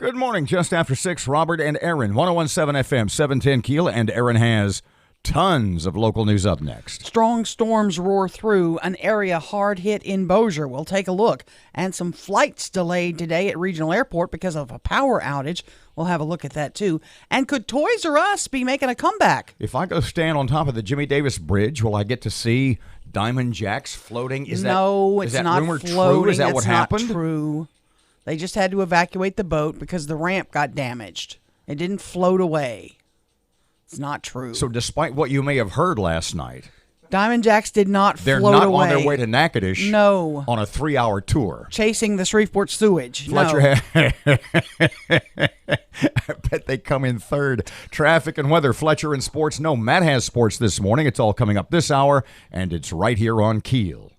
Good morning. Just after 6, Robert and Erin, 101.7 FM, 710 KEEL, and Erin has tons of local news up next. Strong storms roar through an area hard hit in Bossier. We'll take a look. And some flights delayed today at Regional Airport because of a power outage. We'll have a look at that, too. And could Toys R Us be making a comeback? If I go stand on top of the Jimmy Davis Bridge, will I get to see Diamond Jacks floating? It's that not rumor floating. true? Is that That's what happened? Not true. They just had to evacuate the boat because the ramp got damaged. It didn't float away. It's not true. So despite what you may have heard last night, Diamond Jacks did not they're float not away. on their way to Natchitoches. No. On a 3-hour tour. Chasing the Shreveport sewage. Fletcher, I bet they come in third. Traffic and weather, Fletcher and sports. No, Matt has sports this morning. It's all coming up this hour, and it's right here on KEEL.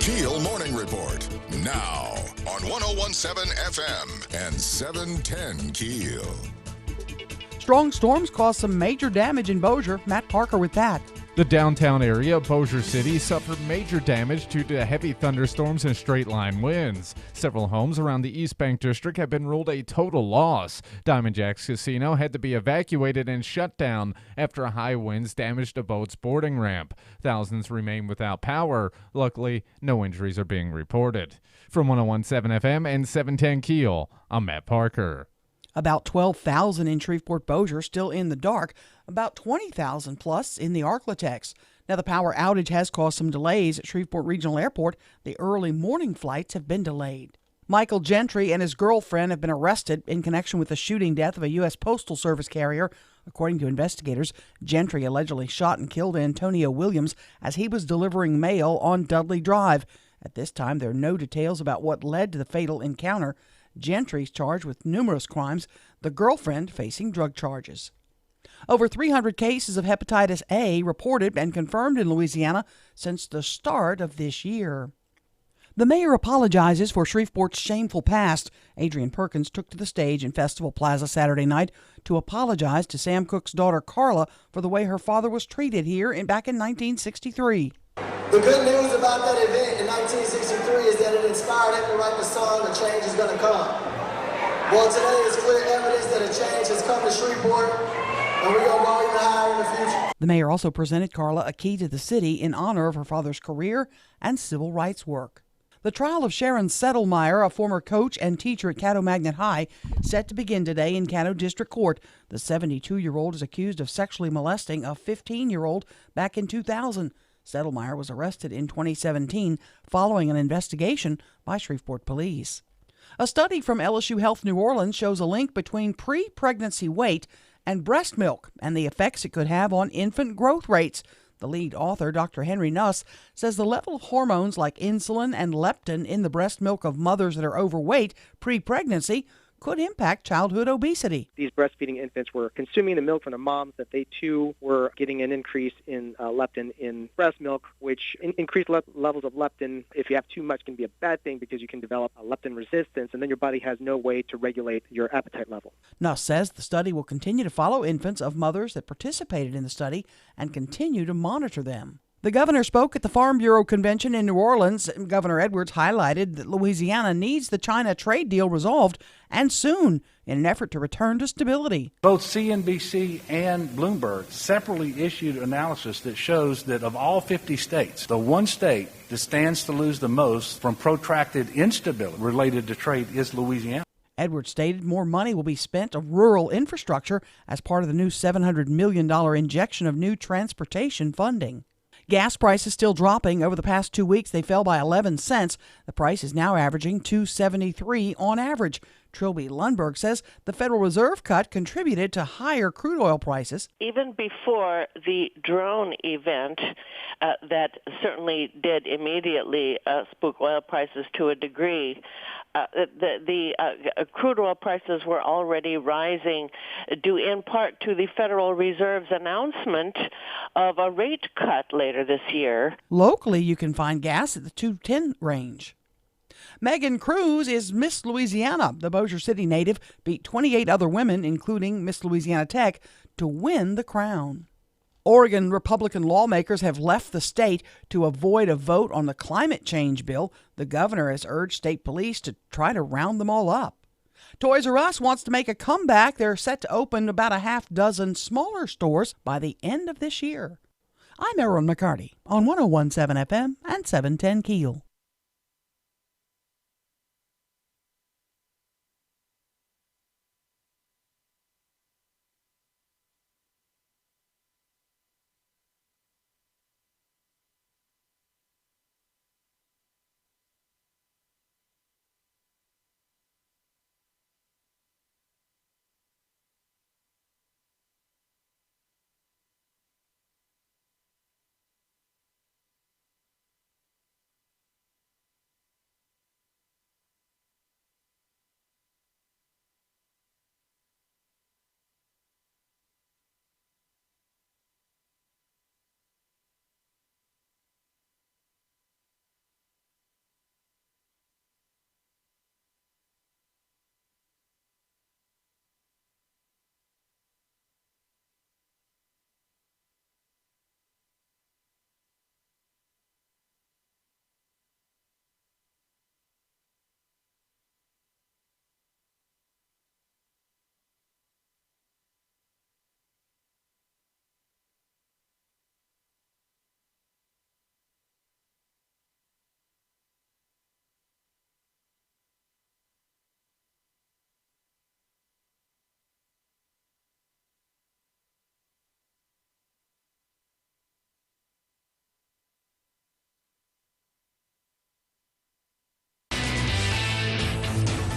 KEEL Morning Report, now on 101.7 FM and 710 KEEL. Strong storms caused some major damage in Bossier. Matt Parker with that. The downtown area of Bossier City suffered major damage due to heavy thunderstorms and straight-line winds. Several homes around the East Bank District have been ruled a total loss. Diamond Jacks Casino had to be evacuated and shut down after high winds damaged a boat's boarding ramp. Thousands remain without power. Luckily, no injuries are being reported. From 101.7 FM and 710 KEEL, I'm Matt Parker. About 12,000 in Shreveport Bossier still in the dark, about 20,000 plus in the Arklatex. Now, the power outage has caused some delays at Shreveport Regional Airport. The early morning flights have been delayed. Michael Gentry and his girlfriend have been arrested in connection with the shooting death of a U.S. Postal Service carrier. According to investigators, Gentry allegedly shot and killed Antonio Williams as he was delivering mail on Dudley Drive. At this time, there are no details about what led to the fatal encounter. Gentry's charged with numerous crimes, the girlfriend facing drug charges. Over 300 cases of hepatitis A reported and confirmed in Louisiana since the start of this year. The mayor apologizes for Shreveport's shameful past. Adrian Perkins took to the stage in Festival Plaza Saturday night to apologize to Sam Cooke's daughter Carla for the way her father was treated here back in 1963. The good news about that event in 1963 is that it inspired him to write the song, "A Change Is Gonna Come." Well, today is clear evidence that a change has come to Shreveport, and we're gonna go even higher in the future. The mayor also presented Carla a key to the city in honor of her father's career and civil rights work. The trial of Sharon Settlemeyer, a former coach and teacher at Caddo Magnet High, set to begin today in Caddo District Court. The 72-year-old is accused of sexually molesting a 15-year-old back in 2000. Settlemeyer was arrested in 2017 following an investigation by Shreveport police. A study from LSU Health New Orleans shows a link between pre-pregnancy weight and breast milk and the effects it could have on infant growth rates. The lead author, Dr. Henry Nuss, says the level of hormones like insulin and leptin in the breast milk of mothers that are overweight pre-pregnancy could impact childhood obesity. These breastfeeding infants were consuming the milk from their moms, that they too were getting an increase in leptin in breast milk, which increased levels of leptin, if you have too much, can be a bad thing because you can develop a leptin resistance, and then your body has no way to regulate your appetite level. Nuss says the study will continue to follow infants of mothers that participated in the study and continue to monitor them. The governor spoke at the Farm Bureau convention in New Orleans. Governor Edwards highlighted that Louisiana needs the China trade deal resolved, and soon, in an effort to return to stability. Both CNBC and Bloomberg separately issued analysis that shows that of all 50 states, the one state that stands to lose the most from protracted instability related to trade is Louisiana. Edwards stated more money will be spent on rural infrastructure as part of the new $700 million injection of new transportation funding. Gas prices still dropping. Over the past 2 weeks, they fell by 11 cents. The price is now averaging $2.73 on average. Trilby Lundberg says the Federal Reserve cut contributed to higher crude oil prices. Even before the drone event, that certainly did immediately spook oil prices to a degree. The crude oil prices were already rising due in part to the Federal Reserve's announcement of a rate cut later this year. Locally, you can find gas at the $2.10 range. Megan Cruz is Miss Louisiana. The Bossier City native beat 28 other women, including Miss Louisiana Tech, to win the crown. Oregon Republican lawmakers have left the state to avoid a vote on the climate change bill. The governor has urged state police to try to round them all up. Toys R Us wants to make a comeback. They're set to open about a half dozen smaller stores by the end of this year. I'm Erin McCarty on 101.7 FM and 710 KEEL.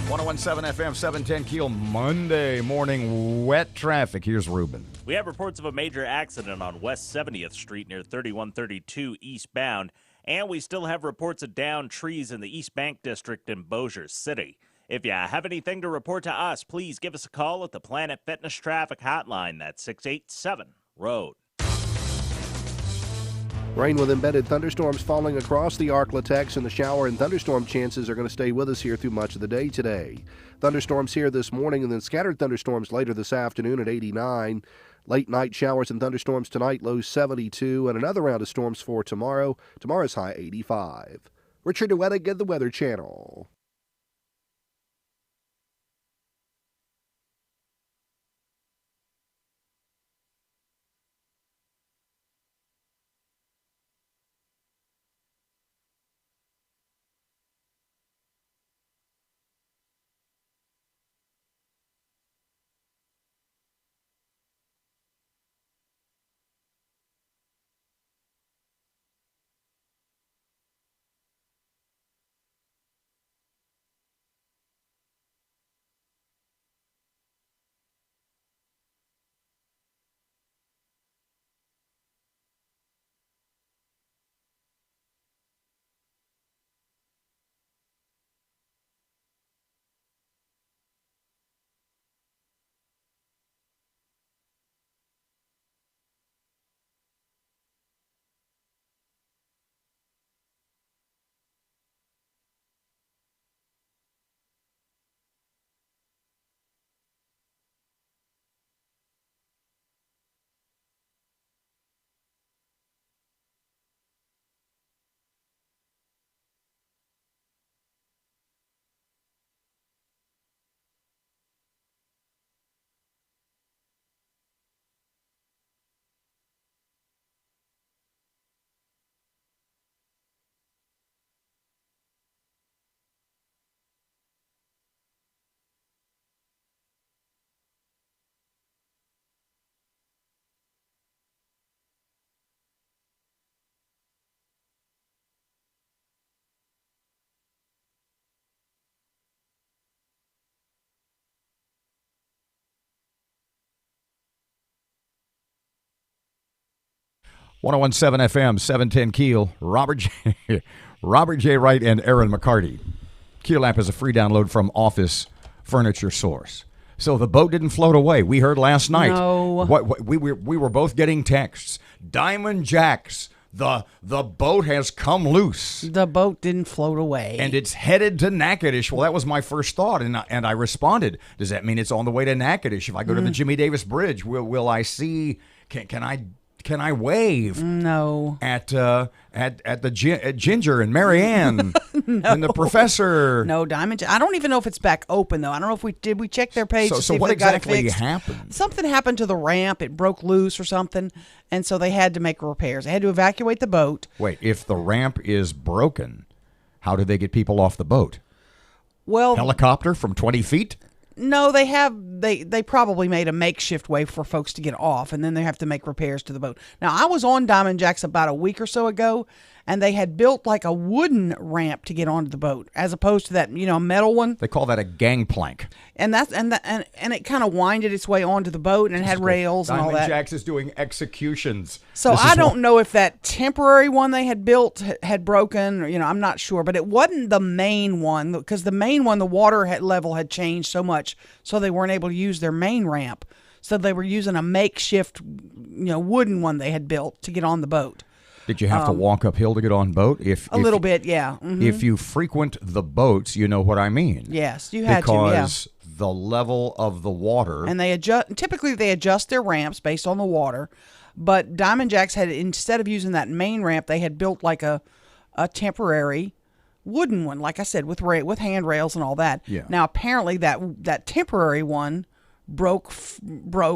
.17 FM, 710 KEEL, Monday morning wet traffic. Here's Ruben. We have reports of a major accident on West 70th Street near 3132 eastbound, and we still have reports of downed trees in the East Bank District in Bossier City. If you have anything to report to us, please give us a call at the Planet Fitness Traffic Hotline. That's 687-ROAD. Rain with embedded thunderstorms falling across the Arklatex, and the shower and thunderstorm chances are going to stay with us here through much of the day today. Thunderstorms here this morning and then scattered thunderstorms later this afternoon at 89. Late night showers and thunderstorms tonight, low 72, and another round of storms for tomorrow. Tomorrow's high 85. Richard DeWettig at the Weather Channel. 1017 FM, 710 Keel. Robert J. Wright and Erin McCarty. Keel app is a free download from Office Furniture Source. So the boat didn't float away. We heard last night. No. We were both getting texts. Diamond Jacks. The boat has come loose. The boat didn't float away. And it's headed to Natchitoches. Well, that was my first thought, and I responded, does that mean it's on the way to Natchitoches? If I go to the Jimmy Davis Bridge, will I see, can I wave? No. At Ginger and Marianne and the professor? No, Diamond. I don't even know if it's back open though. I don't know if we check their page. So to see if what they got it exactly fixed. happened? Something happened to the ramp. It broke loose or something, and so they had to make repairs. They had to evacuate the boat. Wait, if the ramp is broken, how do they get people off the boat? Well, Helicopter from 20 feet? no, they probably made a makeshift way for folks to get off, and then they have to make repairs to the boat. Now, I was on Diamond Jacks about a week or so ago, and they had built like a wooden ramp to get onto the boat, as opposed to that metal one. They call that a gangplank. And it kind of winded its way onto the boat, and it had rails and all Diamond that. Jacks is doing executions. So I don't know if that temporary one they had built had broken. I'm not sure, but it wasn't the main one, because the main one, the water level had changed so much, so they weren't able to use their main ramp. So they were using a makeshift, wooden one they had built to get on the boat. Did you have to walk uphill to get on boat? A little bit, yeah. Mm-hmm. If you frequent the boats, you know what I mean. Yes, you had because the level of the water. And typically they adjust their ramps based on the water. But Diamond Jacks had, instead of using that main ramp, they had built like a temporary wooden one, like I said, with handrails and all that. Yeah. Now apparently that temporary one broke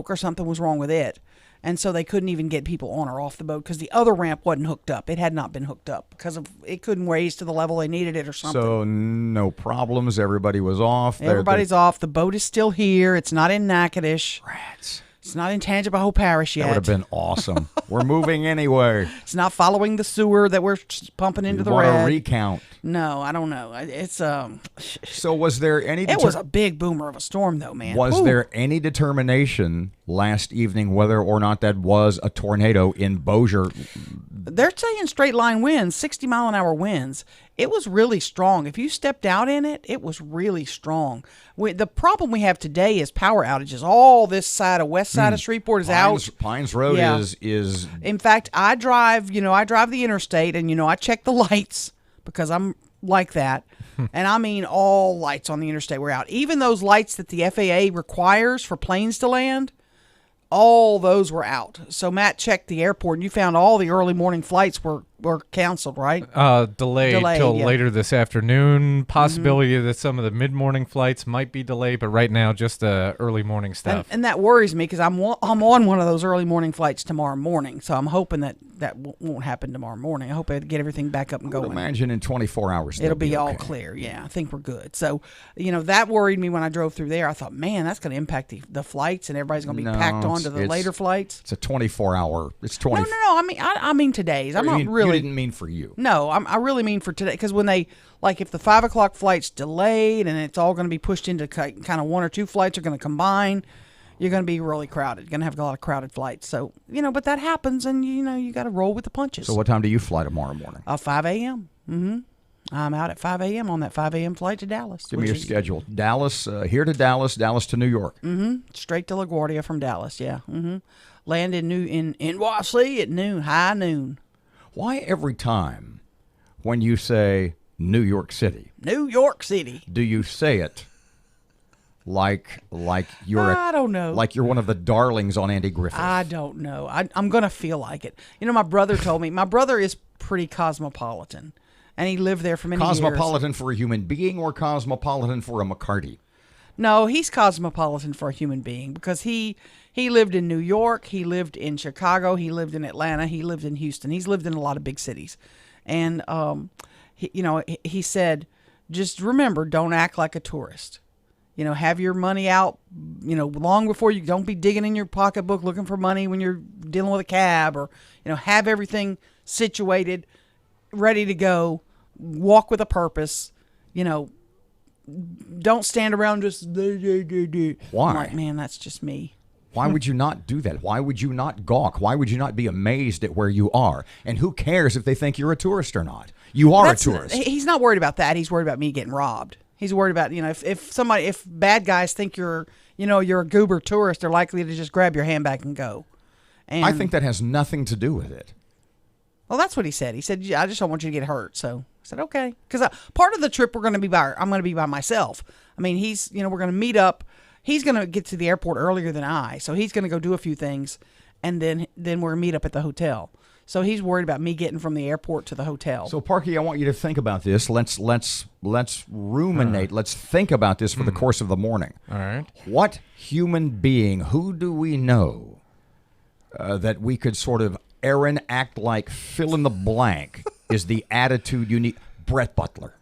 or something was wrong with it. And so they couldn't even get people on or off the boat because the other ramp wasn't hooked up. It had not been hooked up because it couldn't raise to the level they needed it or something. So no problems. Everybody was off. Everybody's off. The boat is still here. It's not in Natchitoches. Rats. It's not in Tangipahoa Parish yet. That would have been awesome. We're moving anyway. It's not following the sewer that we're pumping into the want red. a recount? No, I don't know. It's So was there any? It was a big boomer of a storm, though, man. Was there any determination last evening whether or not that was a tornado in Bossier? They're saying straight line winds, 60-mile-an-hour winds. It was really strong. If you stepped out in it, it was really strong. The problem we have today is power outages. All this side of west side of Shreveport is out. Pines Road is. In fact, I drive the interstate, and I check the lights because I'm like that. And I mean, all lights on the interstate were out. Even those lights that the FAA requires for planes to land, all those were out. So Matt checked the airport, and you found all the early morning flights were canceled, right? Delayed till later this afternoon. Possibility that some of the mid-morning flights might be delayed, but right now just early morning stuff. And that worries me because I'm on one of those early morning flights tomorrow morning. So I'm hoping that won't happen tomorrow morning. I hope I get everything back up and going. Imagine in 24 hours it'll be all okay. clear. Yeah, I think we're good. So that worried me when I drove through there. I thought, man, that's going to impact the flights, and everybody's going to be packed onto the later flights. It's a 24-hour. It's 20. No. I mean today's. I'm not really. You didn't mean for you. No, I really mean for today, because when they, like, if the 5 o'clock flight's delayed and it's all going to be pushed into kind of one or two flights are going to combine, you're going to be really crowded. You're going to have a lot of crowded flights. So, but that happens, and, you got to roll with the punches. So what time do you fly tomorrow morning? 5 a.m. Mm-hmm. I'm out at 5 a.m. on that 5 a.m. flight to Dallas. Give me your schedule. Dallas, here to Dallas, Dallas to New York. Mm-hmm. Straight to LaGuardia from Dallas, yeah. Mm-hmm. Land in NYC at noon, high noon. Why every time when you say New York City, do you say it like you're I don't know. Like you're one of the darlings on Andy Griffith? I don't know. I'm going to feel like it. My brother told me. My brother is pretty cosmopolitan, and he lived there for many years. Cosmopolitan for a human being or cosmopolitan for a McCarty? No, he's cosmopolitan for a human being because he lived in New York, he lived in Chicago, he lived in Atlanta, he lived in Houston. He's lived in a lot of big cities. And, he said, just remember, don't act like a tourist. Have your money out, long before you don't be digging in your pocketbook looking for money when you're dealing with a cab, or, have everything situated, ready to go, walk with a purpose, don't stand around just. Why? I'm like, man, that's just me. Why would you not do that? Why would you not gawk? Why would you not be amazed at where you are? And who cares if they think you're a tourist or not? You are a tourist. He's not worried about that. He's worried about me getting robbed. He's worried about, if bad guys think you're a goober tourist, they're likely to just grab your handbag and go. And I think that has nothing to do with it. Well, that's what he said. He said, I just don't want you to get hurt. So I said, okay. Because part of the trip I'm going to be by myself. I mean, we're going to meet up. He's going to get to the airport earlier than I. So he's going to go do a few things. And then we're going to meet up at the hotel. So he's worried about me getting from the airport to the hotel. So, Parky, I want you to think about this. Let's ruminate. Let's think about this for the course of the morning. All right. What human being, who do we know that we could sort of, Erin, act like fill in the blank is the attitude you need? Brett Butler.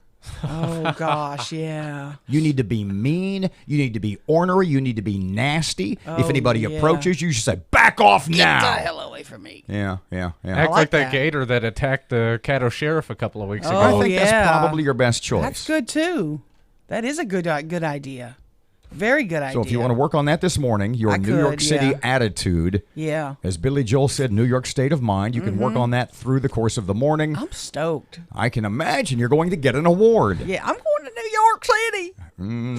Oh, gosh, yeah. You need to be mean. You need to be ornery. You need to be nasty. If anybody approaches you, you should say, back off now. Get the hell away from me. Yeah. Act like that gator that attacked the Caddo Sheriff a couple of weeks ago. I think that's probably your best choice. That's good, too. That is a good idea. Very good idea. So if you want to work on that this morning, your New York City attitude, as Billy Joel said, New York state of mind, you can work on that through the course of the morning. I'm stoked. I can imagine you're going to get an award. Yeah, I'm going to New York City.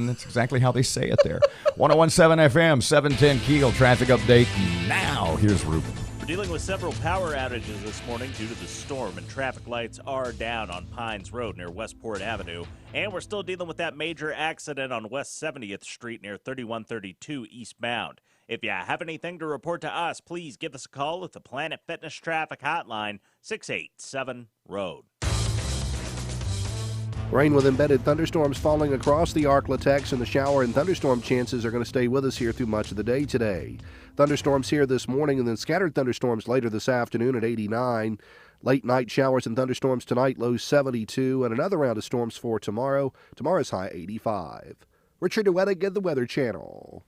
That's exactly how they say it there. 101.7 FM, 710 Keel traffic update. Now, here's Ruben. We're dealing with several power outages this morning due to the storm, and traffic lights are down on Pines Road near Westport Avenue. And we're still dealing with that major accident on West 70th Street near 3132 eastbound. If you have anything to report to us, please give us a call at the Planet Fitness Traffic Hotline, 687-ROAD. Rain with embedded thunderstorms falling across the Arklatex, and the shower and thunderstorm chances are going to stay with us here through much of the day today. Thunderstorms here this morning and then scattered thunderstorms later this afternoon at 89. Late night showers and thunderstorms tonight, low 72, and another round of storms for tomorrow. Tomorrow's high 85. Richard DeWettig at the Weather Channel.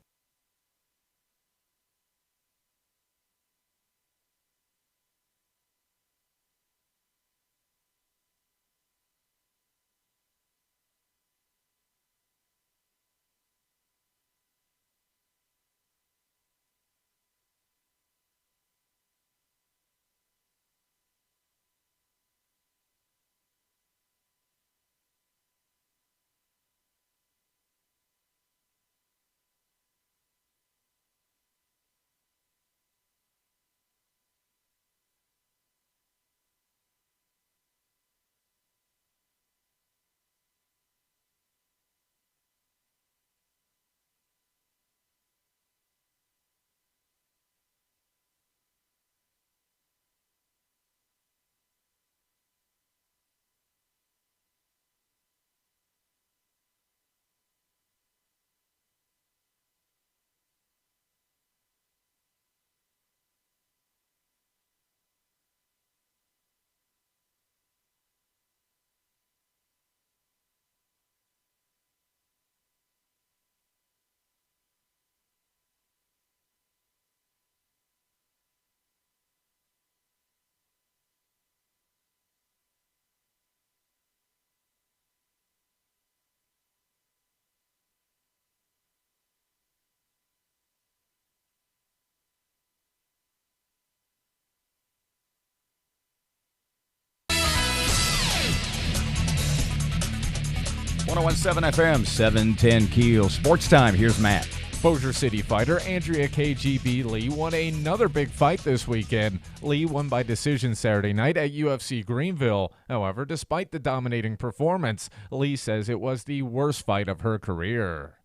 .107 FM, 710 Keel. Sports time. Here's Matt. Bossier City fighter Andrea KGB Lee won another big fight this weekend. Lee won by decision Saturday night at UFC Greenville. However, despite the dominating performance, Lee says it was the worst fight of her career.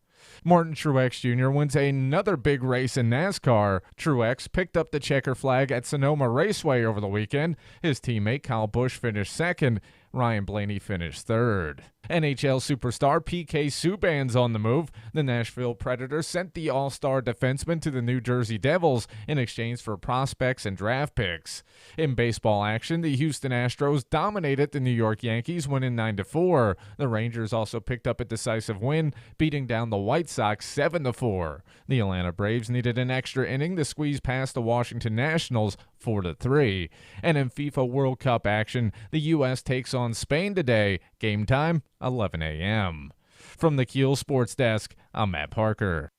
Martin Truex Jr. wins another big race in NASCAR. Truex picked up the checker flag at Sonoma Raceway over the weekend. His teammate Kyle Busch finished second. Ryan Blaney finished third. NHL superstar PK Subban's on the move. The Nashville Predators sent the all-star defenseman to the New Jersey Devils in exchange for prospects and draft picks. In baseball action, the Houston Astros dominated the New York Yankees, winning 9-4. The Rangers also picked up a decisive win, beating down the White Sox 7-4. The Atlanta Braves needed an extra inning to squeeze past the Washington Nationals 4-3. And in FIFA World Cup action, the U.S. takes on Spain today. Game time, 11 a.m. From the Keel Sports Desk, I'm Matt Parker.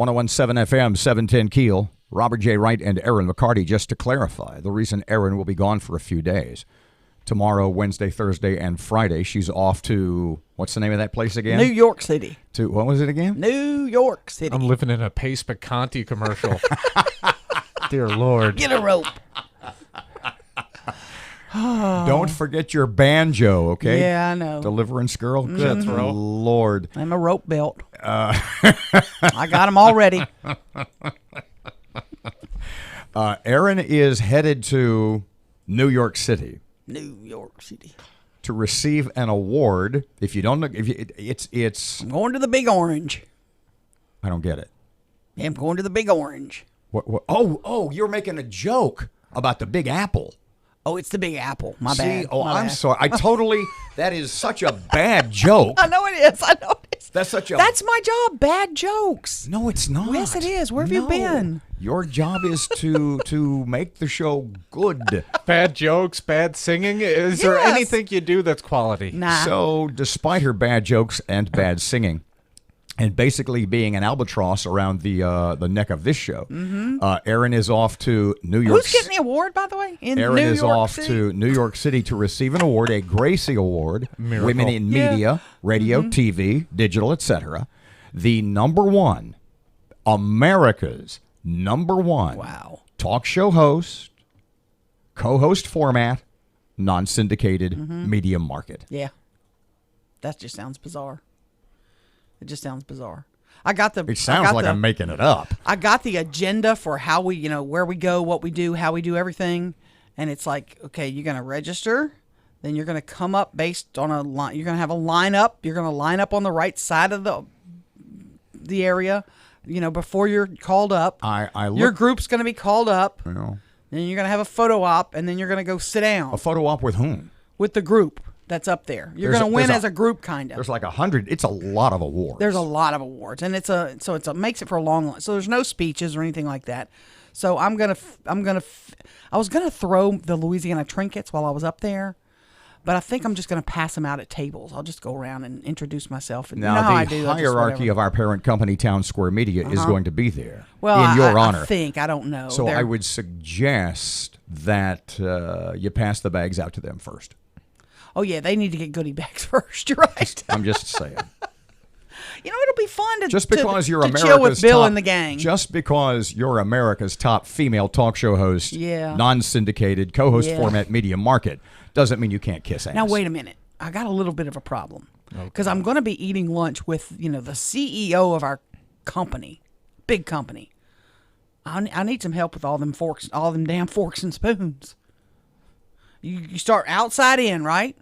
1017 FM, 710 Keel. Robert J. Wright and Erin McCarty. Just to clarify, the reason Erin will be gone for a few days, tomorrow, Wednesday, Thursday, and Friday, she's off to, what's the name of that place again? New York City. To, what was it again? New York City. I'm living in a Pace Picanti commercial. Dear Lord. Get a rope. Don't forget your banjo, okay? Yeah, I know. Deliverance girl. Good Lord. I'm a rope belt. I got them already. Erin is headed to New York City. New York City. To receive an award. If you don't know, it's. I'm going to the Big Orange. I don't get it. I'm going to the Big Orange. What? Oh, you're making a joke about the Big Apple. Oh, it's the Big Apple. My See, bad. oh, My I'm bad. sorry. That is such a bad joke. I know it is. I know it is. That's my job. Bad jokes. No, it's not. Yes, it is. Where have you been? Your job is to make the show good. Bad jokes, bad singing. Is there Yes. anything you do that's quality? Nah. So, despite her bad jokes and bad singing, and basically being an albatross around the neck of this show, Erin is off to New York. Who's getting the award, by the way? Erin New is York off City? to New York City to receive an award, a Gracie Award, Miracle. Women in Media, Radio, TV, Digital, etc. The America's number one talk show host, co-host format, non-syndicated media market. Yeah. That just sounds bizarre. It just sounds bizarre. It sounds like I'm making it up. I got the agenda for how we, where we go, what we do, how we do everything. And it's like, okay, you're going to register. Then you're going to come up based on a line. You're going to have a lineup. You're going to line up on the right side of the area, before you're called up. Your group's going to be called up. Then you're going to have a photo op, and then you're going to go sit down. A photo op with whom? With the group that's up there. You're going to win as a group, kind of. There's like 100. It's a lot of awards. There's a lot of awards, and it makes it for a long. So there's no speeches or anything like that. So I was gonna throw the Louisiana trinkets while I was up there, but I think I'm just gonna pass them out at tables. I'll just go around and introduce myself. And Now the hierarchy of our parent company, Town Square Media, is going to be there well, in your honor. I don't know. So I would suggest that you pass the bags out to them first. Oh yeah, they need to get goodie bags first. You're right. I'm just saying. It'll be fun to just because you're to America's chill with Bill top, and the gang. Just because you're America's top female talk show host, non-syndicated co-host format media market, doesn't mean you can't kiss ass. Now wait a minute, I got a little bit of a problem because I'm going to be eating lunch with the CEO of our company, big company. I need some help with all them damn forks and spoons. You start outside in, right?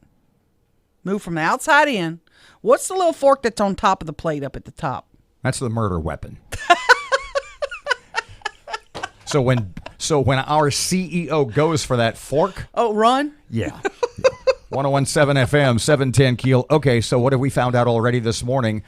Move from the outside in. What's the little fork that's on top of the plate up at the top? That's the murder weapon. So when our CEO goes for that fork, run? Yeah. 1017 FM, 710 Keel. Okay, so what have we found out already this morning?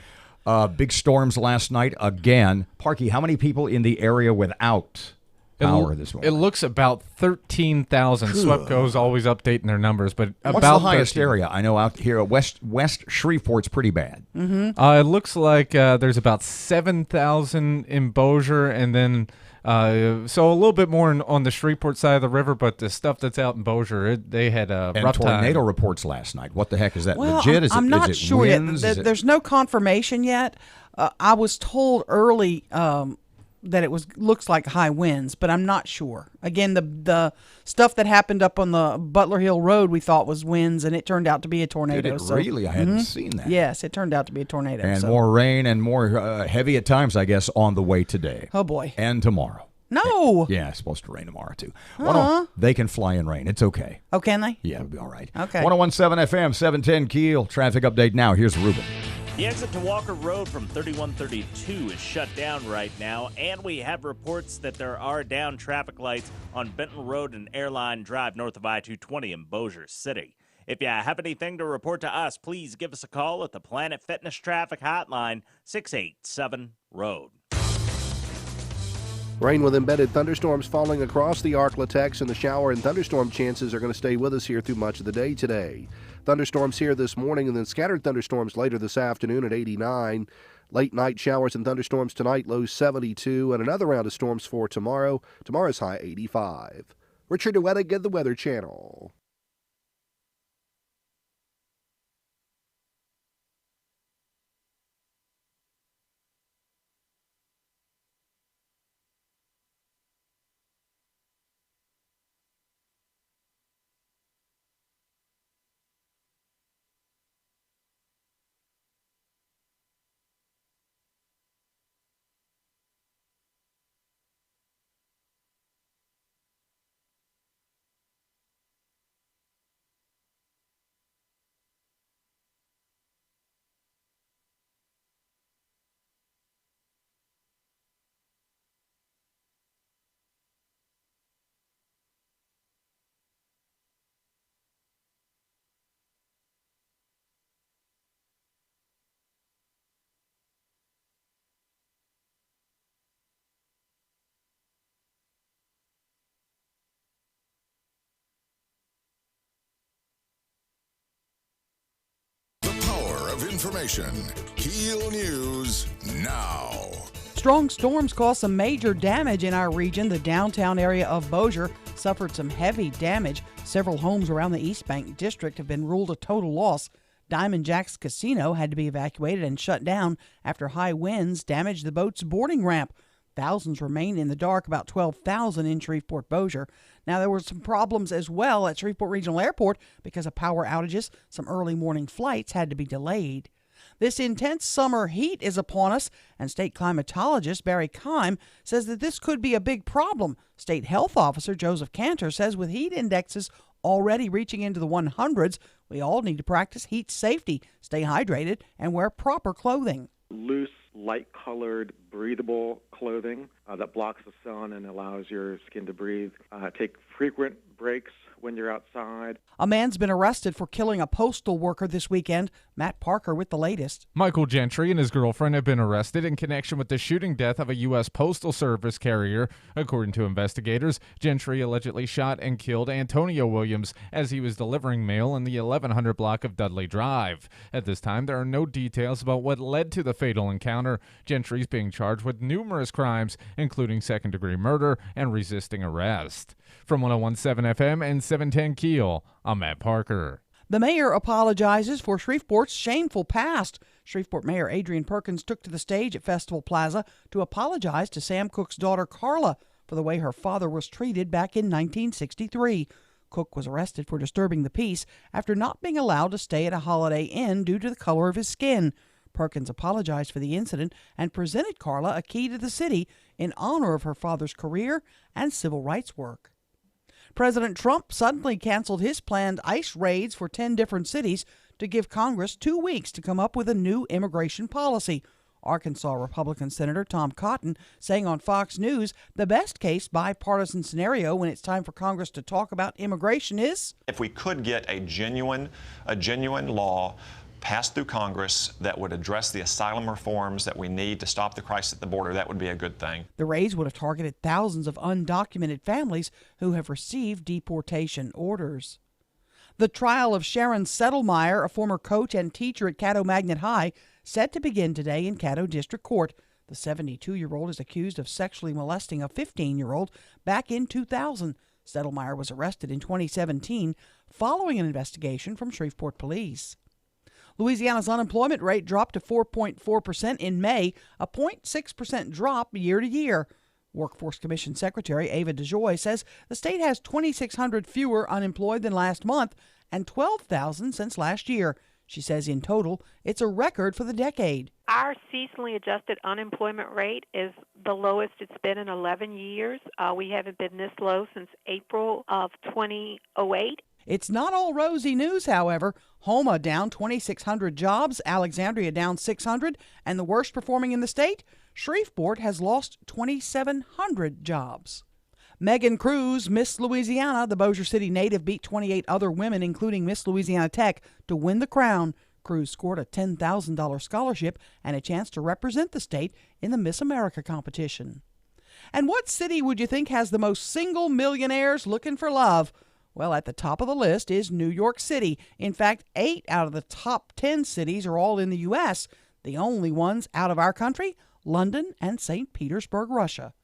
Big storms last night again. Parky, how many people in the area without power this morning? It looks about 13,000. SWEPCO's always updating their numbers, but what's about the highest 13. area? I know out here, West Shreveport's pretty bad. It looks like there's about 7,000 in Bossier, and then so a little bit more on the Shreveport side of the river, but the stuff that's out in Bossier, they had a and rough tornado time. reports last night. What the heck is that? Well, legit? I'm not is it sure winds? yet. There's no confirmation yet. I was told early that it looks like high winds, but I'm not sure. Again, the stuff that happened up on the Butler Hill Road we thought was winds, and it turned out to be a tornado. Did it really? I hadn't seen that. Yes, it turned out to be a tornado. And more rain and more heavy at times, I guess, on the way today. Oh, boy. And tomorrow. No. Yeah, it's supposed to rain tomorrow, too. They can fly in rain. It's okay. Oh, can they? Yeah, it'll be all right. Okay. 1017 FM, 710 Keel. Traffic update now. Here's Ruben. The exit to Walker Road from 3132 is shut down right now, and we have reports that there are down traffic lights on Benton Road and Airline Drive north of I-220 in Bossier City. If you have anything to report to us, please give us a call at the Planet Fitness Traffic Hotline, 687-ROAD. Rain with embedded thunderstorms falling across the Arklatex, and the shower and thunderstorm chances are going to stay with us here through much of the day today. Thunderstorms here this morning, and then scattered thunderstorms later this afternoon at 89. Late night showers and thunderstorms tonight, low 72, and another round of storms for tomorrow. Tomorrow's high 85. Richard DeWettig, the Weather Channel. Information. KEEL News now. Strong storms caused some major damage in our region. The downtown area of Bossier suffered some heavy damage. Several homes around the East Bank district have been ruled a total loss. Diamond Jack's Casino had to be evacuated and shut down after high winds damaged the boat's boarding ramp. Thousands remain in the dark, about 12,000 in Shreveport Bossier. Now, there were some problems as well at Shreveport Regional Airport because of power outages. Some early morning flights had to be delayed. This intense summer heat is upon us, and state climatologist Barry Keim says that this could be a big problem. State Health Officer Joseph Cantor says with heat indexes already reaching into the 100s, we all need to practice heat safety, stay hydrated, and wear proper clothing. Loose, light-colored, breathable clothing that blocks the sun and allows your skin to breathe. Take frequent breaks when you're outside. A man's been arrested for killing a postal worker this weekend. Matt Parker with the latest. Michael Gentry and his girlfriend have been arrested in connection with the shooting death of a U.S. Postal Service carrier. According to investigators, Gentry allegedly shot and killed Antonio Williams as he was delivering mail in the 1100 block of Dudley Drive. At this time, there are no details about what led to the fatal encounter. Gentry's being charged with numerous crimes, including second-degree murder and resisting arrest. From 101.7 FM and 710 KEEL, I'm Matt Parker. The mayor apologizes for Shreveport's shameful past. Shreveport Mayor Adrian Perkins took to the stage at Festival Plaza to apologize to Sam Cooke's daughter Carla for the way her father was treated back in 1963. Cooke was arrested for disturbing the peace after not being allowed to stay at a Holiday Inn due to the color of his skin. Perkins apologized for the incident and presented Carla a key to the city in honor of her father's career and civil rights work. President Trump suddenly canceled his planned ICE raids for 10 different cities to give Congress 2 weeks to come up with a new immigration policy. Arkansas Republican Senator Tom Cotton saying on Fox News the best case bipartisan scenario when it's time for Congress to talk about immigration is if we could get a genuine law passed through Congress that would address the asylum reforms that we need to stop the crisis at the border, that would be a good thing. The raids would have targeted thousands of undocumented families who have received deportation orders. The trial of Sharon Settlemeyer, a former coach and teacher at Caddo Magnet High, set to begin today in Caddo District Court. The 72-year-old is accused of sexually molesting a 15-year-old back in 2000. Settlemeyer was arrested in 2017 following an investigation from Shreveport police. Louisiana's unemployment rate dropped to 4.4% in May, a 0.6% drop year to year. Workforce Commission Secretary Ava DeJoy says the state has 2,600 fewer unemployed than last month and 12,000 since last year. She says in total, it's a record for the decade. Our seasonally adjusted unemployment rate is the lowest it's been in 11 years. We haven't been this low since April of 2008. It's not all rosy news, however. Homa down 2,600 jobs, Alexandria down 600, and the worst performing in the state, Shreveport has lost 2,700 jobs. Megan Cruz, Miss Louisiana, the Bossier City native, beat 28 other women, including Miss Louisiana Tech, to win the crown. Cruz scored a $10,000 scholarship and a chance to represent the state in the Miss America competition. And what city would you think has the most single millionaires looking for love? Well, at the top of the list is New York City. In fact, 8 out of the top 10 cities are all in the U.S. The only ones out of our country, London and St. Petersburg, Russia.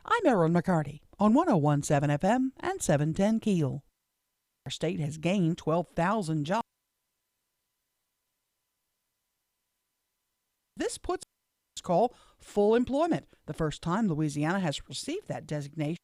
I'm Erin McCarty on 101.7 FM and 710 KEEL. Our state has gained 12,000 jobs. This puts call full employment, the first time Louisiana has received that designation.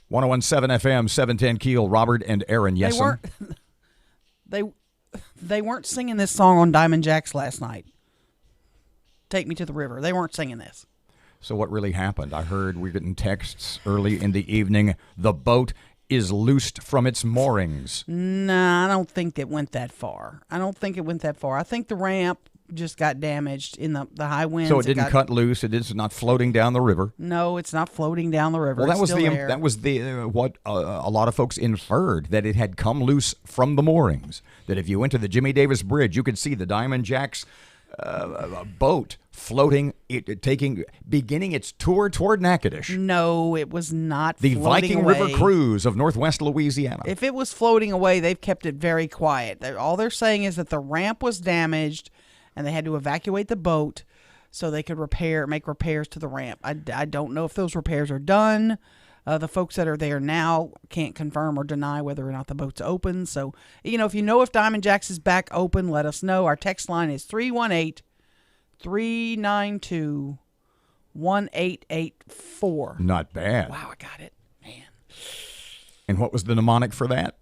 One 101.7 FM, 710 KEEL, Robert and Erin. Yes, they weren't singing this song on Diamond Jacks last night. Take Me to the River. They weren't singing this. So what really happened? I heard we're getting texts early in the evening. The boat is loosed from its moorings. Nah, I don't think it went that far. I think the ramp just got damaged in the high winds. So it didn't cut loose. It's not floating down the river. No, it's not floating down the river. Well, that was what a lot of folks inferred, that it had come loose from the moorings. That if you went to the Jimmy Davis Bridge, you could see the Diamond Jacks boat floating, beginning its tour toward Natchitoches. No, it was not. The floating Viking away. River Cruise of Northwest Louisiana. If it was floating away, they've kept it very quiet. All they're saying is that the ramp was damaged, and they had to evacuate the boat so they could make repairs to the ramp. I don't know if those repairs are done. The folks that are there now can't confirm or deny whether or not the boat's open. So, if you know if Diamond Jacks is back open, let us know. Our text line is 318-392-1884. Not bad. Wow, I got it. Man. And what was the mnemonic for that?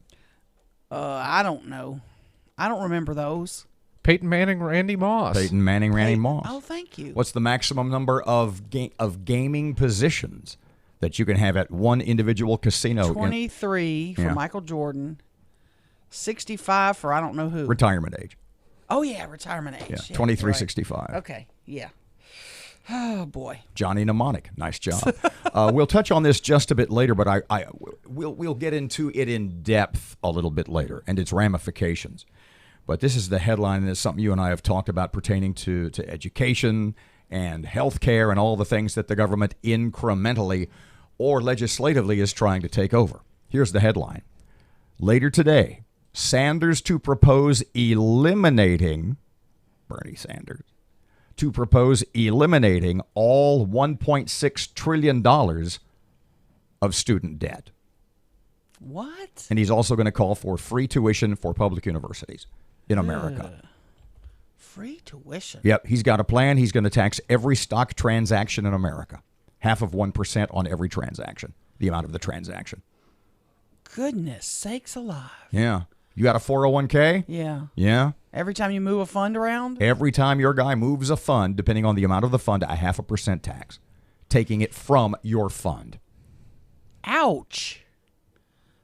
I don't know. I don't remember those. Peyton Manning, Randy Moss. Peyton Manning, Randy Moss. Oh, thank you. What's the maximum number of gaming positions that you can have at one individual casino? 23 for Michael Jordan. 65 for I don't know who. Retirement age. Oh, yeah, retirement age. Yeah, 2365. Right. Okay, yeah. Oh, boy. Johnny Mnemonic. Nice job. We'll touch on this just a bit later, but we'll get into it in depth a little bit later and its ramifications. But this is the headline, and it's something you and I have talked about pertaining to education and health care and all the things that the government incrementally or legislatively is trying to take over. Here's the headline. Later today, Sanders to propose eliminating, Bernie Sanders, to propose eliminating all $1.6 trillion of student debt. What? And he's also going to call for free tuition for public universities in America. Free tuition? Yep, he's got a plan. He's going to tax every stock transaction in America. 0.5% on every transaction, the amount of the transaction. Goodness sakes alive. Yeah. You got a 401k? Yeah. Yeah. Every time you move a fund around? Every time your guy moves a fund, depending on the amount of the fund, 0.5% tax, taking it from your fund. Ouch.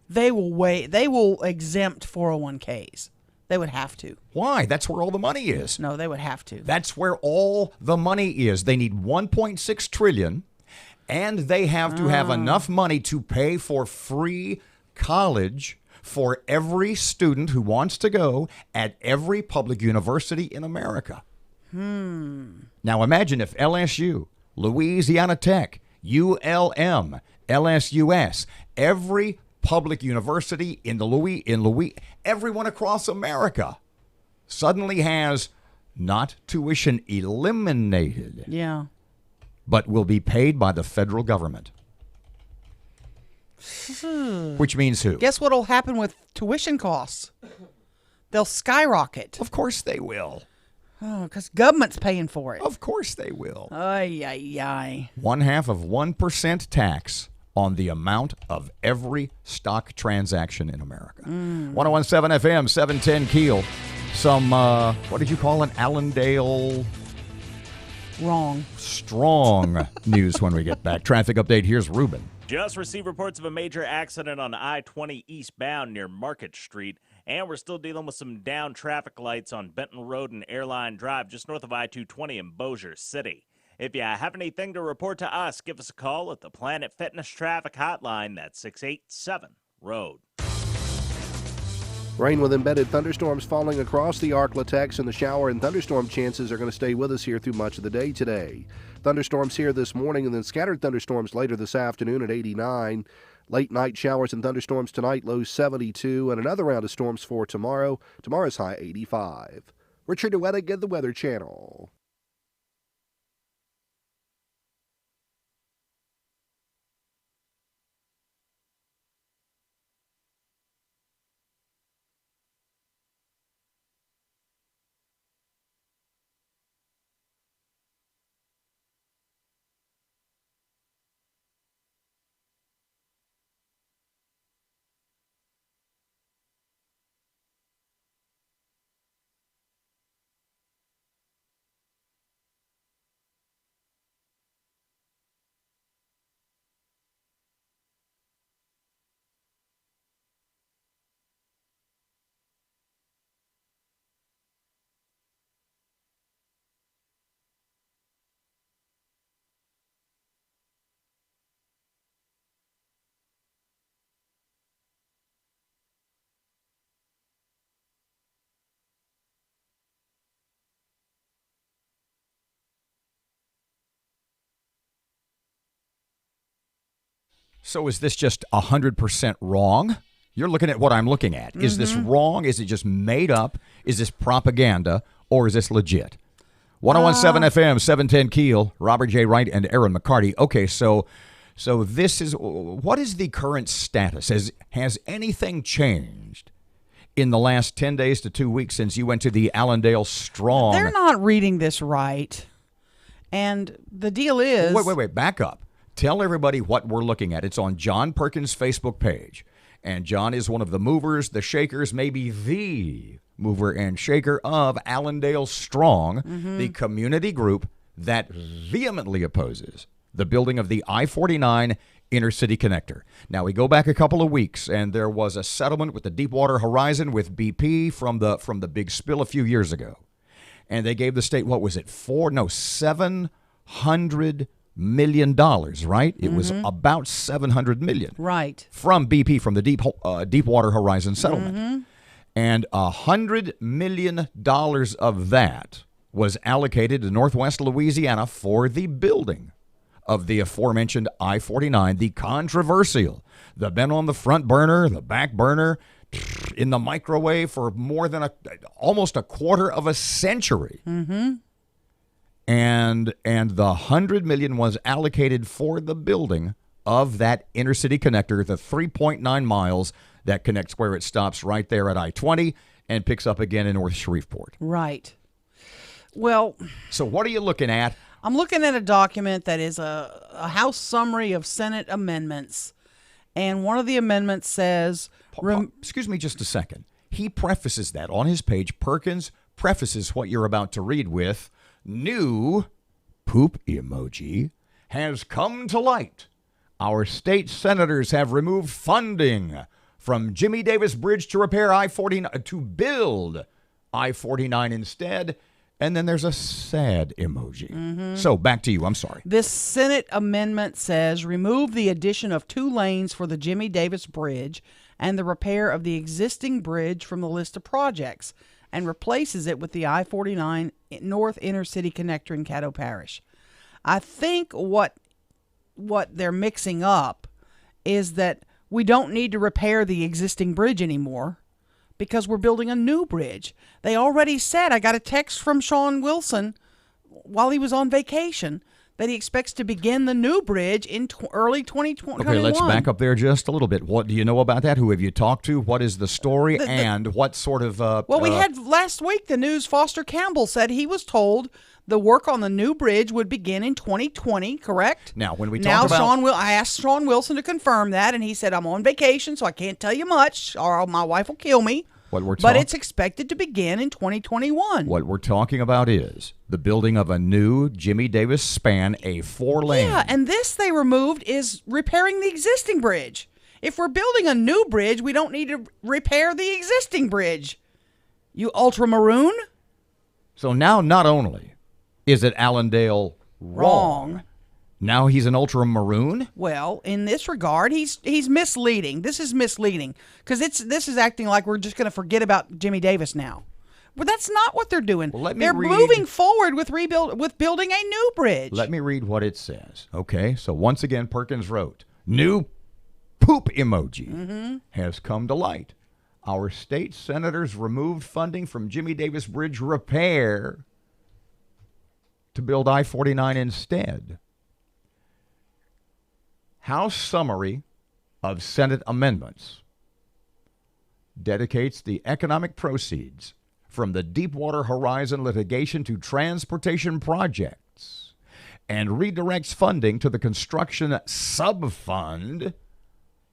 They will exempt 401ks. They would have to. Why? That's where all the money is. No, they would have to. That's where all the money is. They need 1.6 trillion, and they have to have enough money to pay for free college for every student who wants to go at every public university in America. Now imagine if LSU, Louisiana Tech, ULM, LSUS, every public university in everyone across America suddenly has not tuition eliminated, Yeah. but will be paid by the federal government. Which means who? Guess what'll happen with tuition costs? They'll skyrocket. Of course they will. Oh, because government's paying for it. Of course they will. Ay, ay, ay. 0.5% tax on the amount of every stock transaction in America. 101.7 FM, 710 Keel. Some, what did you call it? Allendale Wrong. Strong news when we get back. Traffic update. Here's Ruben. Just received reports of a major accident on I-20 eastbound near Market Street, and we're still dealing with some down traffic lights on Benton Road and Airline Drive just north of I-220 in Bossier City. If you have anything to report to us, give us a call at the Planet Fitness Traffic Hotline. That's 687-ROAD. Rain with embedded thunderstorms falling across the Arklatex, and the shower and thunderstorm chances are going to stay with us here through much of the day today. Thunderstorms here this morning and then scattered thunderstorms later this afternoon at 89. Late night showers and thunderstorms tonight, low 72, and another round of storms for tomorrow. Tomorrow's high 85. Richard DeWettig at the Weather Channel. So is this just 100% wrong? You're looking at what I'm looking at. Is this wrong? Is it just made up? Is this propaganda? Or is this legit? 101.7 FM, 710 Keel, Robert J. Wright and Erin McCarty. Okay, so this is, what is the current status? Has anything changed in the last 10 days to 2 weeks since you went to the Allendale Strong? They're not reading this right. And the deal is... Wait, back up. Tell everybody what we're looking at. It's on John Perkins' Facebook page. And John is one of the movers, the shakers, maybe the mover and shaker of Allendale Strong, the community group that vehemently opposes the building of the I-49 intercity connector. Now, we go back a couple of weeks, and there was a settlement with the Deepwater Horizon with BP from the big spill a few years ago. And they gave the state, what was it, $700 million, right? It was about $700 million. Right. From BP, from the Deepwater Horizon settlement. And $100 million of that was allocated to Northwest Louisiana for the building of the aforementioned I-49, the controversial, the been on the front burner, the back burner, in the microwave for more than almost a quarter of a century. And the $100 million was allocated for the building of that intercity connector, the 3.9 miles that connects where it stops right there at I-20 and picks up again in North Shreveport. Right. Well... So what are you looking at? I'm looking at a document that is a House summary of Senate amendments. And one of the amendments says... Excuse me just a second. He prefaces that on his page. Perkins prefaces what you're about to read with, new poop emoji has come to light. Our state senators have removed funding from Jimmy Davis Bridge to repair I-49, to build I-49 instead. And then there's a sad emoji. So back to you. I'm sorry. This Senate amendment says remove the addition of 2 lanes for the Jimmy Davis Bridge and the repair of the existing bridge from the list of projects and replaces it with the I-49 North Inner City Connector in Caddo Parish. I think what they're mixing up is that we don't need to repair the existing bridge anymore because we're building a new bridge. They already said, I got a text from Sean Wilson while he was on vacation, that he expects to begin the new bridge in early 2021. Okay, let's back up there just a little bit. What do you know about that? Who have you talked to? What is the story? And what sort of... well, we had last week the news. Foster Campbell said he was told the work on the new bridge would begin in 2020, correct? Now, when we talk about... I asked Sean Wilson to confirm that, and he said, I'm on vacation, so I can't tell you much, or my wife will kill me. But it's expected to begin in 2021. What we're talking about is the building of a new Jimmy Davis span, a 4-lane. Yeah, and this they removed is repairing the existing bridge. If we're building a new bridge, we don't need to repair the existing bridge. You ultramaroon? So now not only is it Allendale wrong, now he's an ultramaroon? Well, in this regard, he's misleading. This is misleading because this is acting like we're just going to forget about Jimmy Davis now. But that's not what they're doing. Well, they're moving forward with building a new bridge. Let me read what it says. Okay, so once again, Perkins wrote, new poop emoji has come to light. Our state senators removed funding from Jimmy Davis Bridge repair to build I-49 instead. House summary of Senate amendments dedicates the economic proceeds from the Deepwater Horizon litigation to transportation projects and redirects funding to the construction subfund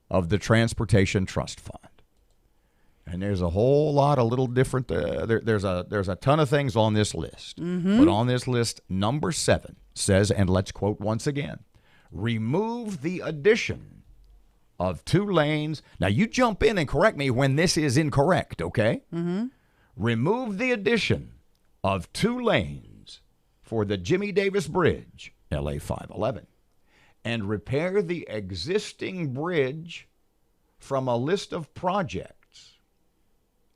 of the Transportation Trust Fund. And there's a whole lot of little different, there's a ton of things on this list. But on this list, number 7 says, and let's quote once again, remove the addition of 2 lanes. Now, you jump in and correct me when this is incorrect, okay? Remove the addition of 2 lanes for the Jimmy Davis Bridge, LA 511, and repair the existing bridge from a list of projects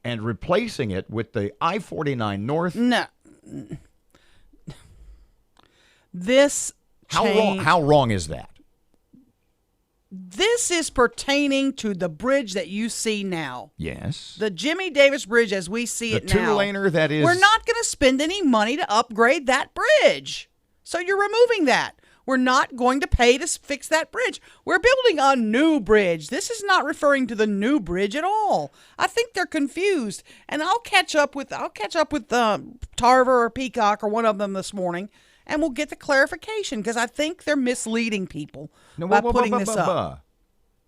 and replacing it with the I-49 North. No. This How wrong is that? This is pertaining to the bridge that you see now. Yes. The Jimmy Davis Bridge as we see it now. The 2-laner that is... We're not going to spend any money to upgrade that bridge. So you're removing that. We're not going to pay to fix that bridge. We're building a new bridge. This is not referring to the new bridge at all. I think they're confused. And I'll catch up with Tarver or Peacock or one of them this morning, and we'll get the clarification because I think they're misleading people by putting this up.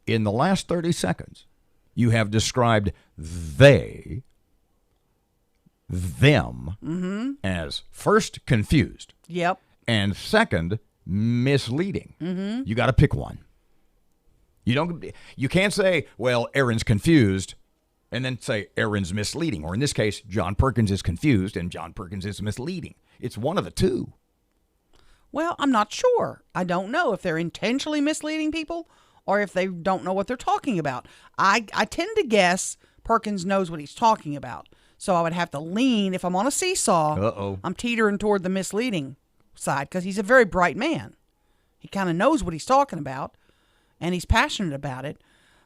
In the last 30 seconds, you have described them as first confused. Yep. And second, misleading. You got to pick one. You can't say, well, Erin's confused, and then say Erin's misleading. Or in this case, John Perkins is confused and John Perkins is misleading. It's one of the two. Well, I'm not sure. I don't know if they're intentionally misleading people or if they don't know what they're talking about. I tend to guess Perkins knows what he's talking about. So I would have to lean, if I'm on a seesaw, I'm teetering toward the misleading side because he's a very bright man. He kind of knows what he's talking about and he's passionate about it.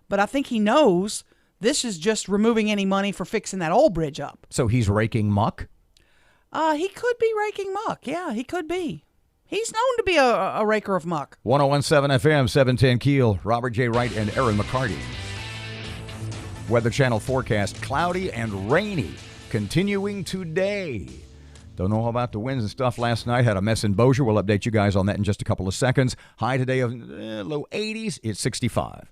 But I think he knows this is just removing any money for fixing that old bridge up. So he's raking muck? He could be raking muck. Yeah, he could be. He's known to be a raker of muck. 101.7 FM, 710 Keel, Robert J. Wright and Erin McCarty. Weather Channel forecast, cloudy and rainy, continuing today. Don't know about the winds and stuff last night. Had a mess in Bossier. We'll update you guys on that in just a couple of seconds. High today of low 80s. It's 65.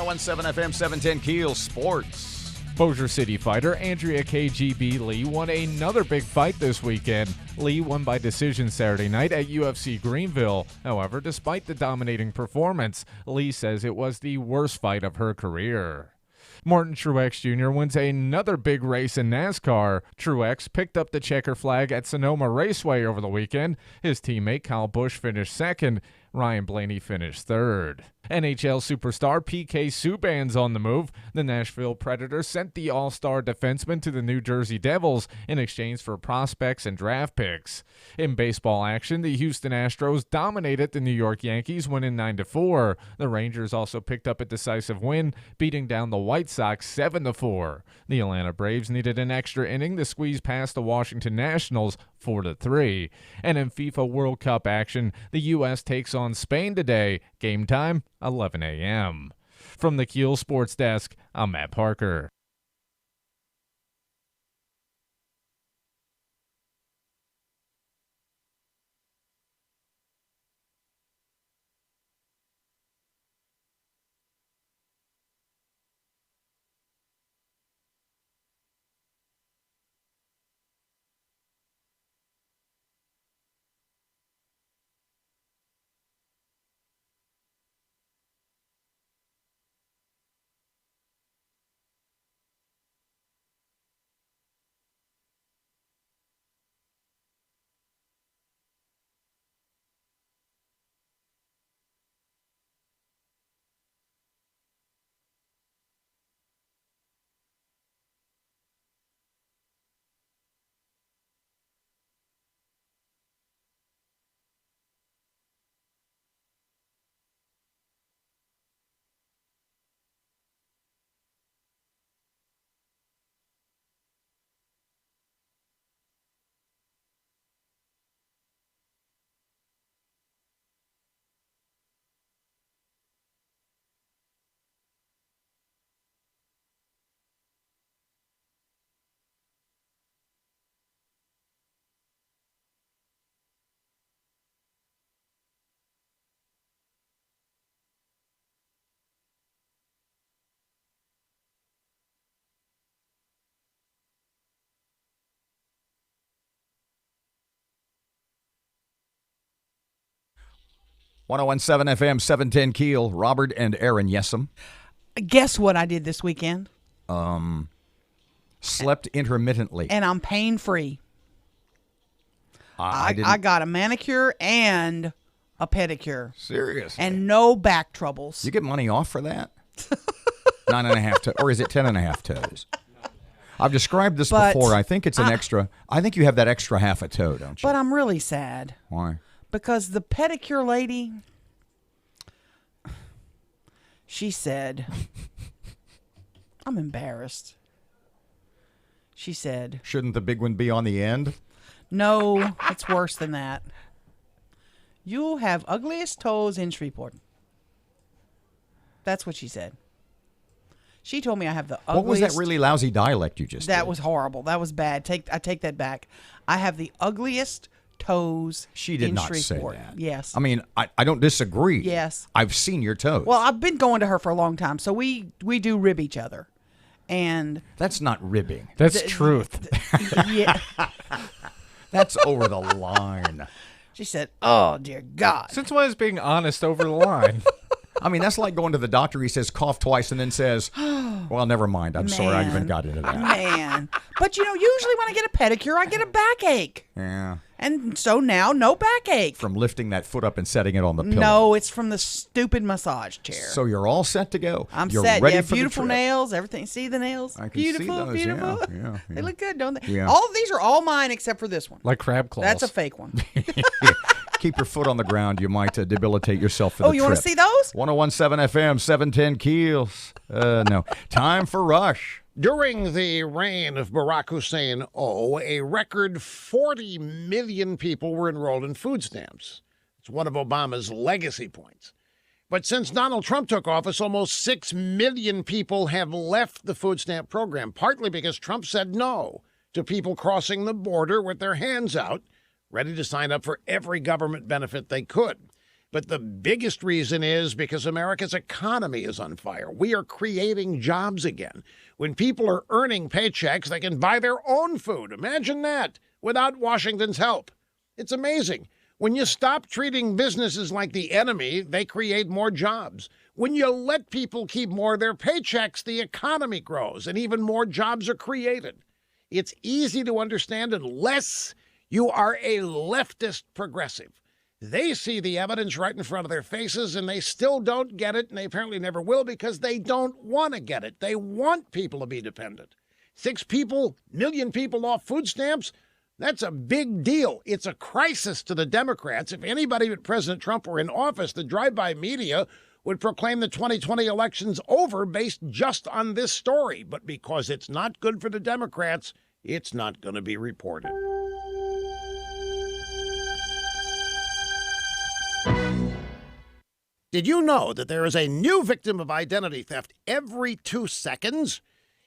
1017 FM, 710 Keel Sports. Bossier City fighter Andrea KGB Lee won another big fight this weekend. Lee won by decision Saturday night at UFC Greenville. However, despite the dominating performance, Lee says it was the worst fight of her career. Martin Truex Jr. wins another big race in NASCAR. Truex picked up the checker flag at Sonoma Raceway over the weekend. His teammate Kyle Busch finished second. Ryan Blaney finished third. NHL superstar PK Subban's on the move. The Nashville Predators sent the all-star defenseman to the New Jersey Devils in exchange for prospects and draft picks. In baseball action, the Houston Astros dominated the New York Yankees, winning 9-4. The Rangers also picked up a decisive win, beating down the White Sox 7-4. The Atlanta Braves needed an extra inning to squeeze past the Washington Nationals 4-3. And in FIFA World Cup action, the U.S. takes on Spain today. Game time, 11 a.m. From the Keel Sports Desk, I'm Matt Parker. One 1017 FM, 710 Keel, Robert and Erin Yesem. Guess what I did this weekend? Slept intermittently. And I'm pain-free. I I got a manicure and a pedicure. Seriously? And no back troubles. You get money off for that? 9.5 toes, or is it 10.5 toes? I've described this before. I think it's an extra. I think you have that extra half a toe, don't you? But I'm really sad. Why? Because the pedicure lady, she said, I'm embarrassed. She said, shouldn't the big one be on the end? No, it's worse than that. You'll have ugliest toes in Shreveport. That's what she said. She told me I have the ugliest. What was that really lousy dialect you just did? That was horrible. That was bad. I take that back. I have the ugliest toes. She did in not Shreveport. say that. Yes. I mean, I don't disagree. Yes. I've seen your toes. Well, I've been going to her for a long time, so we do rib each other. And that's not ribbing. That's truth. Yeah. That's over the line. She said, oh, dear God. Since when is being honest over the line? I mean, that's like going to the doctor. He says cough twice and then says, well, never mind. I'm sorry I even got into that. Man. But, usually when I get a pedicure, I get a backache. Yeah. And so now, no backache. From lifting that foot up and setting it on the pillow. No, it's from the stupid massage chair. So you're all set to go. You're set. Ready Yeah, for beautiful the trip. nails, everything. See the nails? I can beautiful, see those. beautiful. Yeah. They look good, don't they? Yeah. All of these are all mine except for this one. Like crab claws. That's a fake one. Keep your foot on the ground. You might debilitate yourself for the trip. Oh, you want to see those? 1017 FM, 710 Keels. No. Time for Rush. During the reign of Barack Hussein a record 40 million people were enrolled in food stamps. It's one of Obama's legacy points. But since Donald Trump took office, almost 6 million people have left the food stamp program, partly because Trump said no to people crossing the border with their hands out, ready to sign up for every government benefit they could. But the biggest reason is because America's economy is on fire. We are creating jobs again. When people are earning paychecks, they can buy their own food. Imagine that without Washington's help. It's amazing. When you stop treating businesses like the enemy, they create more jobs. When you let people keep more of their paychecks, the economy grows and even more jobs are created. It's easy to understand unless you are a leftist progressive. They see the evidence right in front of their faces, and they still don't get it, and they apparently never will because they don't want to get it. They want people to be dependent. 6 million people off food stamps, that's a big deal. It's a crisis to the Democrats. If anybody but President Trump were in office, the drive-by media would proclaim the 2020 elections over based just on this story. But because it's not good for the Democrats, it's not going to be reported. Did you know that there is a new victim of identity theft every 2 seconds?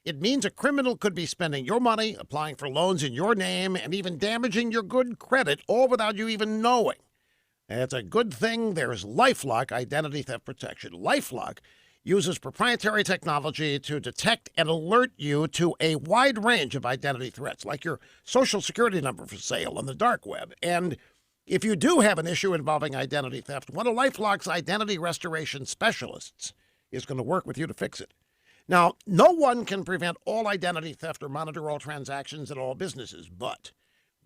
It means a criminal could be spending your money, applying for loans in your name, and even damaging your good credit, all without you even knowing. It's a good thing there's LifeLock identity theft protection. LifeLock uses proprietary technology to detect and alert you to a wide range of identity threats, like your social security number for sale on the dark web. And if you do have an issue involving identity theft, one of LifeLock's identity restoration specialists is going to work with you to fix it. Now, no one can prevent all identity theft or monitor all transactions at all businesses, but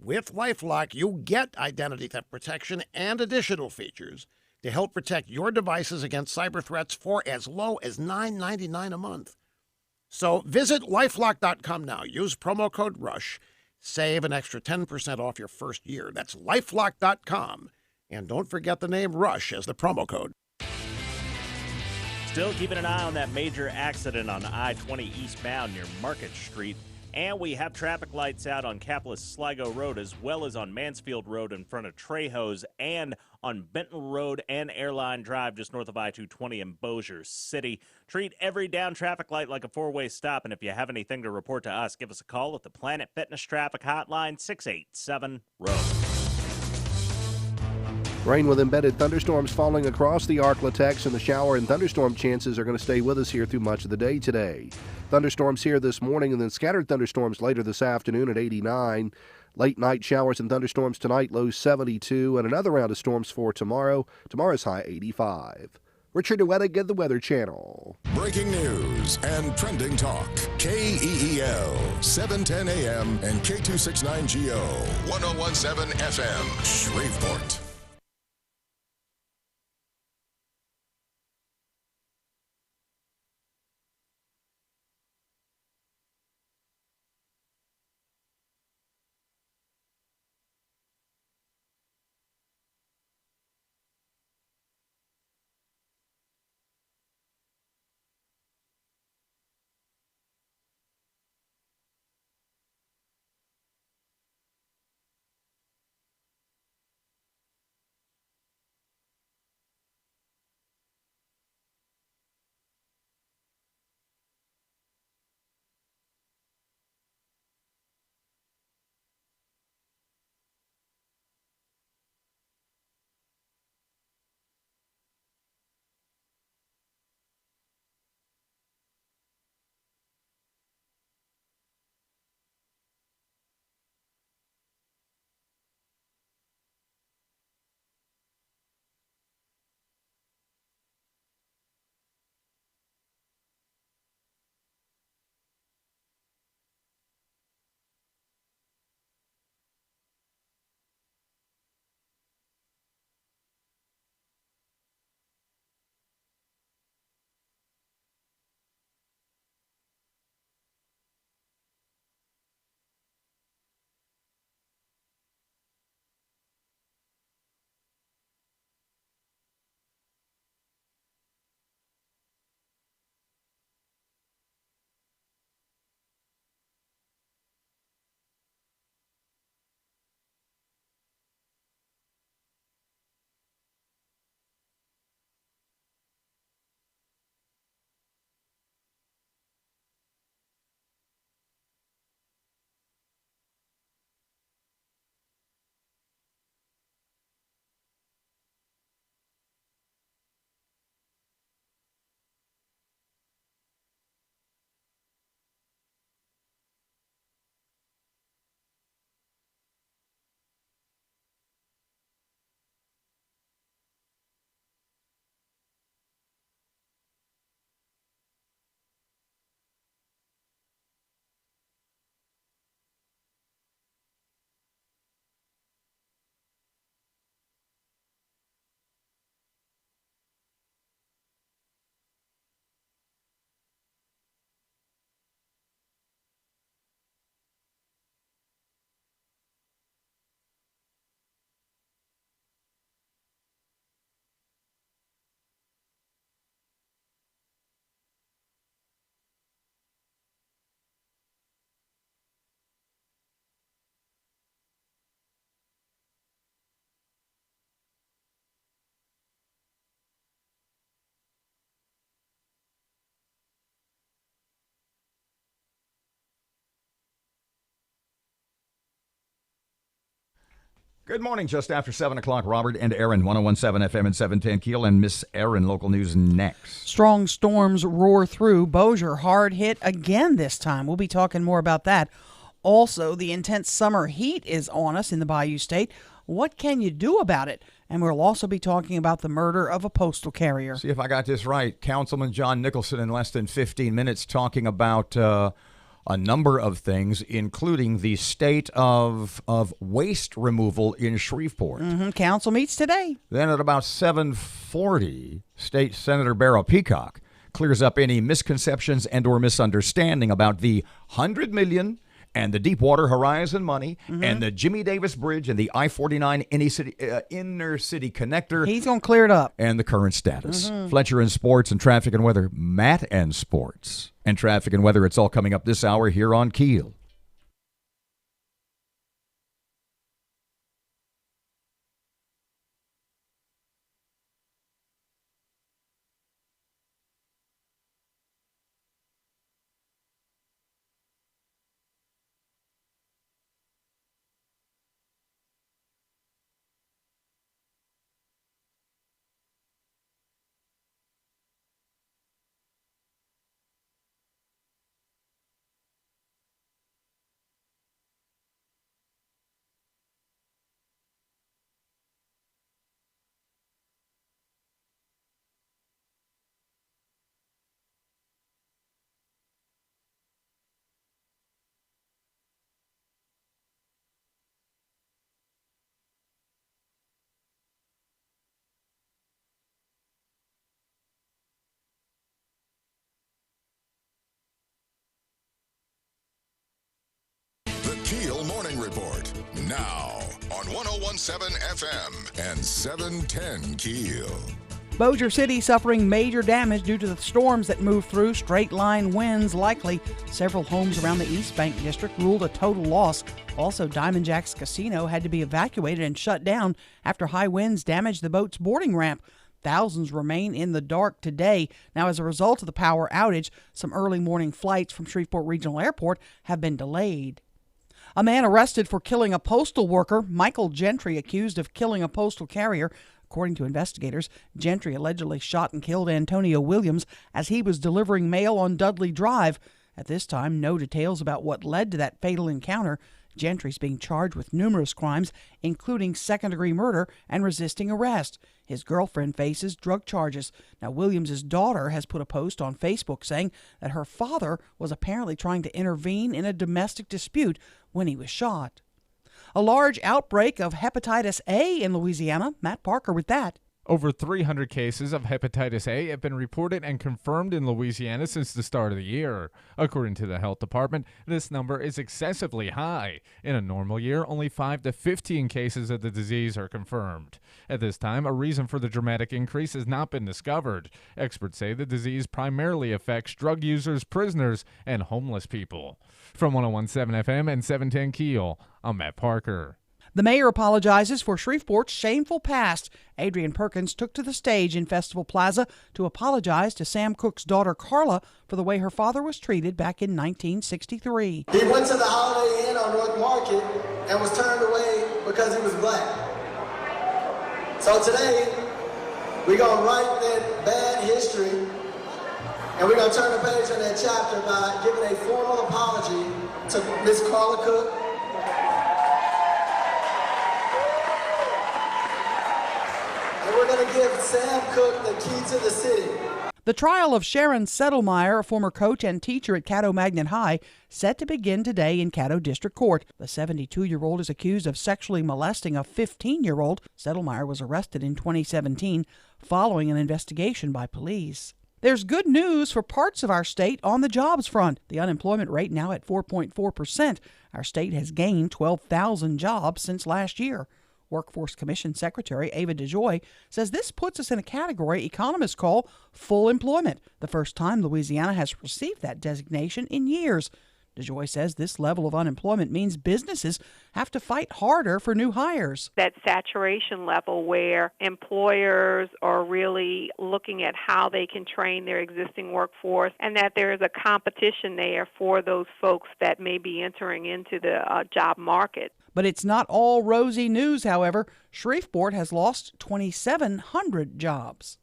with LifeLock, you get identity theft protection and additional features to help protect your devices against cyber threats for as low as $9.99 a month. So visit lifelock.com now. Use promo code RUSH. Save an extra 10% off your first year. That's lifelock.com. And don't forget the name RUSH as the promo code. Still keeping an eye on that major accident on I-20 eastbound near Market Street. And we have traffic lights out on Caplis-Sligo Road as well as on Mansfield Road in front of Trejo's and on Benton Road and Airline Drive just north of I-220 in Bossier City. Treat every down traffic light like a four-way stop, and if you have anything to report to us, give us a call at the Planet Fitness Traffic Hotline, 687-ROAD. Rain with embedded thunderstorms falling across the Arklatex, and the shower and thunderstorm chances are going to stay with us here through much of the day today. Thunderstorms here this morning and then scattered thunderstorms later this afternoon at 89. Late night showers and thunderstorms tonight, low 72, and another round of storms for tomorrow. Tomorrow's high 85. Richard DeWettig at the Weather Channel. Breaking news and trending talk. KEEL, 710 AM and K269GO, 1017 FM, Shreveport. Good morning, just after 7 o'clock. Robert and Erin, 1017 FM and 710 Keel, and Miss Erin, local news next. Strong storms roar through. Bossier hard hit again this time. We'll be talking more about that. Also, the intense summer heat is on us in the Bayou State. What can you do about it? And we'll also be talking about the murder of a postal carrier. See if I got this right. Councilman John Nicholson in less than 15 minutes talking about a number of things, including the state of waste removal in Shreveport. Council meets today. Then at about 7:40, State Senator Barrow Peacock clears up any misconceptions and or misunderstanding about the $100 million and the Deepwater Horizon money and the Jimmy Davis Bridge and the I-49 inner city connector. He's going to clear it up. And the current status. Fletcher in sports and traffic and weather. Matt and sports and traffic and weather. It's all coming up this hour here on Keel. The Keel Morning Report, now on 1017 FM and 710 Keel. Bossier City suffering major damage due to the storms that moved through. Straight line winds likely. Several homes around the East Bank district ruled a total loss. Also, Diamond Jack's casino had to be evacuated and shut down after high winds damaged the boat's boarding ramp. Thousands remain in the dark today. Now, as a result of the power outage, some early morning flights from Shreveport Regional Airport have been delayed. A man arrested for killing a postal worker. Michael Gentry accused of killing a postal carrier. According to investigators, Gentry allegedly shot and killed Antonio Williams as he was delivering mail on Dudley Drive. At this time, no details about what led to that fatal encounter. Gentry's being charged with numerous crimes, including second-degree murder and resisting arrest. His girlfriend faces drug charges. Now, Williams' daughter has put a post on Facebook saying that her father was apparently trying to intervene in a domestic dispute when he was shot. A large outbreak of hepatitis A in Louisiana. Matt Parker with that. Over 300 cases of hepatitis A have been reported and confirmed in Louisiana since the start of the year. According to the health department, this number is excessively high. In a normal year, only 5 to 15 cases of the disease are confirmed. At this time, a reason for the dramatic increase has not been discovered. Experts say the disease primarily affects drug users, prisoners, and homeless people. From 1017 FM and 710 Keel, I'm Matt Parker. The mayor apologizes for Shreveport's shameful past. Adrian Perkins took to the stage in Festival Plaza to apologize to Sam Cooke's daughter Carla for the way her father was treated back in 1963. He went to the Holiday Inn on North Market and was turned away because he was black. So today, we're going to write that bad history, and we're going to turn the page on that chapter by giving a formal apology to Miss Carla Cooke. We're going to give Sam Cooke the key to the city. The trial of Sharon Settlemeyer, a former coach and teacher at Caddo Magnet High, set to begin today in Caddo District Court. The 72-year-old is accused of sexually molesting a 15-year-old. Settlemeyer was arrested in 2017 following an investigation by police. There's good news for parts of our state on the jobs front. The unemployment rate now at 4.4%. Our state has gained 12,000 jobs since last year. Workforce Commission Secretary Ava DeJoy says this puts us in a category economists call full employment, the first time Louisiana has received that designation in years. DeJoy says this level of unemployment means businesses have to fight harder for new hires. That saturation level where employers are really looking at how they can train their existing workforce, and that there is a competition there for those folks that may be entering into the job market. But it's not all rosy news, however. Shreveport has lost 2,700 jobs.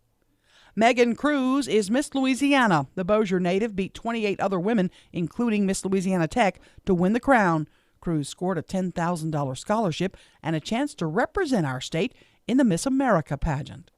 Megan Cruz is Miss Louisiana. The Bossier native beat 28 other women, including Miss Louisiana Tech, to win the crown. Cruz scored a $10,000 scholarship and a chance to represent our state in the Miss America pageant.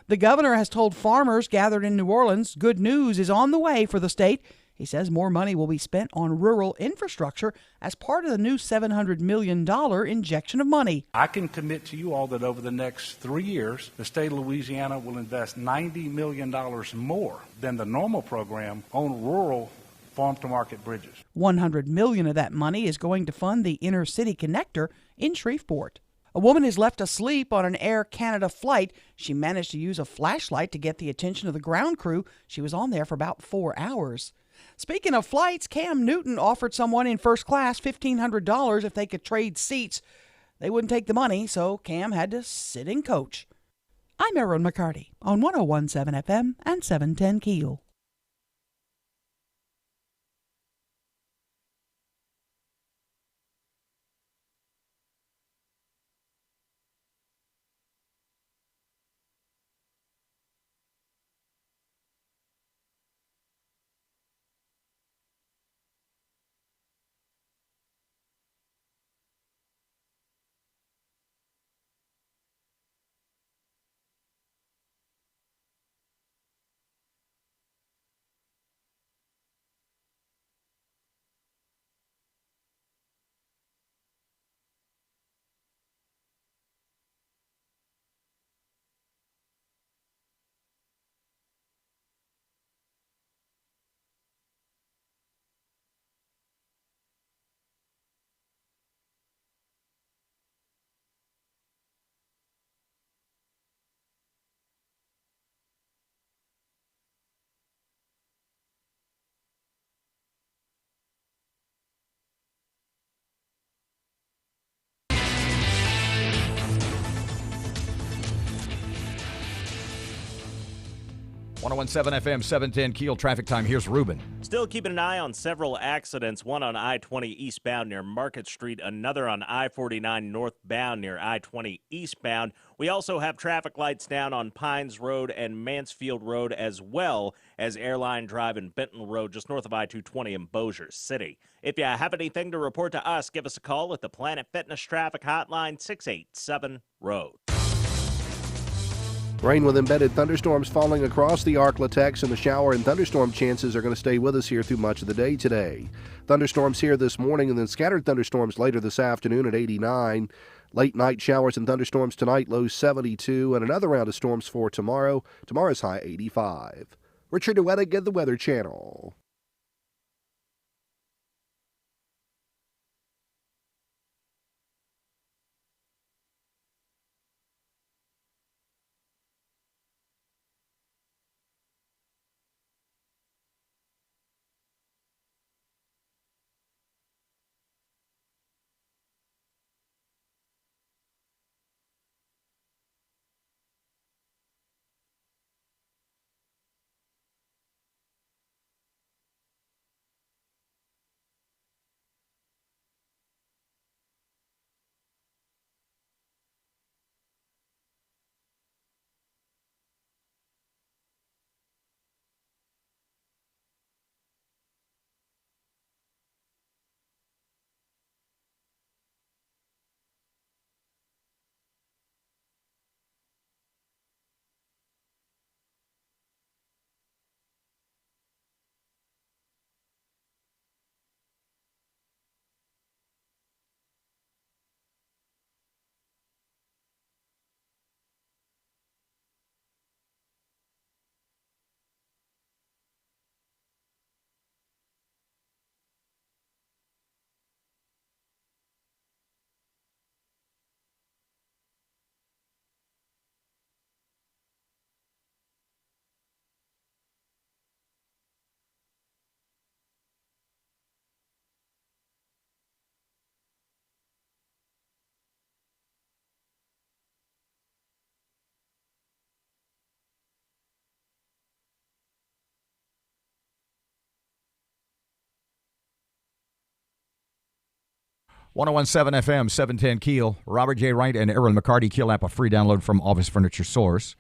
The governor has told farmers gathered in New Orleans good news is on the way for the state. He says more money will be spent on rural infrastructure as part of the new $700 million injection of money. I can commit to you all that over the next 3 years, the state of Louisiana will invest $90 million more than the normal program on rural farm-to-market bridges. $100 million of that money is going to fund the inner city connector in Shreveport. A woman is left asleep on an Air Canada flight. She managed to use a flashlight to get the attention of the ground crew. She was on there for about 4 hours. Speaking of flights, Cam Newton offered someone in first class $1,500 if they could trade seats. They wouldn't take the money, so Cam had to sit in coach. I'm Erin McCarty on 101.7 FM and 710 KEEL. .107 FM, 710 KEEL traffic time. Here's Ruben. Still keeping an eye on several accidents, one on I-20 eastbound near Market Street, another on I-49 northbound near I-20 eastbound. We also have traffic lights down on Pines Road and Mansfield Road, as well as Airline Drive and Benton Road, just north of I-220 in Bossier City. If you have anything to report to us, give us a call at the Planet Fitness Traffic Hotline, 687-ROAD. Rain with embedded thunderstorms falling across the Arklatex, and the shower and thunderstorm chances are going to stay with us here through much of the day today. Thunderstorms here this morning and then scattered thunderstorms later this afternoon at 89. Late night showers and thunderstorms tonight, low 72, and another round of storms for tomorrow. Tomorrow's high 85. Richard DeWettig at the Weather Channel. 1017 FM, 710 Keel. Robert J. Wright and Erin McCarty. KEEL app, a free download from Office Furniture Source.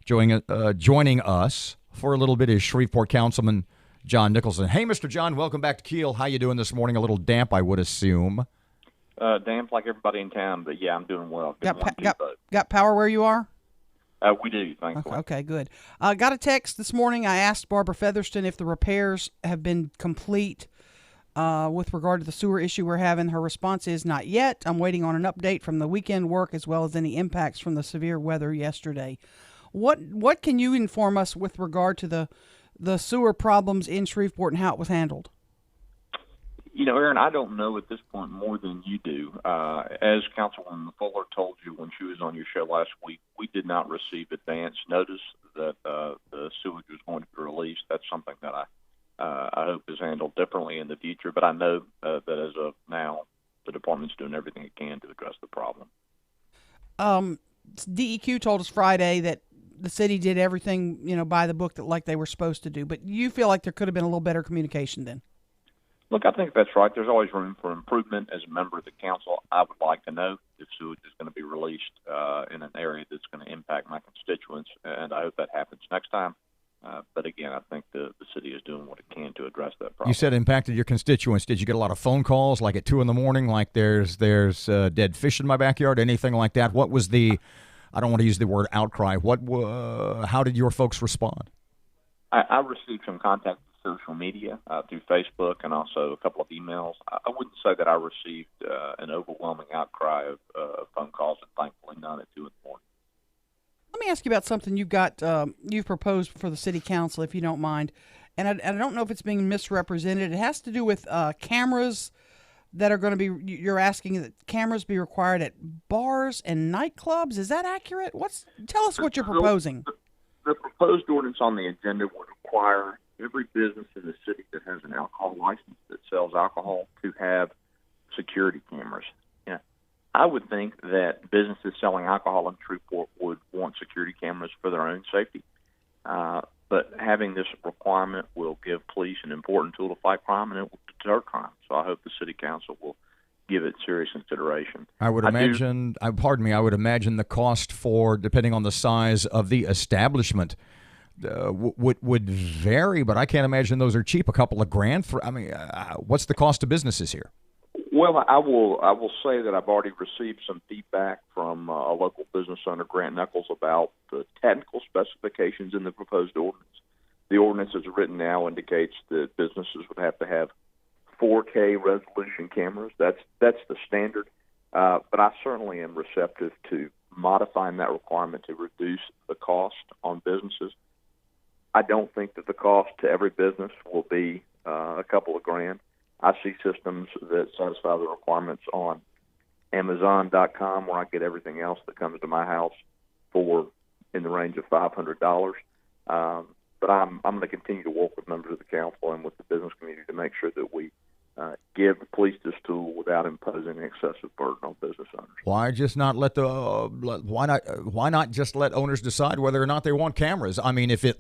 Joining us for a little bit is Shreveport Councilman John Nicholson. Hey, Mr. John, welcome back to KEEL. How you doing this morning? A little damp, I would assume. Damp like everybody in town, but yeah, I'm doing well. Got power where you are? We do, thankfully. Okay, good. Got a text this morning. I asked Barbara Featherston if the repairs have been complete with regard to the sewer issue we're having. Her response is not yet. I'm waiting on an update from the weekend work as well as any impacts from the severe weather yesterday. What can you inform us with regard to the sewer problems in Shreveport and how it was handled? You know, Erin, I don't know at this point more than you do. As Councilwoman Fuller told you when she was on your show last week, we did not receive advance notice that the sewage was going to be released. That's something that I hope is handled differently in the future. But I know that as of now, the department's doing everything it can to address the problem. DEQ told us Friday that the city did everything, by the book like they were supposed to do. But you feel like there could have been a little better communication then? Look, I think that's right. There's always room for improvement. As a member of the council, I would like to know if sewage is going to be released in an area that's going to impact my constituents, and I hope that happens next time. But again, I think the city is doing what it can to address that problem. You said impacted your constituents. Did you get a lot of phone calls, like at 2 a.m, like there's dead fish in my backyard, anything like that? What was the, I don't want to use the word outcry, how did your folks respond? I received some contact through social media, through Facebook, and also a couple of emails. I wouldn't say that I received an overwhelming outcry of phone calls, and thankfully none at 2 a.m. Let me ask you about something you've proposed for the city council, if you don't mind. And I don't know if it's being misrepresented. It has to do with cameras that are going to be, you're asking that cameras be required at bars and nightclubs. Is that accurate? Tell us what you're proposing. The proposed ordinance on the agenda would require every business in the city that has an alcohol license that sells alcohol to have security cameras. I would think that businesses selling alcohol in Shreveport would want security cameras for their own safety. But having this requirement will give police an important tool to fight crime, and it will deter crime. So I hope the city council will give it serious consideration. I would imagine the cost for, depending on the size of the establishment, would vary, but I can't imagine those are cheap. A couple of grand what's the cost to businesses here? Well, I will say that I've already received some feedback from a local business owner, Grant Knuckles, about the technical specifications in the proposed ordinance. The ordinance as written now indicates that businesses would have to have 4K resolution cameras. That's the standard. But I certainly am receptive to modifying that requirement to reduce the cost on businesses. I don't think that the cost to every business will be a couple of grand. I see systems that satisfy the requirements on Amazon.com, where I get everything else that comes to my house for in the range of $500. But I'm going to continue to work with members of the council and with the business community to make sure that we give the police this tool without imposing an excessive burden on business owners. Why just not let why not just let owners decide whether or not they want cameras? I mean, if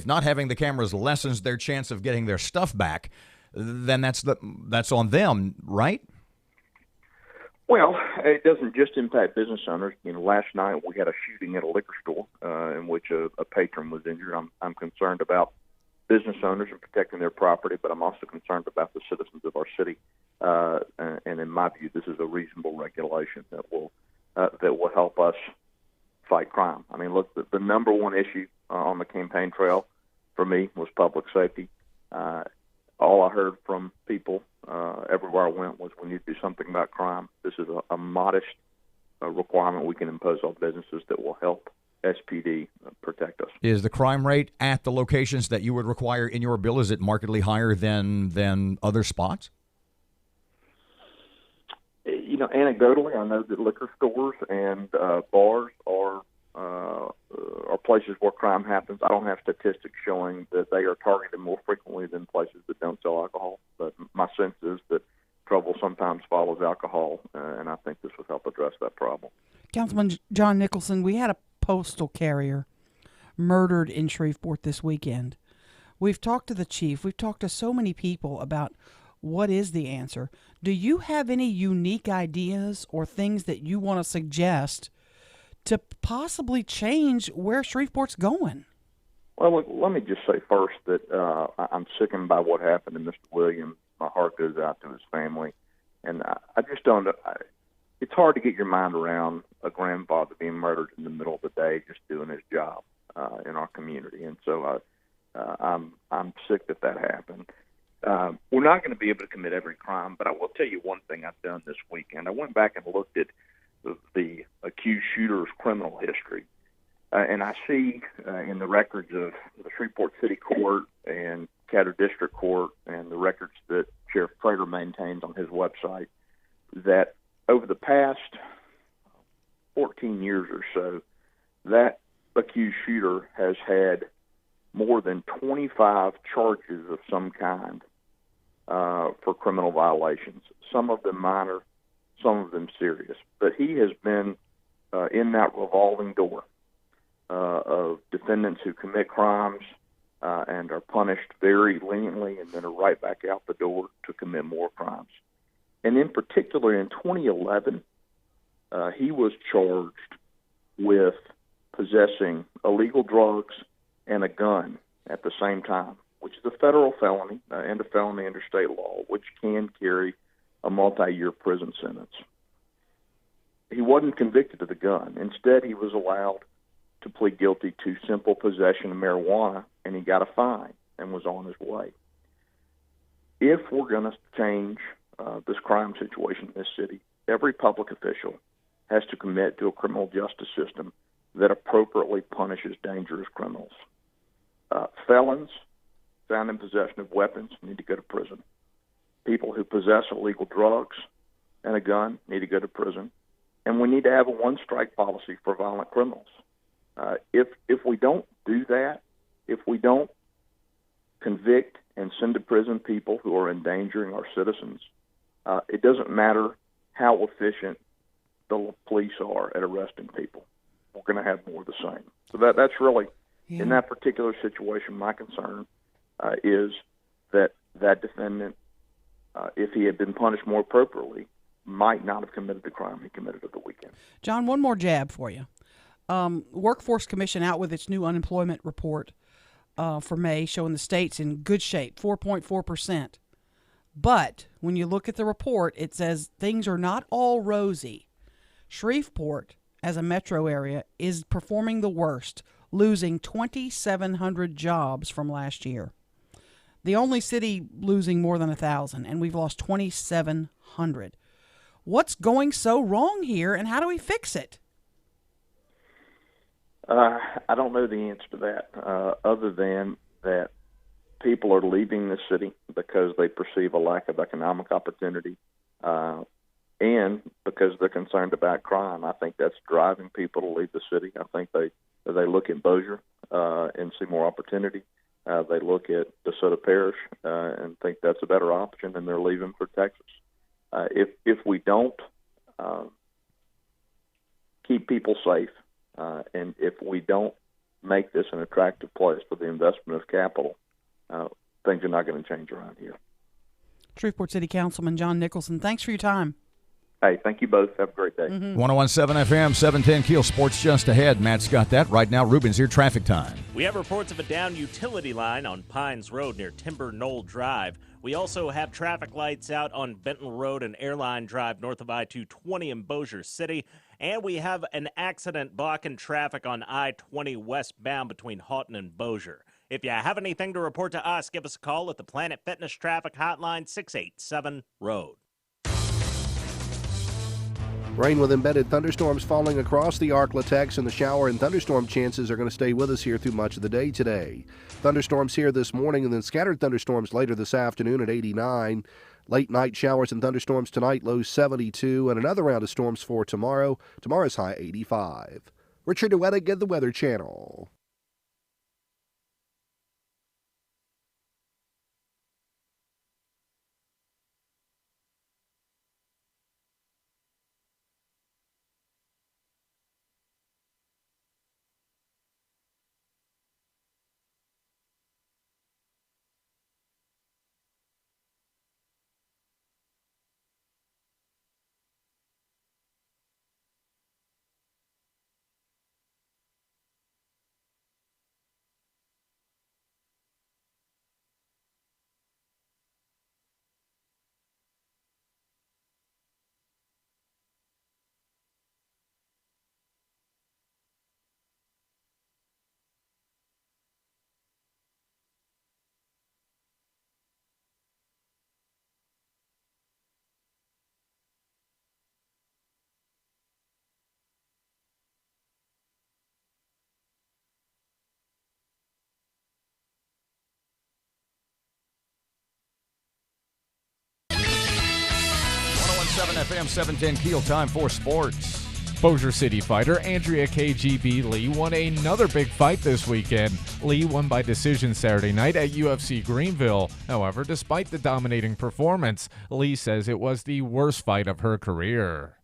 not having the cameras lessens their chance of getting their stuff back, then that's on them, right? Well, it doesn't just impact business owners. Last night we had a shooting at a liquor store in which a patron was injured. I'm concerned about business owners and protecting their property, but I'm also concerned about the citizens of our city. And in my view, this is a reasonable regulation that will help us fight crime. I mean, look, the number one issue on the campaign trail for me was public safety. All I heard from people everywhere I went was we need to do something about crime. This is a modest requirement we can impose on businesses that will help SPD protect us. Is the crime rate at the locations that you would require in your bill, is it markedly higher than other spots? Anecdotally, I know that liquor stores and bars are places where crime happens. I don't have statistics showing that they are targeted more frequently than places that don't sell alcohol, but my sense is that trouble sometimes follows alcohol, and I think this would help address that problem. Councilman John Nicholson, we had a postal carrier murdered in Shreveport this weekend. We've talked to the chief. We've talked to so many people about what is the answer. Do you have any unique ideas or things that you want to suggest to possibly change where Shreveport's going? Well, look, let me just say first that I'm sickened by what happened to Mr. Williams. My heart goes out to his family. And I just don't. It's hard to get your mind around a grandfather being murdered in the middle of the day just doing his job in our community. And so I'm sick that happened. We're not going to be able to commit every crime, but I will tell you one thing I've done this weekend. I went back and looked at the accused shooter's criminal history. And I see in the records of the Shreveport City Court and Caddo District Court and the records that Sheriff Prater maintains on his website that over the past 14 years or so, that accused shooter has had more than 25 charges of some kind for criminal violations, some of them minor, some of them serious. But he has been in that revolving door of defendants who commit crimes and are punished very leniently and then are right back out the door to commit more crimes. And in particular, in 2011, he was charged with possessing illegal drugs and a gun at the same time, which is a federal felony and a felony under state law, which can carry a multi-year prison sentence. He wasn't convicted of the gun. Instead, he was allowed to plead guilty to simple possession of marijuana, and he got a fine and was on his way. If we're going to change this crime situation in this city, every public official has to commit to a criminal justice system that appropriately punishes dangerous criminals. Felons found in possession of weapons need to go to prison. People who possess illegal drugs and a gun need to go to prison. And we need to have a one-strike policy for violent criminals. If we don't do that, if we don't convict and send to prison people who are endangering our citizens, it doesn't matter how efficient the police are at arresting people. We're going to have more of the same. So that's really, in that particular situation, my concern is that defendant, if he had been punished more appropriately, might not have committed the crime he committed at the weekend. John, one more jab for you. Workforce Commission out with its new unemployment report for May, showing the state's in good shape, 4.4%. But when you look at the report, it says things are not all rosy. Shreveport, as a metro area, is performing the worst, losing 2,700 jobs from last year. The only city losing more than 1,000, and we've lost 2,700. What's going so wrong here, and how do we fix it? I don't know the answer to that, other than that people are leaving the city because they perceive a lack of economic opportunity and because they're concerned about crime. I think that's driving people to leave the city. I think they look at Bossier and see more opportunity. They look at DeSoto Parish and think that's a better option, and they're leaving for Texas. If we don't keep people safe, and if we don't make this an attractive place for the investment of capital, things are not going to change around here. Shreveport City Councilman John Nicholson, thanks for your time. Hey, thank you both. Have a great day. 1017 FM, 710 Keel. Sports just ahead. Matt's got that. Right now, Ruben's here. Traffic time. We have reports of a down utility line on Pines Road near Timber Knoll Drive. We also have traffic lights out on Benton Road and Airline Drive north of I-220 in Bossier City. And we have an accident blocking traffic on I-20 westbound between Houghton and Bossier. If you have anything to report to us, give us a call at the Planet Fitness Traffic Hotline, 687-ROAD. Rain with embedded thunderstorms falling across the Arklatex, and the shower and thunderstorm chances are going to stay with us here through much of the day today. Thunderstorms here this morning and then scattered thunderstorms later this afternoon at 89. Late night showers and thunderstorms tonight, low 72, and another round of storms for tomorrow. Tomorrow's high 85. Richard Duettig at the Weather Channel. 101.7 FM, 710 Keel, time for sports. Bossier City fighter Andrea KGB Lee won another big fight this weekend. Lee won by decision Saturday night at UFC Greenville. However, despite the dominating performance, Lee says it was the worst fight of her career.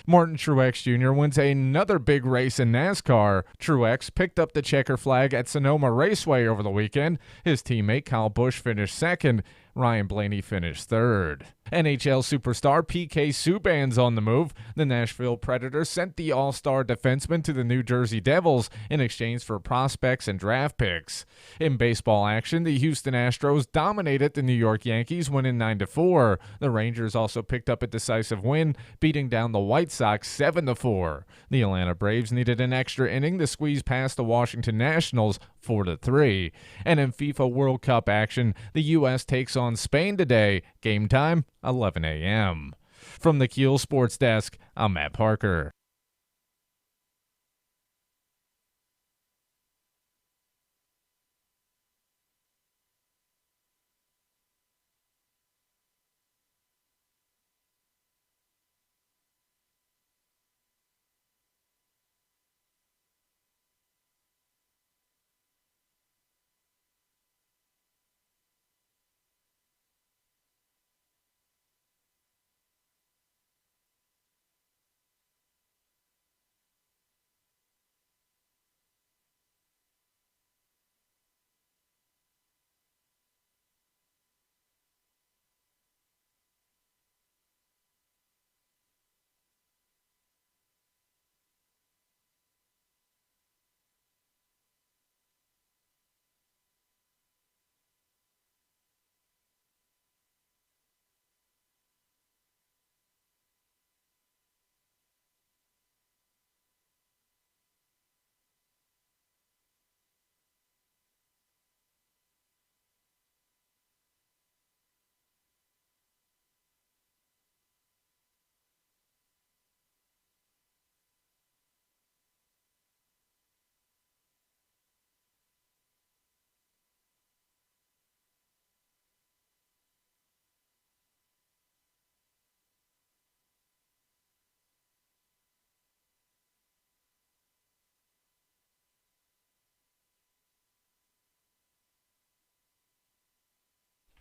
Martin Truex Jr. wins another big race in NASCAR. Truex picked up the checker flag at Sonoma Raceway over the weekend. His teammate Kyle Busch finished second. Ryan Blaney finished third. NHL superstar PK Subban's on the move. The Nashville Predators sent the all-star defenseman to the New Jersey Devils in exchange for prospects and draft picks. In baseball action, the Houston Astros dominated the New York Yankees, winning 9-4. The Rangers also picked up a decisive win, beating down the White Sox 7-4. The Atlanta Braves needed an extra inning to squeeze past the Washington Nationals 4-3. And in FIFA World Cup action, the U.S. takes on Spain today. Game time, 11 a.m. From the Keel Sports Desk, I'm Matt Parker.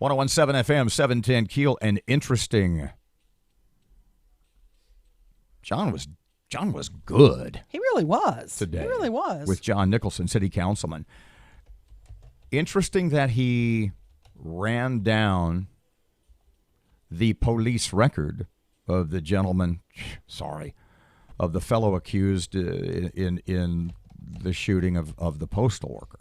.101.7 FM, 710 Keel, and interesting. John was good. He really was. Today. He really was. With John Nicholson, city councilman. Interesting that he ran down the police record of the gentleman, of the fellow accused in the shooting of the postal worker.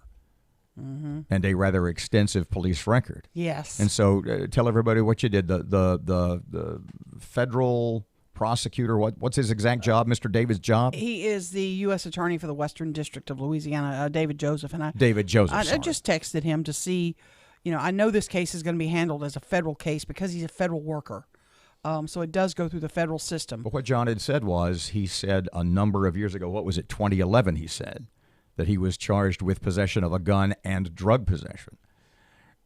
Mm-hmm. And a rather extensive police record. Yes. And so tell everybody what you did. The federal prosecutor, what's his exact job, Mr. David's job? He is the U.S. Attorney for the Western District of Louisiana, David Joseph. And I just texted him to see, I know this case is going to be handled as a federal case because he's a federal worker. So it does go through the federal system. But what John had said was, he said a number of years ago, what was it, 2011, he said, that he was charged with possession of a gun and drug possession,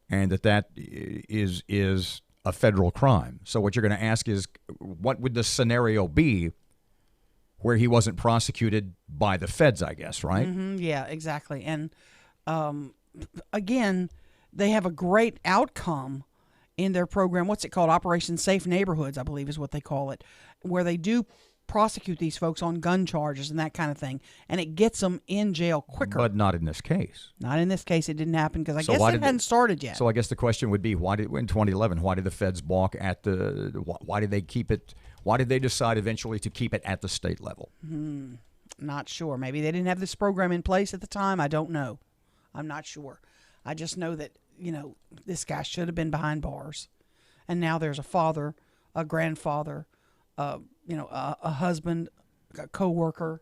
and that is a federal crime. So what you're going to ask is, what would the scenario be where he wasn't prosecuted by the feds, I guess, right? Mm-hmm, yeah, exactly. And again, they have a great outcome in their program. What's it called? Operation Safe Neighborhoods, I believe is what they call it, where they do prosecute these folks on gun charges and that kind of thing, and it gets them in jail quicker. But not in this case. Not in this case. It didn't happen because I guess it hadn't started yet. So I guess the question would be, in 2011, why did the feds balk at why did they keep it? Why did they decide eventually to keep it at the state level? Not sure. Maybe they didn't have this program in place at the time. I don't know. I'm not sure. I just know that, this guy should have been behind bars. And now there's a father, a grandfather, a husband, a co-worker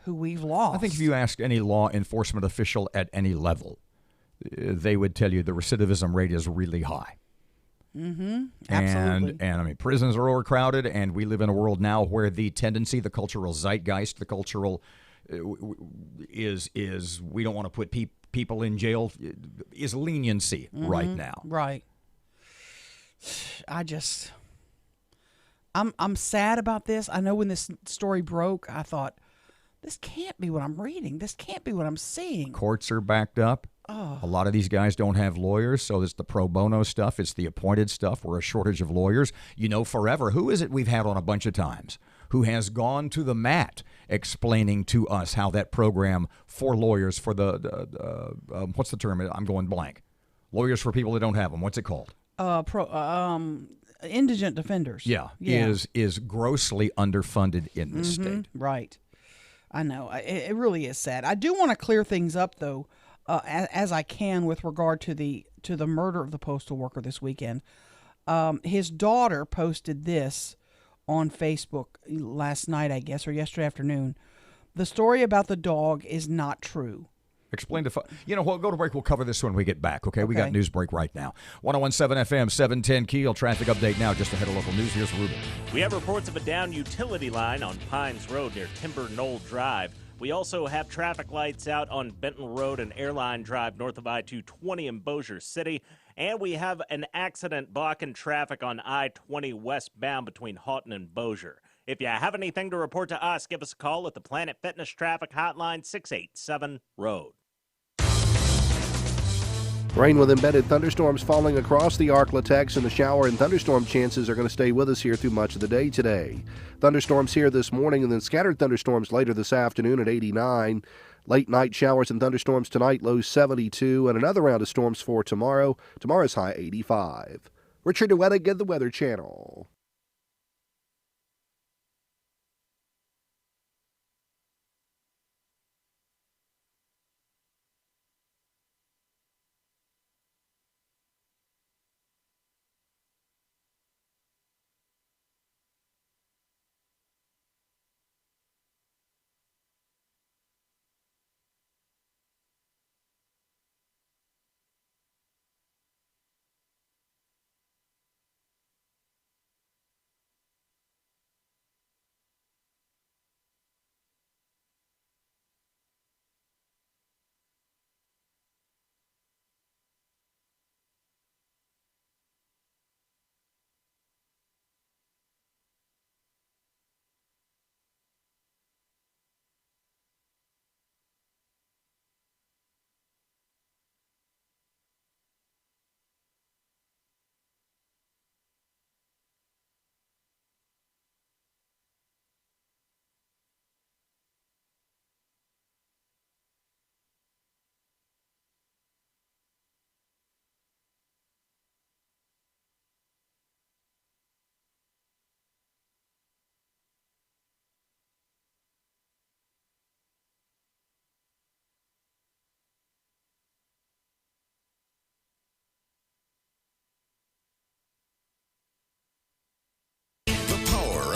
who we've lost. I think if you ask any law enforcement official at any level, they would tell you the recidivism rate is really high. Mm-hmm. Absolutely. And I mean, prisons are overcrowded, and we live in a world now where the tendency, the cultural zeitgeist, the cultural is we don't want to put people in jail, is leniency right now. Right. I'm sad about this. I know when this story broke, I thought, this can't be what I'm reading. This can't be what I'm seeing. Courts are backed up. Oh. A lot of these guys don't have lawyers, so it's the pro bono stuff. It's the appointed stuff. We're a shortage of lawyers. You know, forever. Who is it we've had on a bunch of times who has gone to the mat explaining to us how that program for lawyers for what's the term? I'm going blank. Lawyers for people that don't have them. What's it called? Indigent defenders. Yeah. Is grossly underfunded in the state. Right. I know. It really is sad. I do want to clear things up, though, as I can with regard to the murder of the postal worker this weekend. His daughter posted this on Facebook last night, I guess, or yesterday afternoon. The story about the dog is not true. Explain to you know what? Go to break. We'll cover this when we get back. Okay, we got news break right now. 101.7 FM, 710 Keel traffic update now. Just ahead of local news. Here's Ruben. We have reports of a down utility line on Pines Road near Timber Knoll Drive. We also have traffic lights out on Benton Road and Airline Drive north of I-220 in Bossier City. And we have an accident blocking traffic on I-20 westbound between Houghton and Bossier. If you have anything to report to us, give us a call at the Planet Fitness Traffic Hotline, 687-ROAD. Rain with embedded thunderstorms falling across the Arklatex, and the shower and thunderstorm chances are going to stay with us here through much of the day today. Thunderstorms here this morning and then scattered thunderstorms later this afternoon at 89. Late night showers and thunderstorms tonight, low 72, and another round of storms for tomorrow. Tomorrow's high 85. Richard DeWettig at the Weather Channel.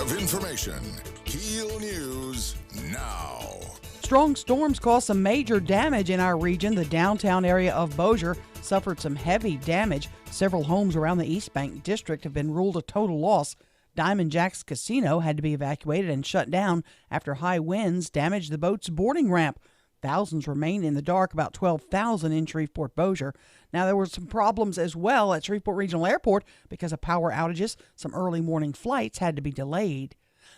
Information. KEEL News now. Strong storms caused some major damage in our region. The downtown area of Bossier suffered some heavy damage. Several homes around the East Bank district have been ruled a total loss. Diamond Jack's Casino had to be evacuated and shut down after high winds damaged the boat's boarding ramp. Thousands remain in the dark, about 12,000 in Shreveport, Bossier. Now, there were some problems as well at Shreveport Regional Airport because of power outages. Some early morning flights had to be delayed.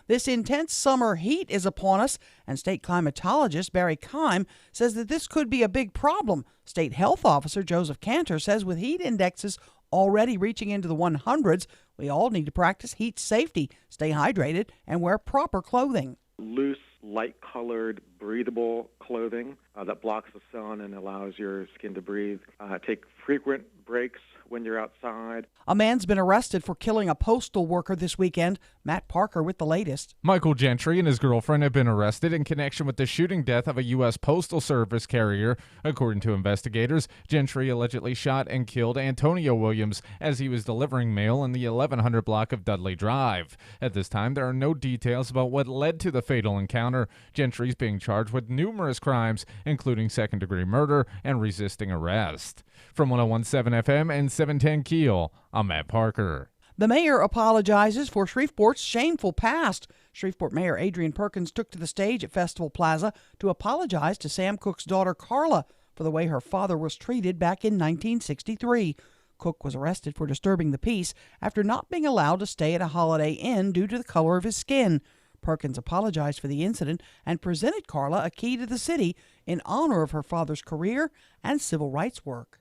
This intense summer heat is upon us, and state climatologist Barry Keim says that this could be a big problem. State health officer Joseph Cantor says with heat indexes already reaching into the 100s, we all need to practice heat safety, stay hydrated, and wear proper clothing. Loose, light-colored, breathable clothing that blocks the sun and allows your skin to breathe. Take frequent breaks when you're outside. A man's been arrested for killing a postal worker this weekend. Matt Parker with the latest. Michael Gentry and his girlfriend have been arrested in connection with the shooting death of a U.S. Postal Service carrier. According to investigators, Gentry allegedly shot and killed Antonio Williams as he was delivering mail in the 1100 block of Dudley Drive. At this time, there are no details about what led to the fatal encounter. Gentry's being charged with numerous crimes, including second-degree murder and resisting arrest. From 101.7 FM and 710 Keel, I'm Matt Parker. The mayor apologizes for Shreveport's shameful past. Shreveport Mayor Adrian Perkins took to the stage at Festival Plaza to apologize to Sam Cooke's daughter Carla for the way her father was treated back in 1963. Cook was arrested for disturbing the peace after not being allowed to stay at a Holiday Inn due to the color of his skin. Perkins apologized for the incident and presented Carla a key to the city in honor of her father's career and civil rights work.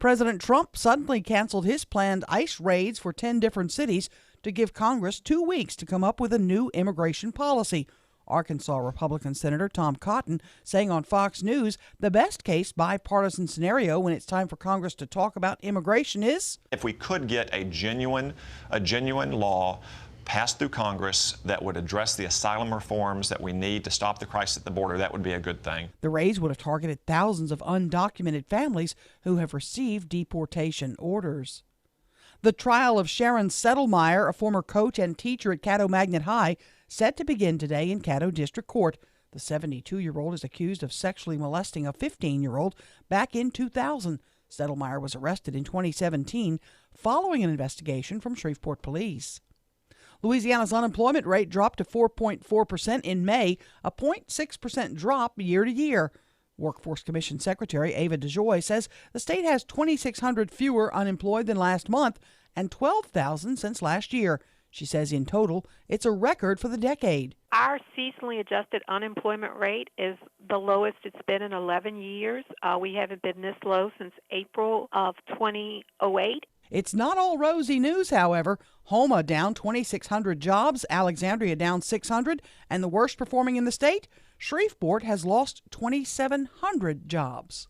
President Trump suddenly canceled his planned ICE raids for 10 different cities to give Congress 2 weeks to come up with a new immigration policy. Arkansas Republican Senator Tom Cotton saying on Fox News the best case bipartisan scenario when it's time for Congress to talk about immigration is if we could get a genuine law passed through Congress that would address the asylum reforms that we need to stop the crisis at the border, that would be a good thing. The raids would have targeted thousands of undocumented families who have received deportation orders. The trial of Sharon Settlemyer, a former coach and teacher at Caddo Magnet High, set to begin today in Caddo District Court. The 72-year-old is accused of sexually molesting a 15-year-old back in 2000. Settlemyer was arrested in 2017 following an investigation from Shreveport police. Louisiana's unemployment rate dropped to 4.4% in May, a 0.6% drop year to year. Workforce Commission Secretary Ava DeJoy says the state has 2,600 fewer unemployed than last month and 12,000 since last year. She says in total, it's a record for the decade. Our seasonally adjusted unemployment rate is the lowest it's been in 11 years. We haven't been this low since April of 2008. It's not all rosy news, however. Homa down 2,600 jobs, Alexandria down 600, and the worst performing in the state, Shreveport has lost 2,700 jobs.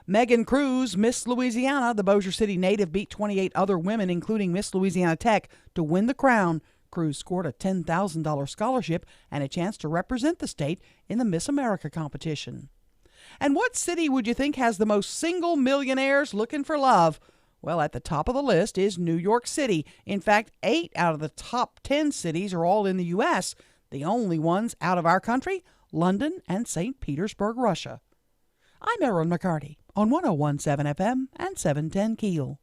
Megan Cruz, Miss Louisiana, the Bossier City native, beat 28 other women, including Miss Louisiana Tech, to win the crown. Cruz scored a $10,000 scholarship and a chance to represent the state in the Miss America competition. And what city would you think has the most single millionaires looking for love? Well, at the top of the list is New York City. In fact, 8 out of the top 10 cities are all in the U.S. The only ones out of our country, London and St. Petersburg, Russia. I'm Erin McCarty on 101.7 FM and 710 KEEL.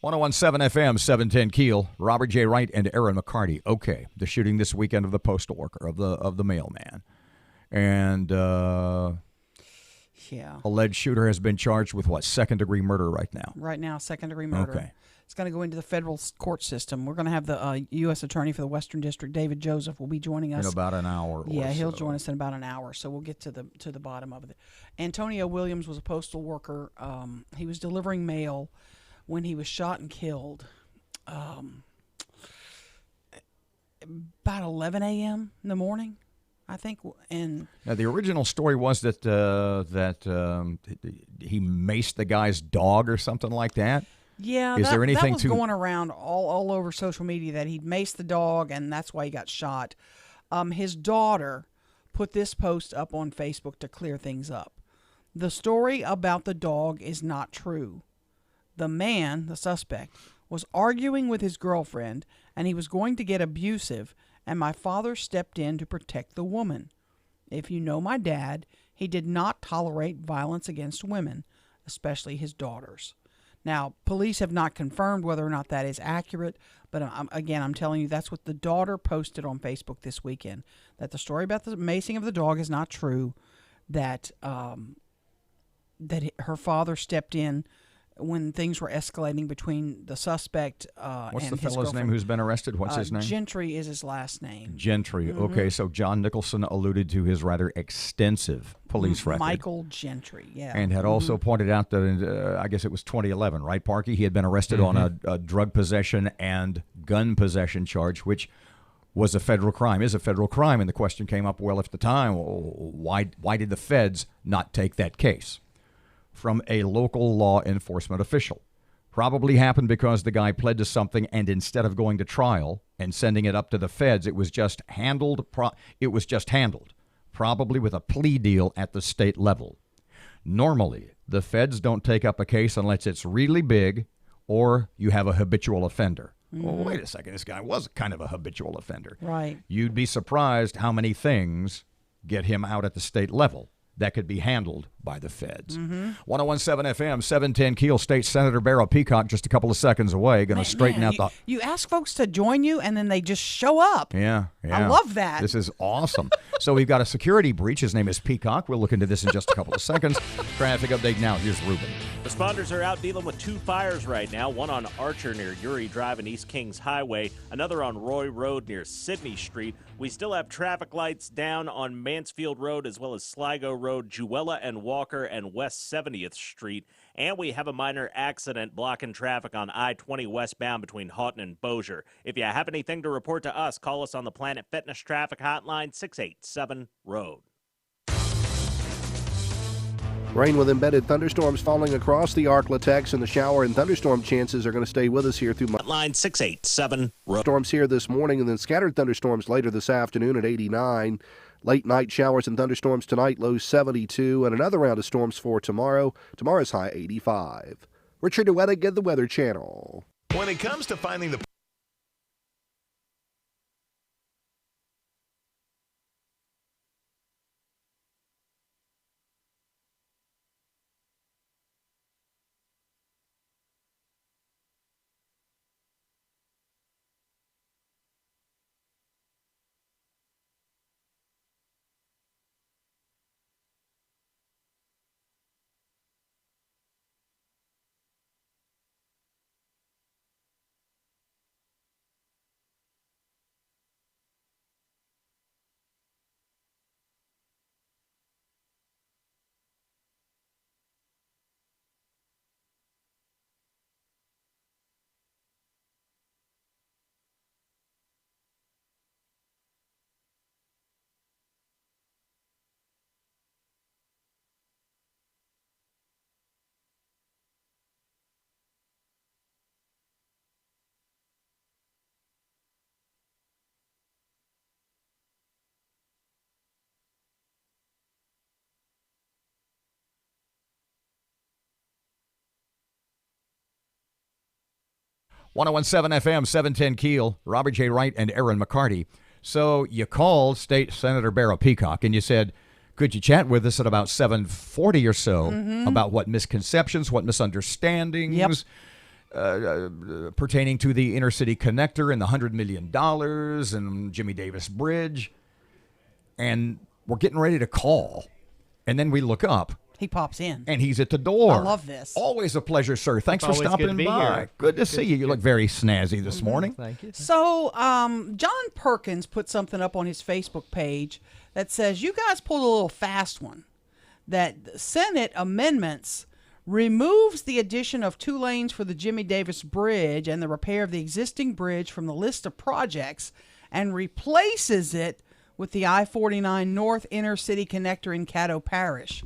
.101.7 FM, 710 KEEL. Robert J. Wright and Erin McCarty. Okay, the shooting this weekend of the postal worker, of the mailman. And alleged shooter has been charged with what? Second-degree murder right now. Right now, second-degree murder. Okay. It's going to go into the federal court system. We're going to have the U.S. Attorney for the Western District, David Joseph, will be joining us In about an hour. Yeah, he'll join us in about an hour, so we'll get to the bottom of it. Antonio Williams was a postal worker. He was delivering mail when he was shot and killed about 11 a.m. in the morning, I think. And now, the original story was that he maced the guy's dog or something like that. Yeah, Is there anything that was going around all over social media that he'd maced the dog and that's why he got shot. His daughter put this post up on Facebook to clear things up. The story about the dog is not true. The man, the suspect, was arguing with his girlfriend and he was going to get abusive, and my father stepped in to protect the woman. If you know my dad, he did not tolerate violence against women, especially his daughters. Now, police have not confirmed whether or not that is accurate, but I'm telling you that's what the daughter posted on Facebook this weekend, that the story about the macing of the dog is not true, that her father stepped in when things were escalating between the suspect What's and the his fellow's girlfriend. name who's been arrested? What's his name? Gentry is his last name. Gentry. Okay, so John Nicholson alluded to his rather extensive police record. Michael Gentry, yeah. And had also pointed out that, I guess it was 2011, right, Parky? He had been arrested on a drug possession and gun possession charge, which was a federal crime, is a federal crime. And the question came up, well, at the time, why did the feds not take that case from a local law enforcement official? Probably happened because the guy pled to something, and instead of going to trial and sending it up to the feds, it was just handled. Probably with a plea deal at the state level. Normally, the feds don't take up a case unless it's really big or you have a habitual offender. Well, wait a second. This guy was kind of a habitual offender. Right. You'd be surprised how many things get him out at the state level that could be handled by the feds. 1017 FM, 710 Keel, State Senator Barrow Peacock just a couple of seconds away, going to straighten out the... You ask folks to join you, and then they just show up. Yeah. I love that. This is awesome. So we've got a security breach. His name is Peacock. We'll look into this in just a couple of seconds. Traffic update now. Here's Ruben. Responders are out dealing with 2 fires right now, one on Archer near Uri Drive and East Kings Highway, another on Roy Road near Sydney Street. We still have traffic lights down on Mansfield Road as well as Sligo Road, Jewella and Walker and West 70th Street. And we have a minor accident blocking traffic on I-20 westbound between Houghton and Bossier. If you have anything to report to us, call us on the Planet Fitness Traffic Hotline, 687-ROAD. Rain with embedded thunderstorms falling across the Arklatex, and the shower and thunderstorm chances are going to stay with us here through Line 687-ROAD. Storms here this morning, and then scattered thunderstorms later this afternoon at 89. Late night showers and thunderstorms tonight, low 72, and another round of storms for tomorrow. Tomorrow's high 85. Richard DeWettig at the Weather Channel. When it comes to finding the .1017 FM, 710 Keel, Robert J. Wright and Erin McCarty. So you called State Senator Barrow Peacock and you said, could you chat with us at about 7:40 or so about what misconceptions, what misunderstandings pertaining to the inner city connector and the $100 million and Jimmy Davis Bridge. And we're getting ready to call. And then we look up. He pops in. And he's at the door. I love this. Always a pleasure, sir. Thanks for stopping by. Here. Good to see you. You look very snazzy this morning. Thank you. So, John Perkins put something up on his Facebook page that says, you guys pulled a little fast one. That Senate amendments removes the addition of 2 lanes for the Jimmy Davis Bridge and the repair of the existing bridge from the list of projects and replaces it with the I-49 North Inner City Connector in Caddo Parish.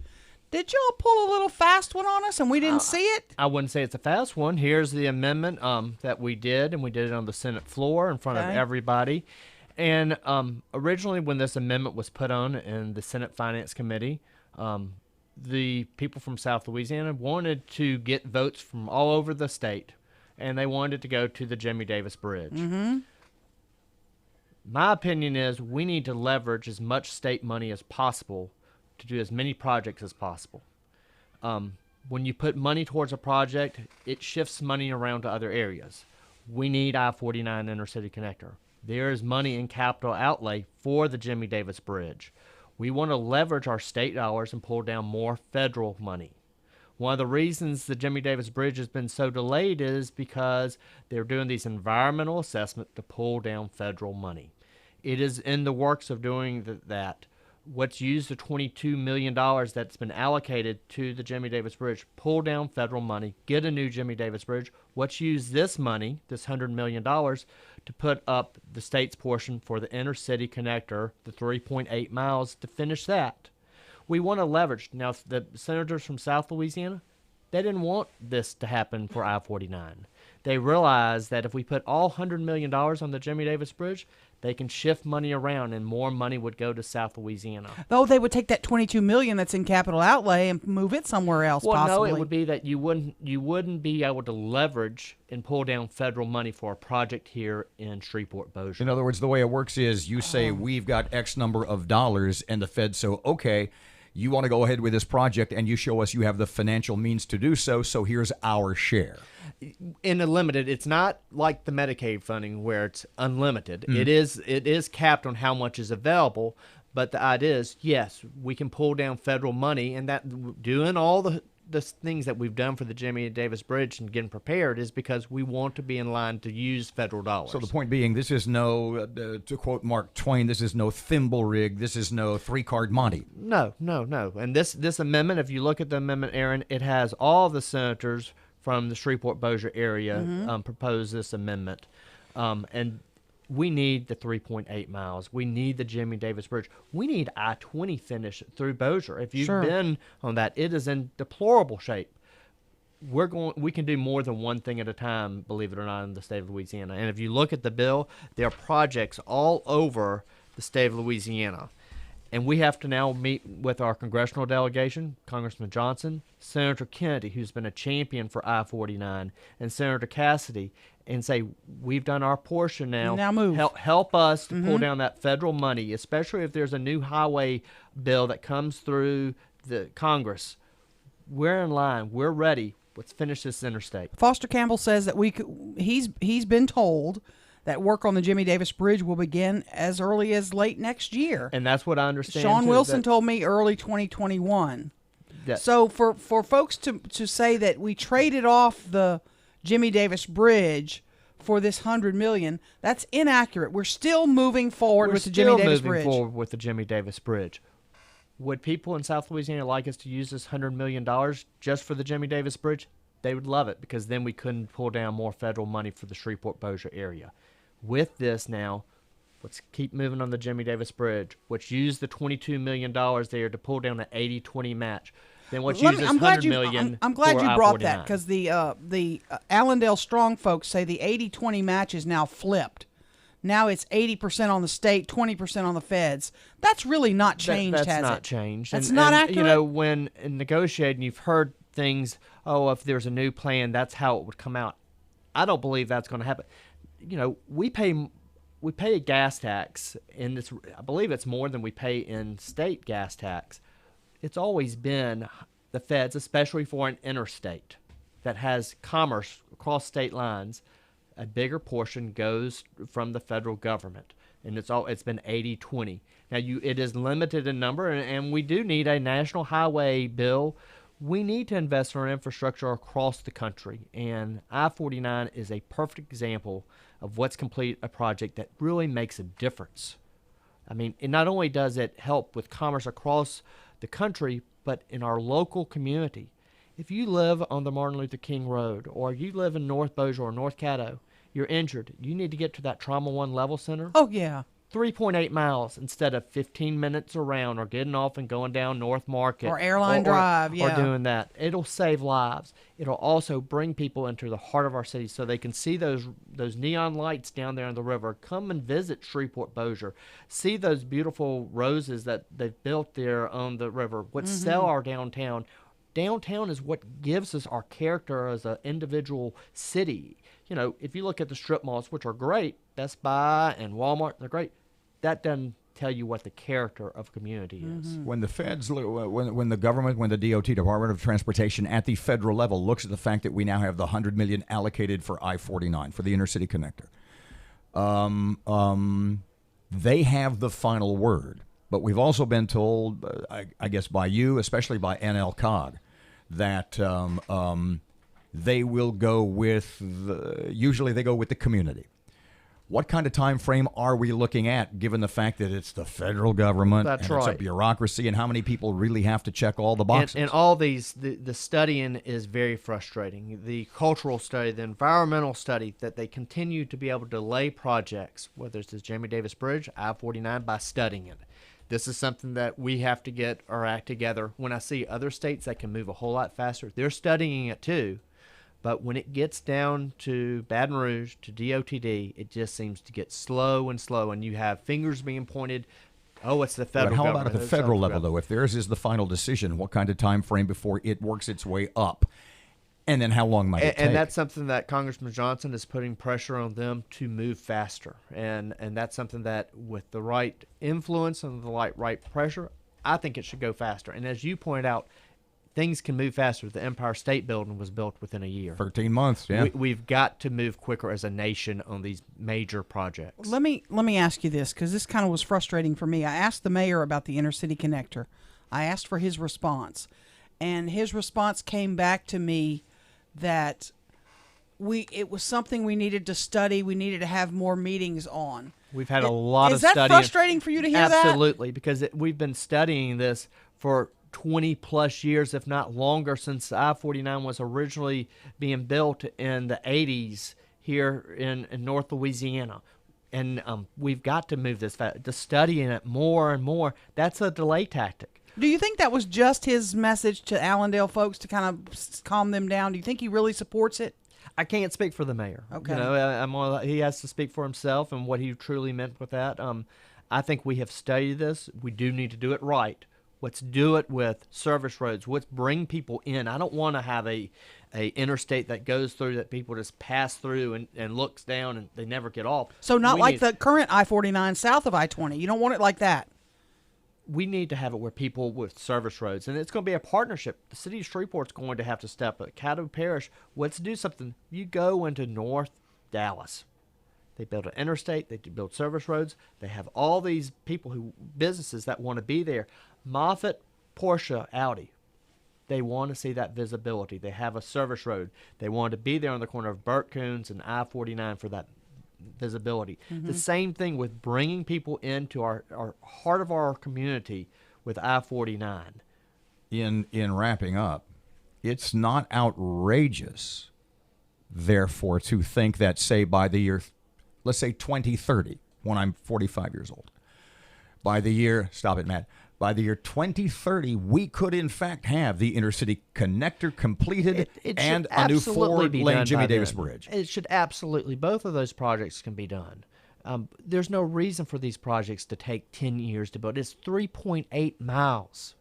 Did y'all pull a little fast one on us and we didn't see it? I wouldn't say it's a fast one. Here's the amendment that we did, and we did it on the Senate floor in front of everybody. And originally when this amendment was put on in the Senate Finance Committee, the people from South Louisiana wanted to get votes from all over the state, and they wanted to go to the Jimmy Davis Bridge. My opinion is we need to leverage as much state money as possible to do as many projects as possible. When you put money towards a project, it shifts money around to other areas. We need I-49 Intercity Connector. There is money in capital outlay for the Jimmy Davis Bridge. We want to leverage our state dollars and pull down more federal money. One of the reasons the Jimmy Davis Bridge has been so delayed is because they're doing these environmental assessments to pull down federal money. It is in the works of doing that. What's used the $22 million that's been allocated to the Jimmy Davis Bridge, pull down federal money, get a new Jimmy Davis Bridge. What's used this money, this $100 million, to put up the state's portion for the inner city connector, the 3.8 miles, to finish that. We want to leverage. Now, the senators from South Louisiana, they didn't want this to happen for I-49. They realized that if we put all $100 million on the Jimmy Davis Bridge, they can shift money around and more money would go to South Louisiana. Though they would take that $22 million that's in capital outlay and move it somewhere else, well, possibly. No, it would be that you wouldn't be able to leverage and pull down federal money for a project here in Shreveport Bossier. In other words, the way it works is you say we've got X number of dollars, and the Fed so, okay, you want to go ahead with this project, and you show us you have the financial means to do so, so here's our share. In a limited, it's not like the Medicaid funding where it's unlimited. Mm. It is capped on how much is available, but the idea is, yes, we can pull down federal money, and that doing all the things that we've done for the Jimmy Davis Bridge and getting prepared is because we want to be in line to use federal dollars. So the point being, this is no, to quote Mark Twain, this is no thimble rig, this is no three-card Monty. No. And this amendment, if you look at the amendment, Erin, it has all the senators from the Shreveport Bossier area propose this amendment. And we need the 3.8 miles. We need the Jimmy Davis Bridge. We need I-20 finish through Bossier. If you've been on that, it is in deplorable shape. We can do more than one thing at a time, believe it or not, in the state of Louisiana. And if you look at the bill, there are projects all over the state of Louisiana. And we have to now meet with our congressional delegation, Congressman Johnson, Senator Kennedy, who's been a champion for I-49, and Senator Cassidy, and say, we've done our portion now. Now move. Help us to pull down that federal money, especially if there's a new highway bill that comes through the Congress. We're in line. We're ready. Let's finish this interstate. Foster Campbell says that he's been told that work on the Jimmy Davis Bridge will begin as early as late next year. And that's what I understand. Sean Wilson told me early 2021. So for folks to say that we traded off the Jimmy Davis Bridge for this $100 million, that's inaccurate. We're still moving forward with the Jimmy Davis Bridge. We're still moving forward with the Jimmy Davis Bridge. Would people in South Louisiana like us to use this $100 million just for the Jimmy Davis Bridge? They would love it, because then we couldn't pull down more federal money for the Shreveport Bossier area. With this now, let's keep moving on the Jimmy Davis Bridge. Let's use the $22 million there to pull down an 80-20 match. Then let's use this $100 million. I'm glad for you brought I-49. that, because the Allendale Strong folks say the 80-20 match is now flipped. Now it's 80% on the state, 20% on the feds. That's really not changed, has it? That's not changed. That's and, not and, accurate? You know, when in negotiating, you've heard things, if there's a new plan, that's how it would come out. I don't believe that's going to happen. You know, we pay a gas tax, and I believe it's more than we pay in state gas tax. It's always been the feds, especially for an interstate that has commerce across state lines. A bigger portion goes from the federal government, and it's been 80-20. Now it is limited in number, and we do need a national highway bill. We need to invest in our infrastructure across the country, and I-49 is a perfect example of what's complete a project that really makes a difference. I mean, it not only does it help with commerce across the country, but in our local community. If you live on the Martin Luther King Road, or you live in North Bossier or North Caddo, you're injured, you need to get to that Trauma One Level Center. Oh, yeah. 3.8 miles instead of 15 minutes around, or getting off and going down North Market. Or Airline Drive, yeah. Or doing that. It'll save lives. It'll also bring people into the heart of our city so they can see those neon lights down there in the river. Come and visit Shreveport Bossier. See those beautiful roses that they've built there on the river. What sell our downtown. Downtown is what gives us our character as an individual city. You know, if you look at the strip malls, which are great, Best Buy and Walmart, they're great. That doesn't tell you what the character of a community is. When the feds, when the government, when the DOT, Department of Transportation, at the federal level, looks at the fact that we now have the $100 million allocated for I-49 for the inner city connector, they have the final word. But we've also been told, I guess by you, especially by NLCOG, that they will go with usually they go with the community. What kind of time frame are we looking at, given the fact that it's the federal government That's and right. it's a bureaucracy, and how many people really have to check all the boxes? And all these, the studying is very frustrating. The cultural study, the environmental study, that they continue to be able to delay projects, whether it's the Jamie Davis Bridge, I-49, by studying it. This is something that we have to get our act together. When I see other states that can move a whole lot faster, they're studying it too. But when it gets down to Baton Rouge, to DOTD, it just seems to get slow and slow, and you have fingers being pointed. Oh, it's the federal But how government. about at the federal level, though? If theirs is the final decision, what kind of time frame before it works its way up? And then how long might it take? And that's something that Congressman Johnson is putting pressure on them to move faster. And that's something that, with the right influence and the right pressure, I think it should go faster. And as you pointed out, things can move faster. The Empire State Building was built within a year. 13 months, yeah. We've got to move quicker as a nation on these major projects. Let me ask you this, because this kind of was frustrating for me. I asked the mayor about the intercity connector. I asked for his response, and his response came back to me that it was something we needed to study. We needed to have more meetings on. We've had a lot of studying. Is that frustrating for you to hear that? Absolutely, because we've been studying this for 20 plus years, if not longer, since I-49 was originally being built in the 80s here in North Louisiana. And we've got to move this fast. To studying it more and more, that's a delay tactic. Do you think that was just his message to Allendale folks to kind of calm them down? Do you think he really supports it? I can't speak for the mayor. Okay. You know, he has to speak for himself and what he truly meant with that. I think we have studied this. We do need to do it right. Let's do it with service roads. Let's bring people in. I don't want to have a interstate that goes through that people just pass through and looks down and they never get off. So not like the current I-49 south of I-20. You don't want it like that. We need to have it where people with service roads, and it's going to be a partnership. The city of Shreveport's going to have to step up. Caddo Parish, let's do something. You go into North Dallas. They build an interstate. They build service roads. They have all these businesses that want to be there. Moffett, Porsche, Audi, they want to see that visibility. They have a service road. They want to be there on the corner of Burt Coons and I-49 for that visibility. Mm-hmm. The same thing with bringing people into our heart of our community with I-49. In wrapping up, it's not outrageous, therefore, to think that, say, by the year, let's say 2030, when I'm 45 years old, by the year, stop it, Matt, by the year 2030, we could, in fact, have the intercity connector completed and a new four-lane Jimmy Davis Bridge. It should absolutely. Both of those projects can be done. There's no reason for these projects to take 10 years to build. It's 3.8 miles.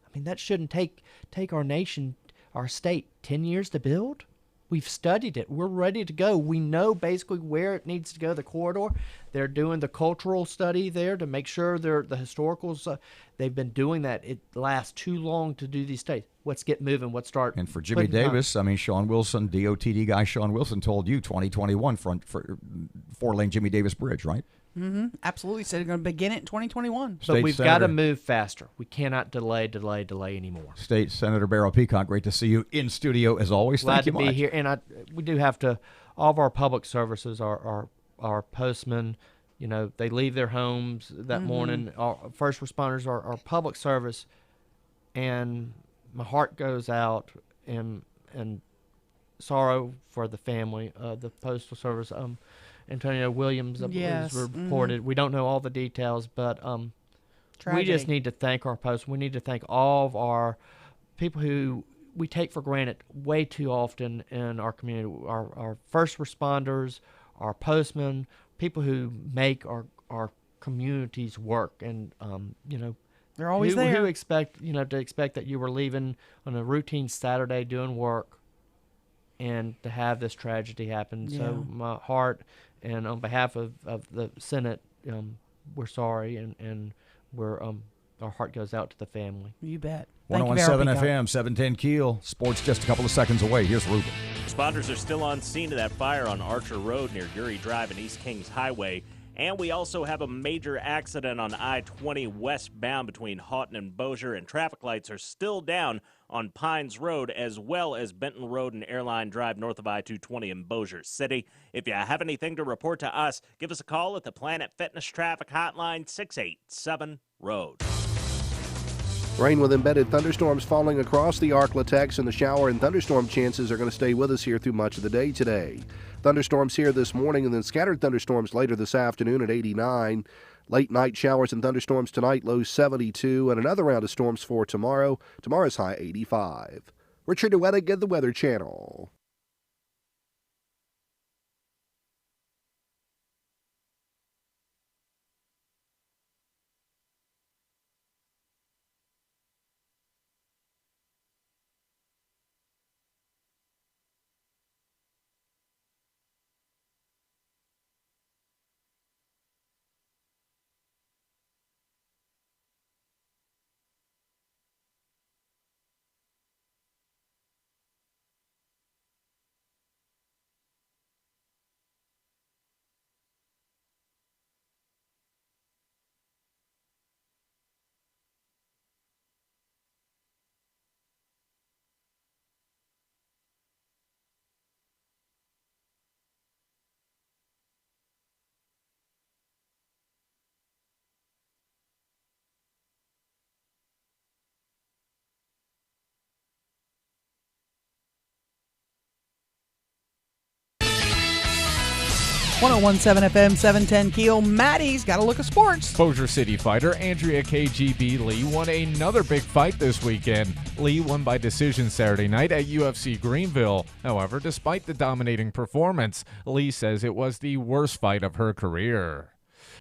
I mean, that shouldn't take our nation, our state, 10 years to build. We've studied it. We're ready to go. We know basically where it needs to go, the corridor. They're doing the cultural study there to make sure the historicals, they've been doing that. It lasts too long to do these studies. Let's get moving. Let's start. And for Jimmy Davis, I mean, Sean Wilson, DOTD guy Sean Wilson told you 2021 for four-lane Jimmy Davis Bridge, right? Mm-hmm. Absolutely. Said they're going to begin it in 2021. But we've got to move faster. We cannot delay anymore. State Senator Barrow Peacock, great to see you in studio as always. Glad Thank you to be much. here. And we do have to, all of our public services, our postmen, you know, they leave their homes that morning. Our first responders are public service, and my heart goes out and sorrow for the family. The postal service. Antonio Williams was reported. We don't know all the details, but we just need to thank our posts. We need to thank all of our people who we take for granted way too often in our community. Our first responders, our postmen, people who make our communities work, and you know, they're always there. Who expect that you were leaving on a routine Saturday doing work, and to have this tragedy happen. Yeah. So my heart. And on behalf of the Senate, we're sorry, and we're our heart goes out to the family. You bet. 101.7 FM, 710 Keel. Sports just a couple of seconds away. Here's Ruben. Responders are still on scene of that fire on Archer Road near Urie Drive and East Kings Highway. And we also have a major accident on I-20 westbound between Houghton and Bossier, and traffic lights are still down on Pines Road as well as Benton Road and Airline Drive north of I-220 in Bossier City. If you have anything to report to us, give us a call at the Planet Fitness Traffic Hotline, 687-ROAD. Rain with embedded thunderstorms falling across the Arklatex, and the shower and thunderstorm chances are going to stay with us here through much of the day today. Thunderstorms here this morning and then scattered thunderstorms later this afternoon at 89. Late night showers and thunderstorms tonight, low 72, and another round of storms for tomorrow. Tomorrow's high 85. Richard DeWettig at the Weather Channel. .1017 FM, 710 Keel. Maddie's got a look at sports. Bossier City fighter Andrea KGB Lee won another big fight this weekend. Lee won by decision Saturday night at UFC Greenville. However, despite the dominating performance, Lee says it was the worst fight of her career.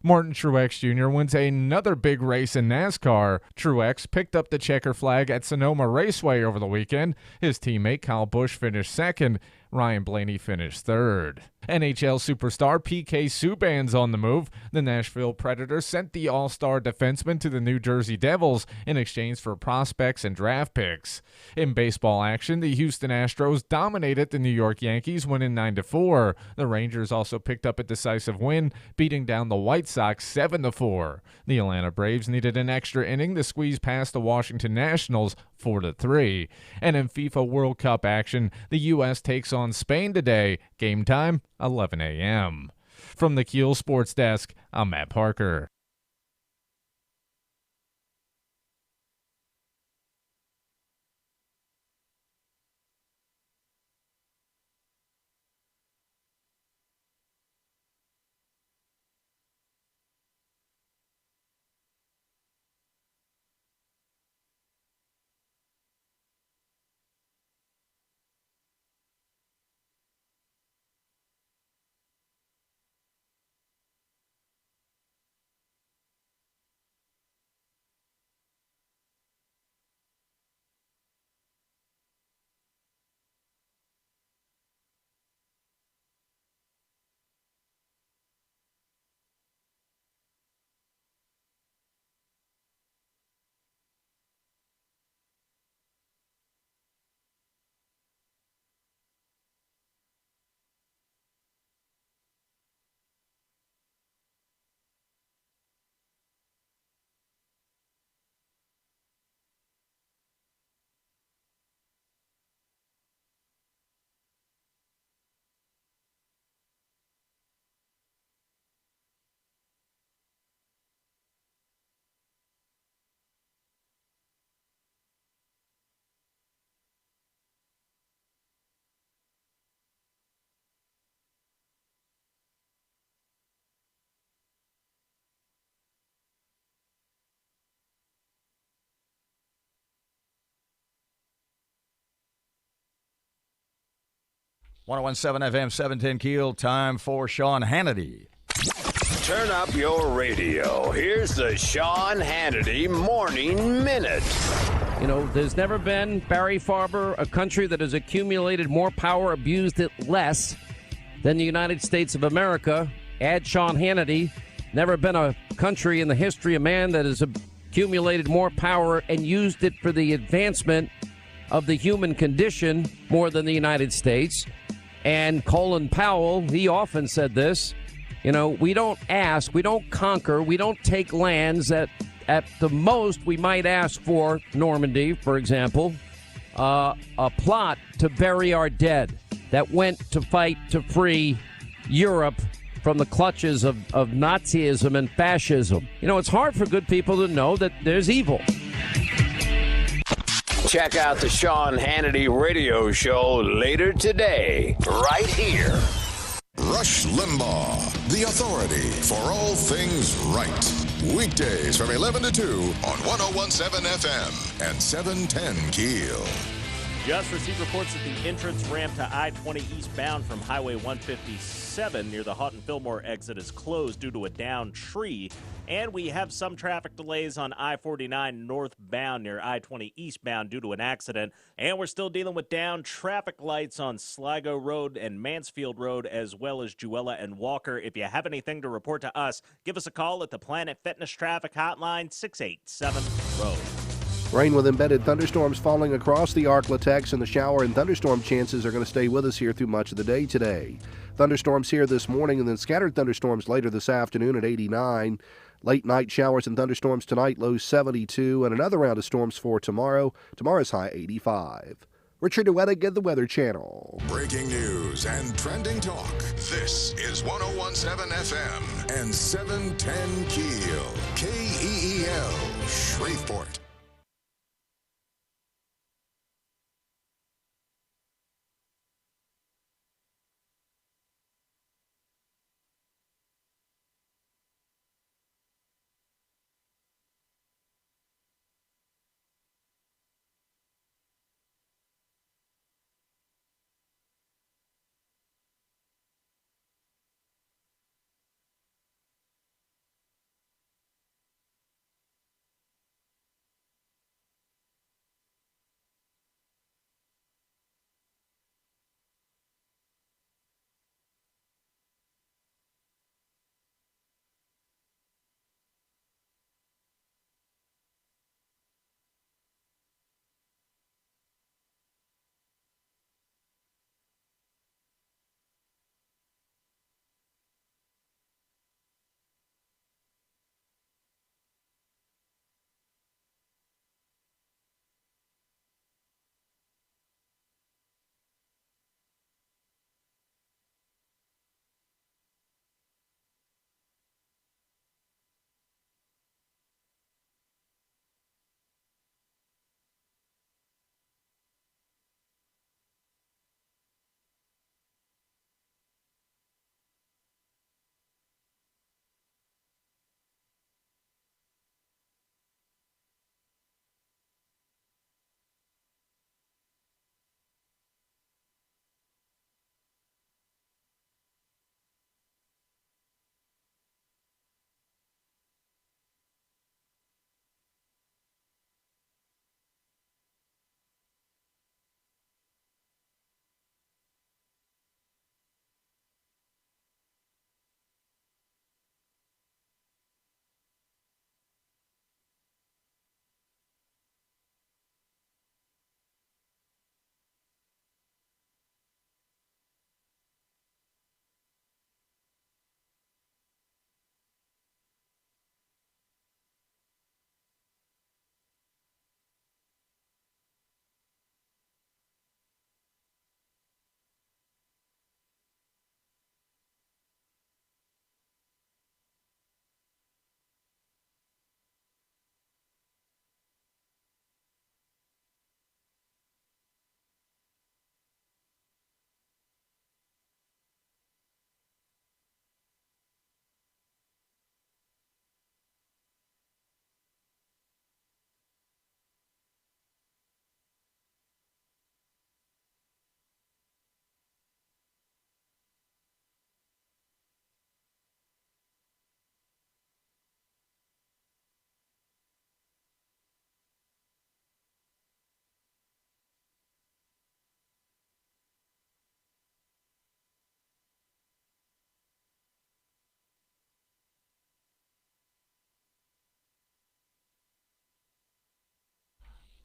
Martin Truex Jr. wins another big race in NASCAR. Truex picked up the checker flag at Sonoma Raceway over the weekend. His teammate Kyle Busch finished second. Ryan Blaney finished third. NHL superstar PK Subban's on the move. The Nashville Predators sent the all-star defenseman to the New Jersey Devils in exchange for prospects and draft picks. In baseball action, the Houston Astros dominated the New York Yankees, winning 9-4. The Rangers also picked up a decisive win, beating down the White Sox 7-4. The Atlanta Braves needed an extra inning to squeeze past the Washington Nationals 4-3. And in FIFA World Cup action, the U.S. takes on Spain today. Game time, 11 a.m. From the KEEL Sports Desk, I'm Matt Parker. .1017 FM, 710 Keel. Time for Sean Hannity. Turn up your radio. Here's the Sean Hannity Morning Minute. You know, there's never been, Barry Farber, a country that has accumulated more power, abused it less than the United States of America. Add Sean Hannity. Never been a country in the history of man that has accumulated more power and used it for the advancement of the human condition more than the United States. And Colin Powell, he often said this, You know, we don't ask, we don't conquer, we don't take lands. At the most, we might ask for Normandy, for example, a plot to bury our dead that went to fight to free Europe from the clutches of Nazism and fascism. You know, it's hard for good people to know that there's evil. Check out the Sean Hannity radio show later today, right here. Rush Limbaugh, the authority for all things right. Weekdays from 11 to 2 on 1017 FM and 710 Keel. Just received reports that the entrance ramp to I-20 eastbound from Highway 157 near the Houghton Fillmore exit is closed due to a downed tree. And we have some traffic delays on I-49 northbound near I-20 eastbound due to an accident. And we're still dealing with downed traffic lights on Sligo Road and Mansfield Road, as well as Jewella and Walker. If you have anything to report to us, give us a call at the Planet Fitness Traffic Hotline, 687-ROAD. Rain with embedded thunderstorms falling across the Arklatex, and the shower and thunderstorm chances are going to stay with us here through much of the day today. Thunderstorms here this morning and then scattered thunderstorms later this afternoon at 89. Late night showers and thunderstorms tonight, low 72, and another round of storms for tomorrow. Tomorrow's high 85. Richard DeWettig at the Weather Channel. Breaking news and trending talk. This is 1017 FM and 710 Keel. KEEL, Shreveport.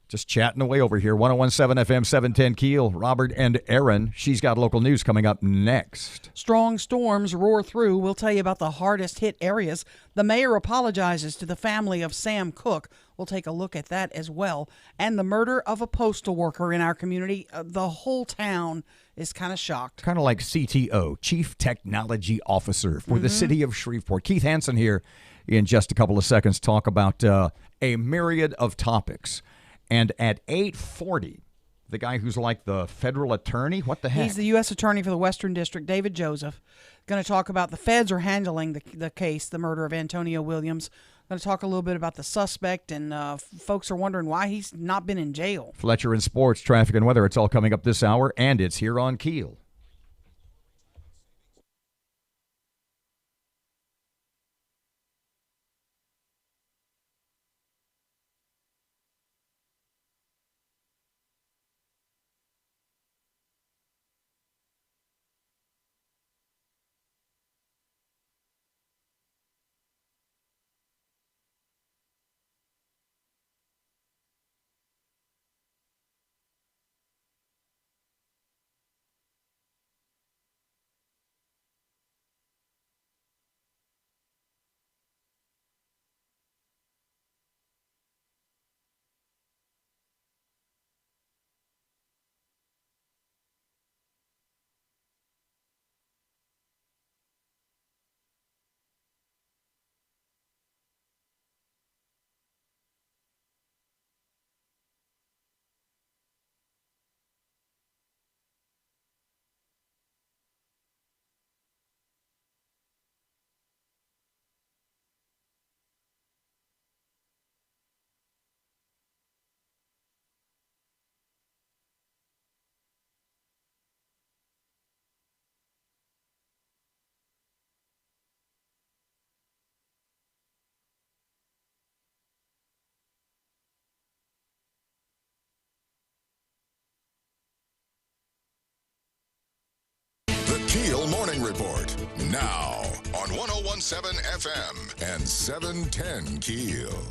Just chatting away over here. 101.7 FM, 710 Keel. Robert and Erin. She's got local news coming up next. Strong storms roar through. We'll tell you about the hardest hit areas. The mayor apologizes to the family of Sam Cooke. We'll take a look at that as well. And the murder of a postal worker in our community. The whole town is kind of shocked. Kind of like CTO, Chief Technology Officer for the city of Shreveport. Keith Hansen here in just a couple of seconds. Talk about a myriad of topics. And at 8:40, the guy who's like the federal attorney, what the heck? He's the U.S. Attorney for the Western District, David Joseph. Going to talk about the feds are handling the case, the murder of Antonio Williams. Going to talk a little bit about the suspect, and folks are wondering why he's not been in jail. Fletcher in sports, traffic, and weather. It's all coming up this hour, and it's here on Keel. The Keel Morning Report. Now on 101.7 FM and 710 Keel.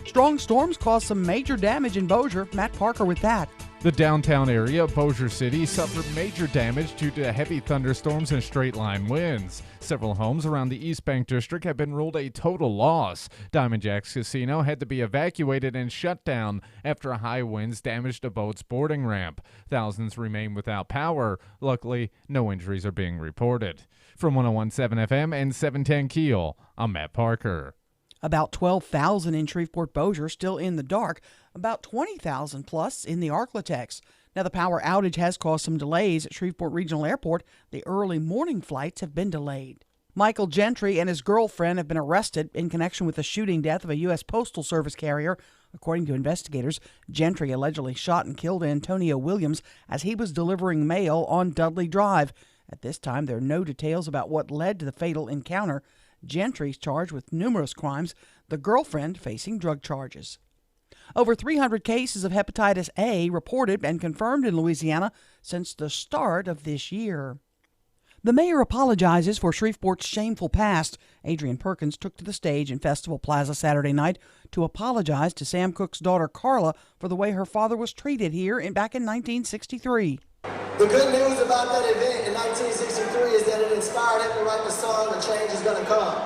Strong storms caused some major damage in Bossier. Matt Parker with that. The downtown area of Bossier City suffered major damage due to heavy thunderstorms and straight-line winds. Several homes around the East Bank District have been ruled a total loss. Diamond Jacks Casino had to be evacuated and shut down after high winds damaged a boat's boarding ramp. Thousands remain without power. Luckily, no injuries are being reported. From 101.7 FM and 710 Keel, I'm Matt Parker. About 12,000 in Shreveport Bossier still in the dark, about 20,000 plus in the Arklatex. Now, the power outage has caused some delays at Shreveport Regional Airport. The early morning flights have been delayed. Michael Gentry and his girlfriend have been arrested in connection with the shooting death of a U.S. Postal Service carrier. According to investigators, Gentry allegedly shot and killed Antonio Williams as he was delivering mail on Dudley Drive. At this time, there are no details about what led to the fatal encounter. Gentry's charged with numerous crimes, the girlfriend facing drug charges. Over 300 cases of hepatitis A reported and confirmed in Louisiana since the start of this year. The mayor apologizes for Shreveport's shameful past. Adrian Perkins took to the stage in Festival Plaza Saturday night to apologize to Sam Cooke's daughter Carla for the way her father was treated here back in 1963. The good news about that event in 1963 is that it inspired him to write the song, "A Change is Gonna Come."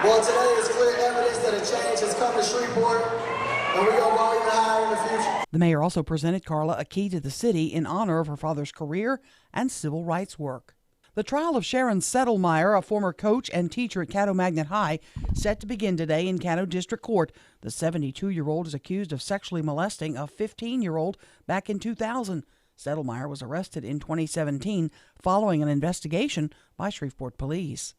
Well, today is clear evidence that a change has come to Shreveport, and we're going to go even higher in the future. The mayor also presented Carla a key to the city in honor of her father's career and civil rights work. The trial of Sharon Settlemeyer, a former coach and teacher at Caddo Magnet High, set to begin today in Caddo District Court. The 72-year-old is accused of sexually molesting a 15-year-old back in 2000. Settlemeyer was arrested in 2017 following an investigation by Shreveport police.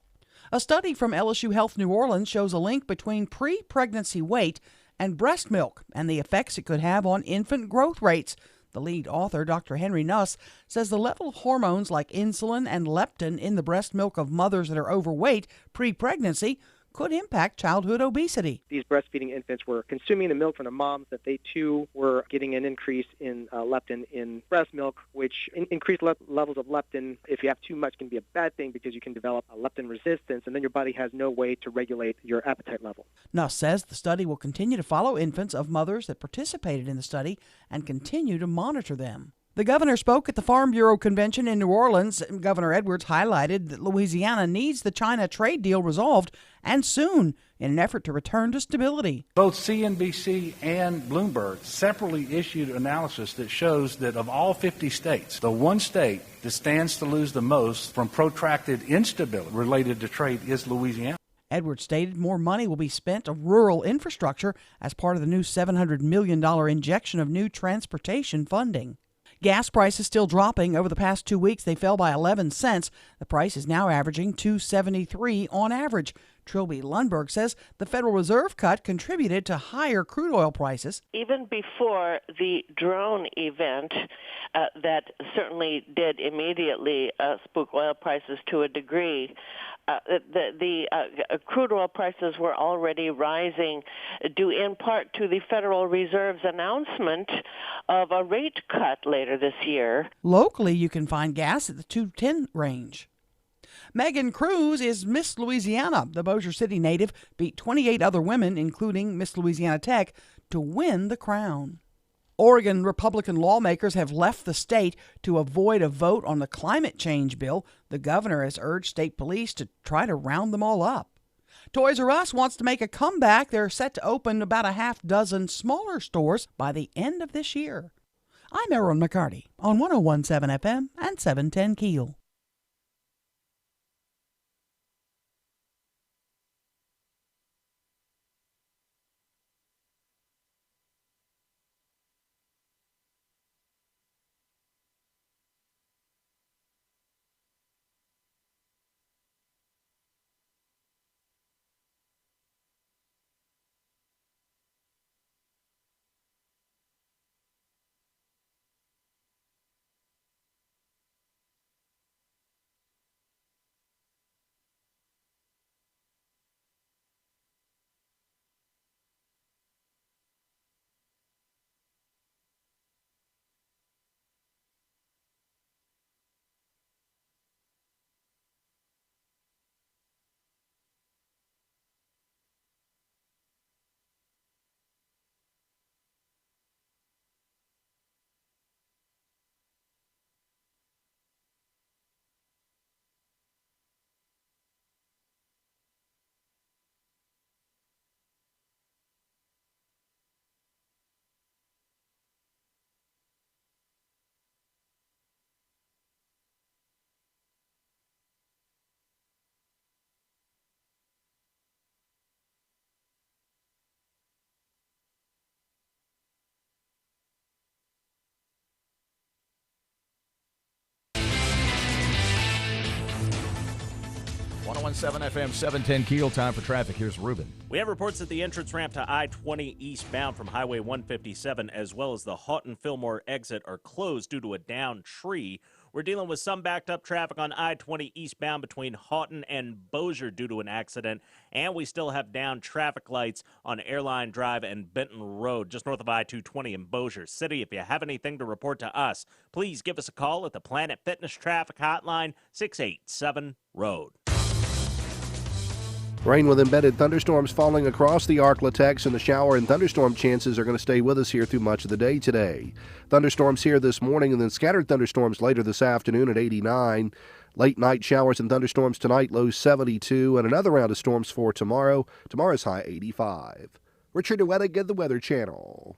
A study from LSU Health New Orleans shows a link between pre-pregnancy weight and breast milk and the effects it could have on infant growth rates. The lead author, Dr. Henry Nuss, says the level of hormones like insulin and leptin in the breast milk of mothers that are overweight pre-pregnancy could impact childhood obesity. These breastfeeding infants were consuming the milk from their moms, that they too were getting an increase in leptin in breast milk, which increased levels of leptin, if you have too much, can be a bad thing because you can develop a leptin resistance, and then your body has no way to regulate your appetite level. Nuss says the study will continue to follow infants of mothers that participated in the study and continue to monitor them. The governor spoke at the Farm Bureau Convention in New Orleans. Governor Edwards highlighted that Louisiana needs the China trade deal resolved, and soon, in an effort to return to stability. Both CNBC and Bloomberg separately issued analysis that shows that of all 50 states, the one state that stands to lose the most from protracted instability related to trade is Louisiana. Edwards stated more money will be spent on rural infrastructure as part of the new $700 million injection of new transportation funding. Gas prices still dropping. Over the past 2 weeks, they fell by 11 cents. The price is now averaging $2.73 on average. Trilby Lundberg says the Federal Reserve cut contributed to higher crude oil prices. Even before the drone event, that certainly did immediately spook oil prices to a degree. The crude oil prices were already rising due in part to the Federal Reserve's announcement of a rate cut later this year. Locally, you can find gas at the $2.10 range. Megan Cruz is Miss Louisiana. The Bossier City native beat 28 other women, including Miss Louisiana Tech, to win the crown. Oregon Republican lawmakers have left the state to avoid a vote on the climate change bill. The governor has urged state police to try to round them all up. Toys R Us wants to make a comeback. They're set to open about a half dozen smaller stores by the end of this year. I'm Erin McCarty on 101.7 FM and 710 KEEL. .17 FM, 710 KEEL. Time for traffic. Here's Ruben. We have reports that the entrance ramp to I-20 eastbound from Highway 157 as well as the Houghton-Fillmore exit are closed due to a downed tree. We're dealing with some backed up traffic on I-20 eastbound between Houghton and Bossier due to an accident. And we still have down traffic lights on Airline Drive and Benton Road, just north of I-220 in Bossier City. If you have anything to report to us, please give us a call at the Planet Fitness Traffic Hotline, 687-ROAD. Rain with embedded thunderstorms falling across the Arklatex, and the shower and thunderstorm chances are going to stay with us here through much of the day today. Thunderstorms here this morning and then scattered thunderstorms later this afternoon at 89. Late night showers and thunderstorms tonight, low 72, and another round of storms for tomorrow. Tomorrow's high 85. Richard Duettig, the Weather Channel.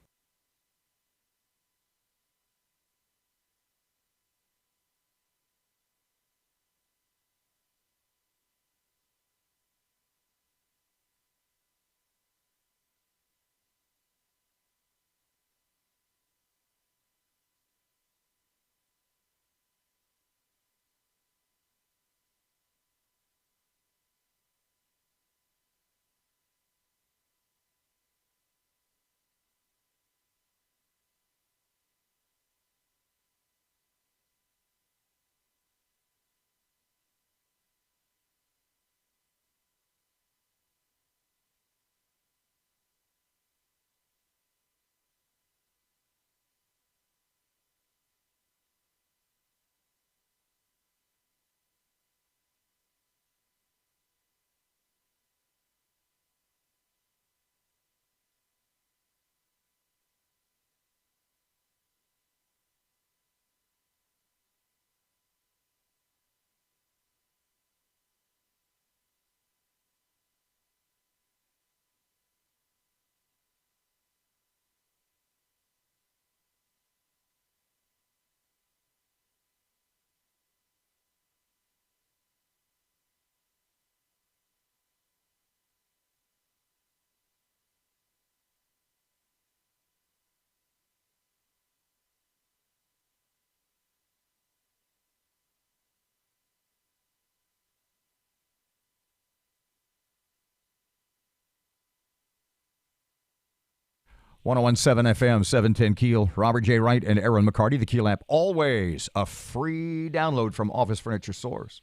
1017 FM, 710 Keel. Robert J. Wright and Erin McCarty. The Keel app, always a free download from Office Furniture Source.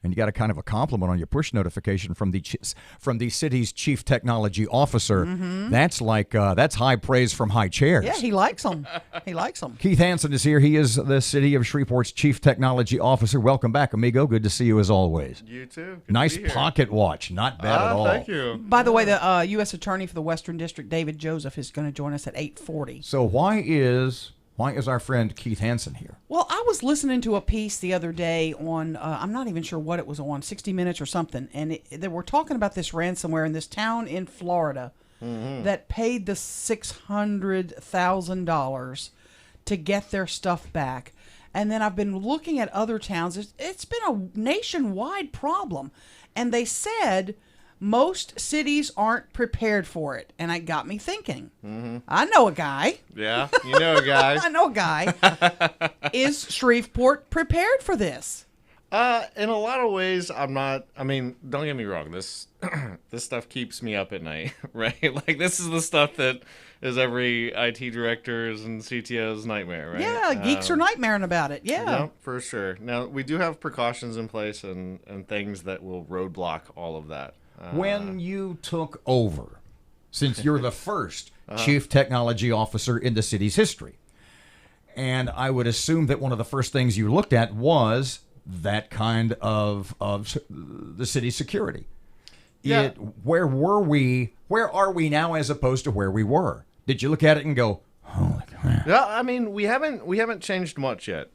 And you got a kind of a compliment on your push notification from the city's chief technology officer. Mm-hmm. That's high praise from high chairs. Yeah, he likes them. He likes them. Keith Hansen is here. He is the city of Shreveport's chief technology officer. Welcome back, amigo. Good to see you as always. You too. Nice pocket watch. Not bad at all. Thank you. By the way, the U.S. Attorney for the Western District, David Joseph, is going to join us at 8:40. So why is our friend Keith Hansen here? Well, I was listening to a piece the other day on, I'm not even sure what it was on, 60 Minutes or something, and they were talking about this ransomware in this town in Florida that paid the $600,000 to get their stuff back. And then I've been looking at other towns. It's been a nationwide problem. And they said most cities aren't prepared for it. And it got me thinking. I know a guy. Yeah, you know a guy. I know a guy. Is Shreveport prepared for this? In a lot of ways, I'm not. I mean, don't get me wrong. This stuff keeps me up at night, right? Like, this is the stuff that is every IT director's and CTO's nightmare, right? Yeah, geeks are nightmaring about it. Yeah. No, for sure. Now, we do have precautions in place and things that will roadblock all of that. When you took over, since you're the first chief technology officer in the city's history, and I would assume that one of the first things you looked at was that kind of the city's security. Yeah. Where are we now as opposed to where we were? Did you look at it and go, holy crap? Yeah, I mean, we haven't changed much yet.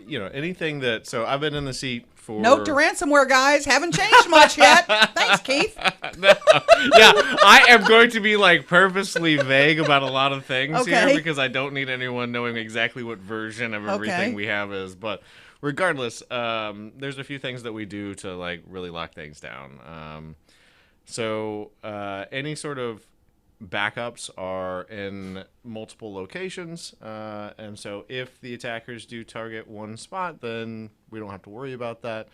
Anything that, so I've been in the seat for... Note to ransomware, guys. Haven't changed much yet. Thanks, Keith. Yeah, I am going to be purposely vague about a lot of things here because I don't need anyone knowing exactly what version of everything we have is. But regardless, there's a few things that we do to really lock things down. So any sort of backups are in multiple locations, and so if the attackers do target one spot, then we don't have to worry about that.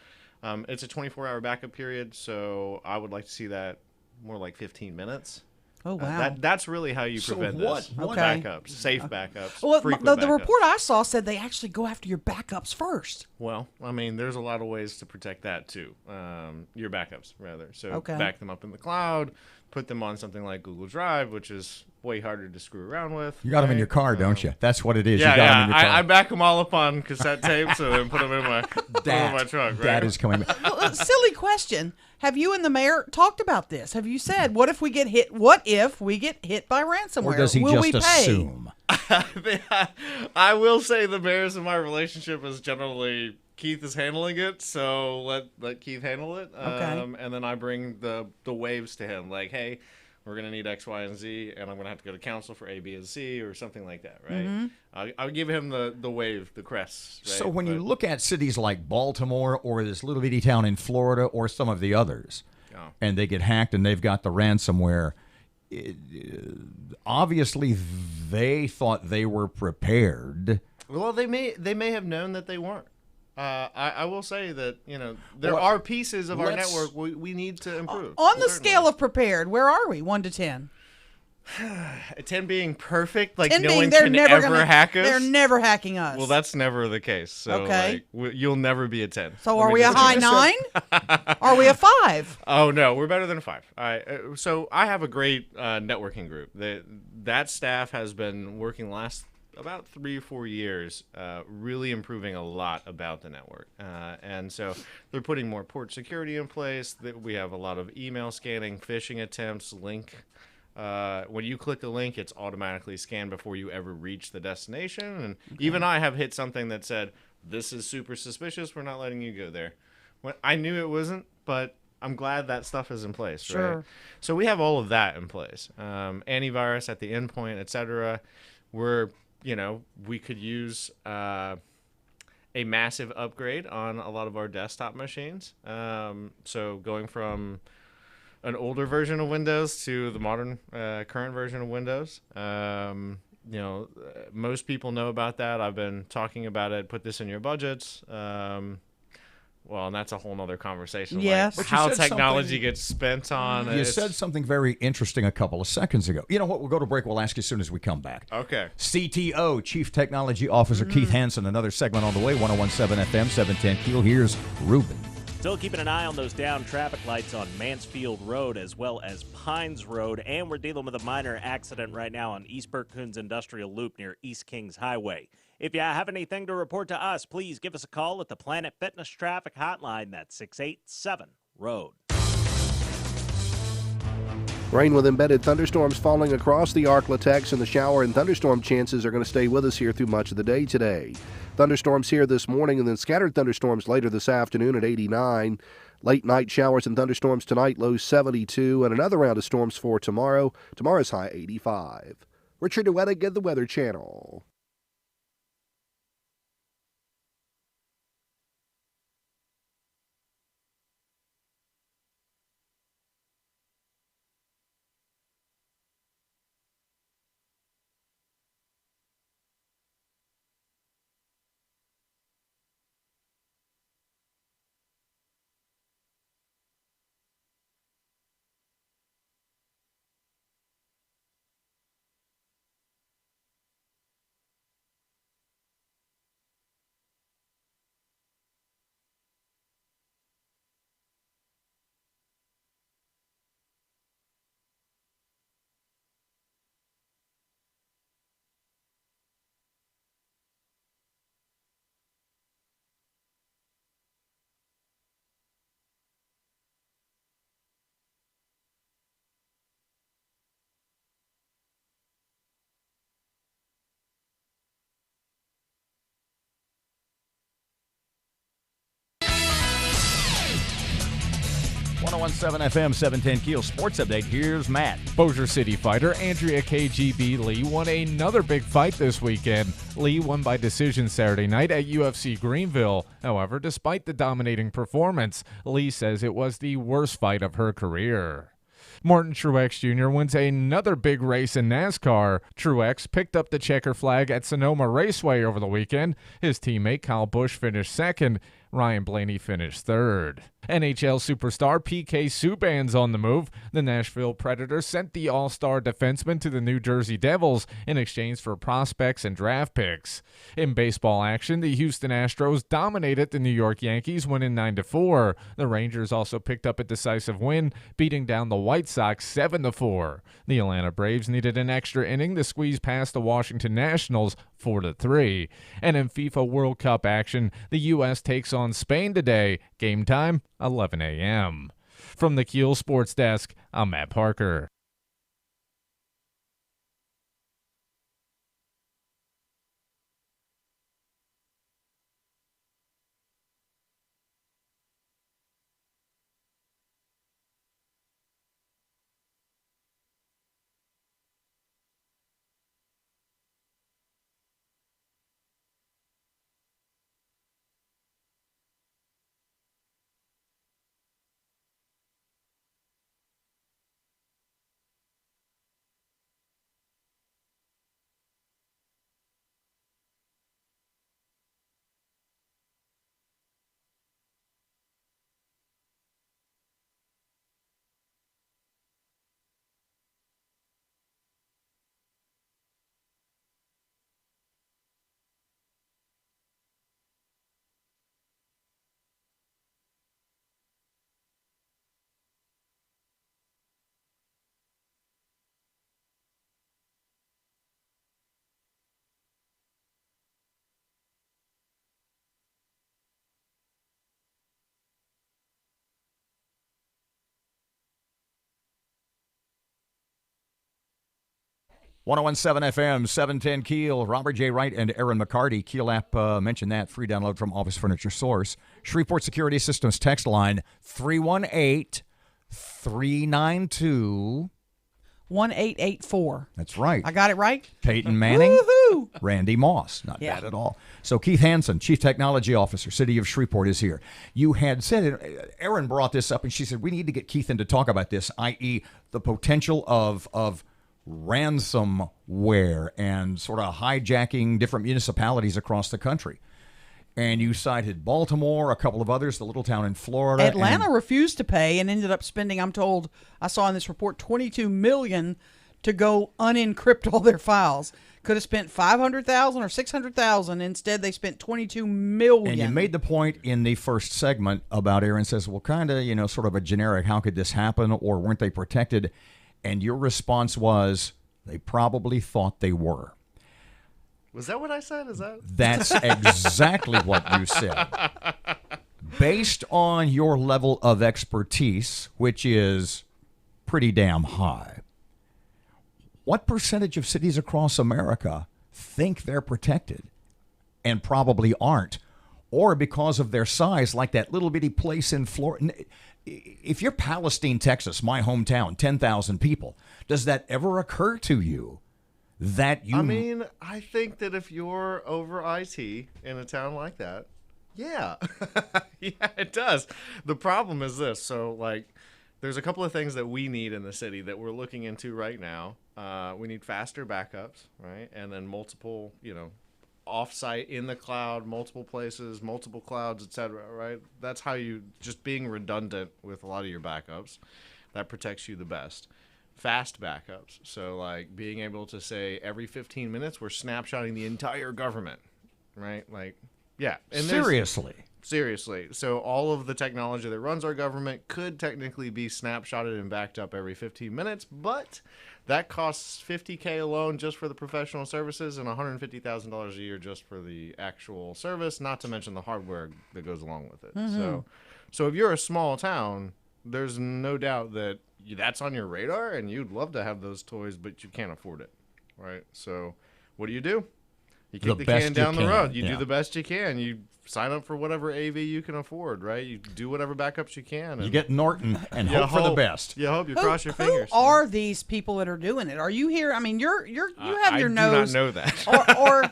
It's a 24-hour backup period, so I would like to see that more like 15 minutes. Oh, wow. That's really how you prevent this. Backups, safe backups, Well, frequent the backups. report I saw said they actually go after your backups first. Well, I mean, there's a lot of ways to protect that too. Your backups, rather. So back them up in the cloud, put them on something like Google Drive, which is way harder to screw around with. You got them in your car, don't you? That's what it is. Yeah, you got them in your car. I back them all up on cassette tapes and then put them in my truck. Right? That is coming back. Well, silly question. Have you and the mayor talked about this? Have you said, what if we get hit? What if we get hit by ransomware? Or does he Will just we pay? assume? I will say the mayor's and my relationship is generally Keith is handling it, so let Keith handle it. And then I bring the waves to him, like, hey, we're going to need X, Y, and Z, and I'm going to have to go to council for A, B, and C, or something like that, right? I'll give him the wave, the crest. Right? So when you look at cities like Baltimore or this little bitty town in Florida or some of the others, and they get hacked and they've got the ransomware, obviously they thought they were prepared. Well, they may have known that they weren't. I will say that, there are pieces of our network we need to improve. On the scale of prepared, where are we, 1 to 10? 10 being perfect, like 10 no being one they're can never ever hack us. They're never hacking us. Well, that's never the case. So, you'll never be a 10. So are we a high 9? Are we a 5? Oh, no, we're better than a 5. So I have a great networking group. That staff has been working last about 3 or 4 years, really improving a lot about the network. And so they're putting more port security in place. We have a lot of email scanning, phishing attempts, link. When you click a link, it's automatically scanned before you ever reach the destination. And even I have hit something that said, this is super suspicious. We're not letting you go there. I knew it wasn't, but I'm glad that stuff is in place. Sure. Right? So we have all of that in place. Antivirus at the endpoint, etc. We could use a massive upgrade on a lot of our desktop machines. So going from an older version of Windows to the modern current version of Windows. Most people know about that. I've been talking about it. Put this in your budgets. Well, and that's a whole nother conversation. Yes. Like But you how said technology something- gets spent on. You it's- said something very interesting a couple of seconds ago. You know what? We'll go to break. We'll ask you as soon as we come back. Okay. CTO, Chief Technology Officer Keith Hansen. Another segment on the way. 101.7 FM, 710 Keel. Here's Ruben. Still keeping an eye on those down traffic lights on Mansfield Road as well as Pines Road. And we're dealing with a minor accident right now on East Berkhoun's Industrial Loop near East Kings Highway. If you have anything to report to us, please give us a call at the Planet Fitness Traffic Hotline. That's 687-ROAD. Rain with embedded thunderstorms falling across the Arklatex, and the shower and thunderstorm chances are going to stay with us here through much of the day today. Thunderstorms here this morning and then scattered thunderstorms later this afternoon at 89. Late night showers and thunderstorms tonight, low 72, and another round of storms for tomorrow. Tomorrow's high 85. Richard DeWettig at the Weather Channel. .107 FM, 710 Keel Sports Update. Here's Matt. Bossier City fighter Andrea KGB Lee won another big fight this weekend. Lee won by decision Saturday night at UFC Greenville. However, despite the dominating performance, Lee says it was the worst fight of her career. Martin Truex Jr. wins another big race in NASCAR. Truex picked up the checker flag at Sonoma Raceway over the weekend. His teammate Kyle Busch finished second. Ryan Blaney finished third. NHL superstar PK Subban's on the move. The Nashville Predators sent the all-star defenseman to the New Jersey Devils in exchange for prospects and draft picks. In baseball action, the Houston Astros dominated the New York Yankees, winning 9-4. The Rangers also picked up a decisive win, beating down the White Sox 7-4. The Atlanta Braves needed an extra inning to squeeze past the Washington Nationals 4-3. And in FIFA World Cup action, the U.S. takes on Spain today. Game time, 11 a.m. From the Keel Sports Desk, I'm Matt Parker. .107 FM, 710 Keel. Robert J. Wright and Erin McCarty. Keel app, mentioned that. Free download from Office Furniture Source. Shreveport Security Systems text line 318-392. 1884. That's right. I got it right? Peyton Manning. Woohoo! Randy Moss. Not Yeah. bad at all. So Keith Hansen, Chief Technology Officer, City of Shreveport, is here. You had said, Erin brought this up, and she said, we need to get Keith in to talk about this, i.e. the potential of ransomware and sort of hijacking different municipalities across the country. And you cited Baltimore, a couple of others, the little town in Florida. Atlanta refused to pay and ended up spending, I'm told, I saw in this report, $22 million to go unencrypt all their files. Could have spent $500,000 or $600,000. Instead, they spent $22 million. And you made the point in the first segment about Erin says, well, kind of, sort of a generic, how could this happen, or weren't they protected? And your response was, they probably thought they were. Was that what I said? Is that? That's exactly what you said. Based on your level of expertise, which is pretty damn high, what percentage of cities across America think they're protected and probably aren't? Or because of their size, like that little bitty place in Florida. If you're Palestine, Texas, my hometown, 10,000 people, does that ever occur to you that you... I mean, I think that if you're over IT in a town like that, yeah. Yeah, it does. The problem is this. So, like, there's a couple of things that we need in the city that we're looking into right now. We need faster backups, right? And then multiple, off-site, in the cloud, multiple places, multiple clouds, etc., right? That's how you, just being redundant with a lot of your backups, that protects you the best. Fast backups. So, like, being able to say every 15 minutes we're snapshotting the entire government, right? Like, yeah. And Seriously. So all of the technology that runs our government could technically be snapshotted and backed up every 15 minutes, but that costs $50K alone just for the professional services and $150,000 a year just for the actual service, not to mention the hardware that goes along with it. Mm-hmm. So if you're a small town, there's no doubt that that's on your radar and you'd love to have those toys, but you can't afford it, right? So what do? You kick the can down the road. You do the best you can. You sign up for whatever AV you can afford, right? You do whatever backups you can. And you get Norton and hope for the best. You hope. You cross your fingers. Who are these people that are doing it? Are you here? I mean, you have your nose. I do not know that. Or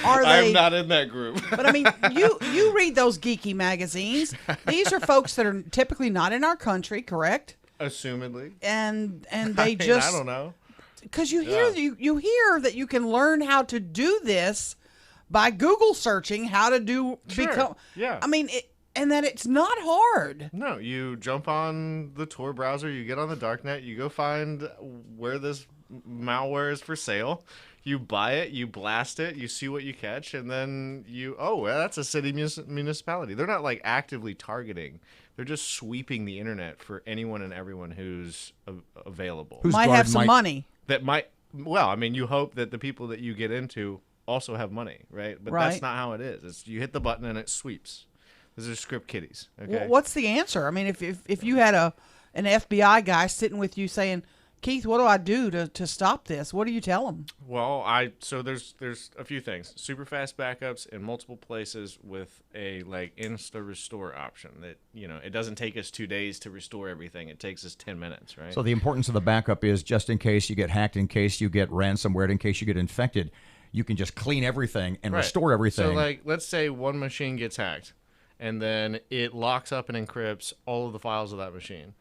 are they? I'm not in that group. But I mean, you read those geeky magazines. These are folks that are typically not in our country, correct? Assumedly. And they just I don't know. Because you hear that you can learn how to do this by Google searching how to do become. Yeah. I mean, and that it's not hard. No, you jump on the Tor browser, you get on the darknet, you go find where this malware is for sale. You buy it, you blast it, you see what you catch, and then well, that's a city municipality. They're not like actively targeting. They're just sweeping the internet for anyone and everyone who's available. Who might have some money. Well, I mean, you hope that the people that you get into also have money, right? But that's not how it is. You hit the button and it sweeps. Those are script kiddies. Okay. What's the answer? I mean, if you had an FBI guy sitting with you saying, Keith, what do I do to stop this? What do you tell them? Well, so there's a few things. Super fast backups in multiple places with a insta restore option that, it doesn't take us 2 days to restore everything. It takes us 10 minutes, right? So the importance of the backup is just in case you get hacked, in case you get ransomware, in case you get infected, you can just clean everything and restore everything. So let's say one machine gets hacked and then it locks up and encrypts all of the files of that machine.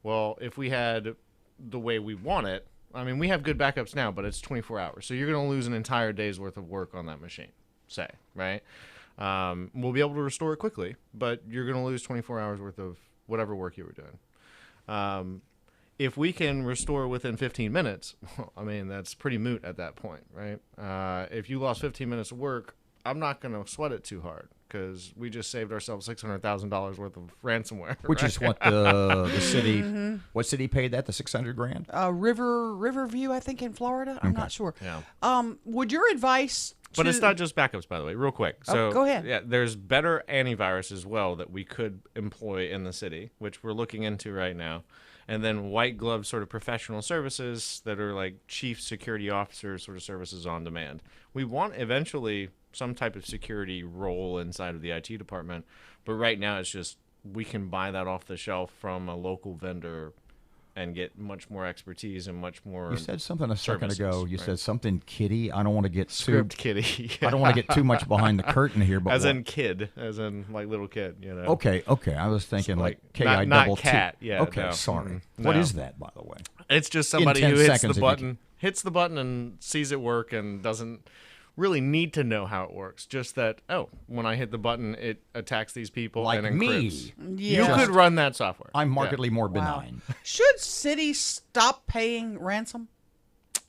Well, if we had the way we want it, I mean, we have good backups now, but it's 24 hours. So you're going to lose an entire day's worth of work on that machine, right? We'll be able to restore it quickly, but you're going to lose 24 hours worth of whatever work you were doing. If we can restore within 15 minutes, I mean, that's pretty moot at that point, right? If you lost 15 minutes of work, I'm not going to sweat it too hard because we just saved ourselves $600,000 worth of ransomware. Which is what the city, what city paid that, the $600,000? Riverview, I think, in Florida. I'm not sure. Yeah. Would your advice... But it's not just backups, by the way, real quick. So, go ahead. Yeah, there's better antivirus as well that we could employ in the city, which we're looking into right now. And then white glove sort of professional services that are like chief security officer sort of services on demand. We want eventually some type of security role inside of the IT department, but right now it's just we can buy that off the shelf from a local vendor and get much more expertise and much more. You said something a second ago. You right? said something kitty. I don't want to get script kitty. I don't want to get too much behind the curtain here, but as in kid, as in like little kid, Okay. I was thinking so like K-I not double cat. T. Yeah. Okay. No. Sorry. Mm-hmm. What is that, by the way? It's just somebody who hits the button and sees it work and doesn't really need to know how it works. Just that, when I hit the button, it attacks these people Like and encrypts. me. You could run that software. I'm markedly more Wow. benign. Should cities stop paying ransom?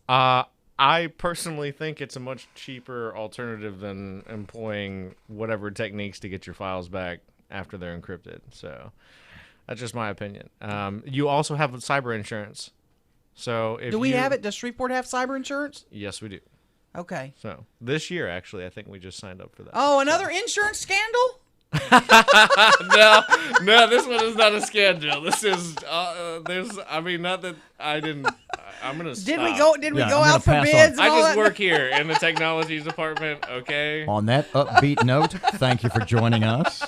I personally think it's a much cheaper alternative than employing whatever techniques to get your files back after they're encrypted. So that's just my opinion. You also have cyber insurance. So if Do we have it? Does Shreveport have cyber insurance? Yes, we do. Okay. So this year, actually, I think we just signed up for that. Oh, another insurance scandal? No, this one is not a scandal. This is not that I didn't. I'm gonna stop. Did we go out for bids? I just work here in the technology department. Okay. On that upbeat note, thank you for joining us.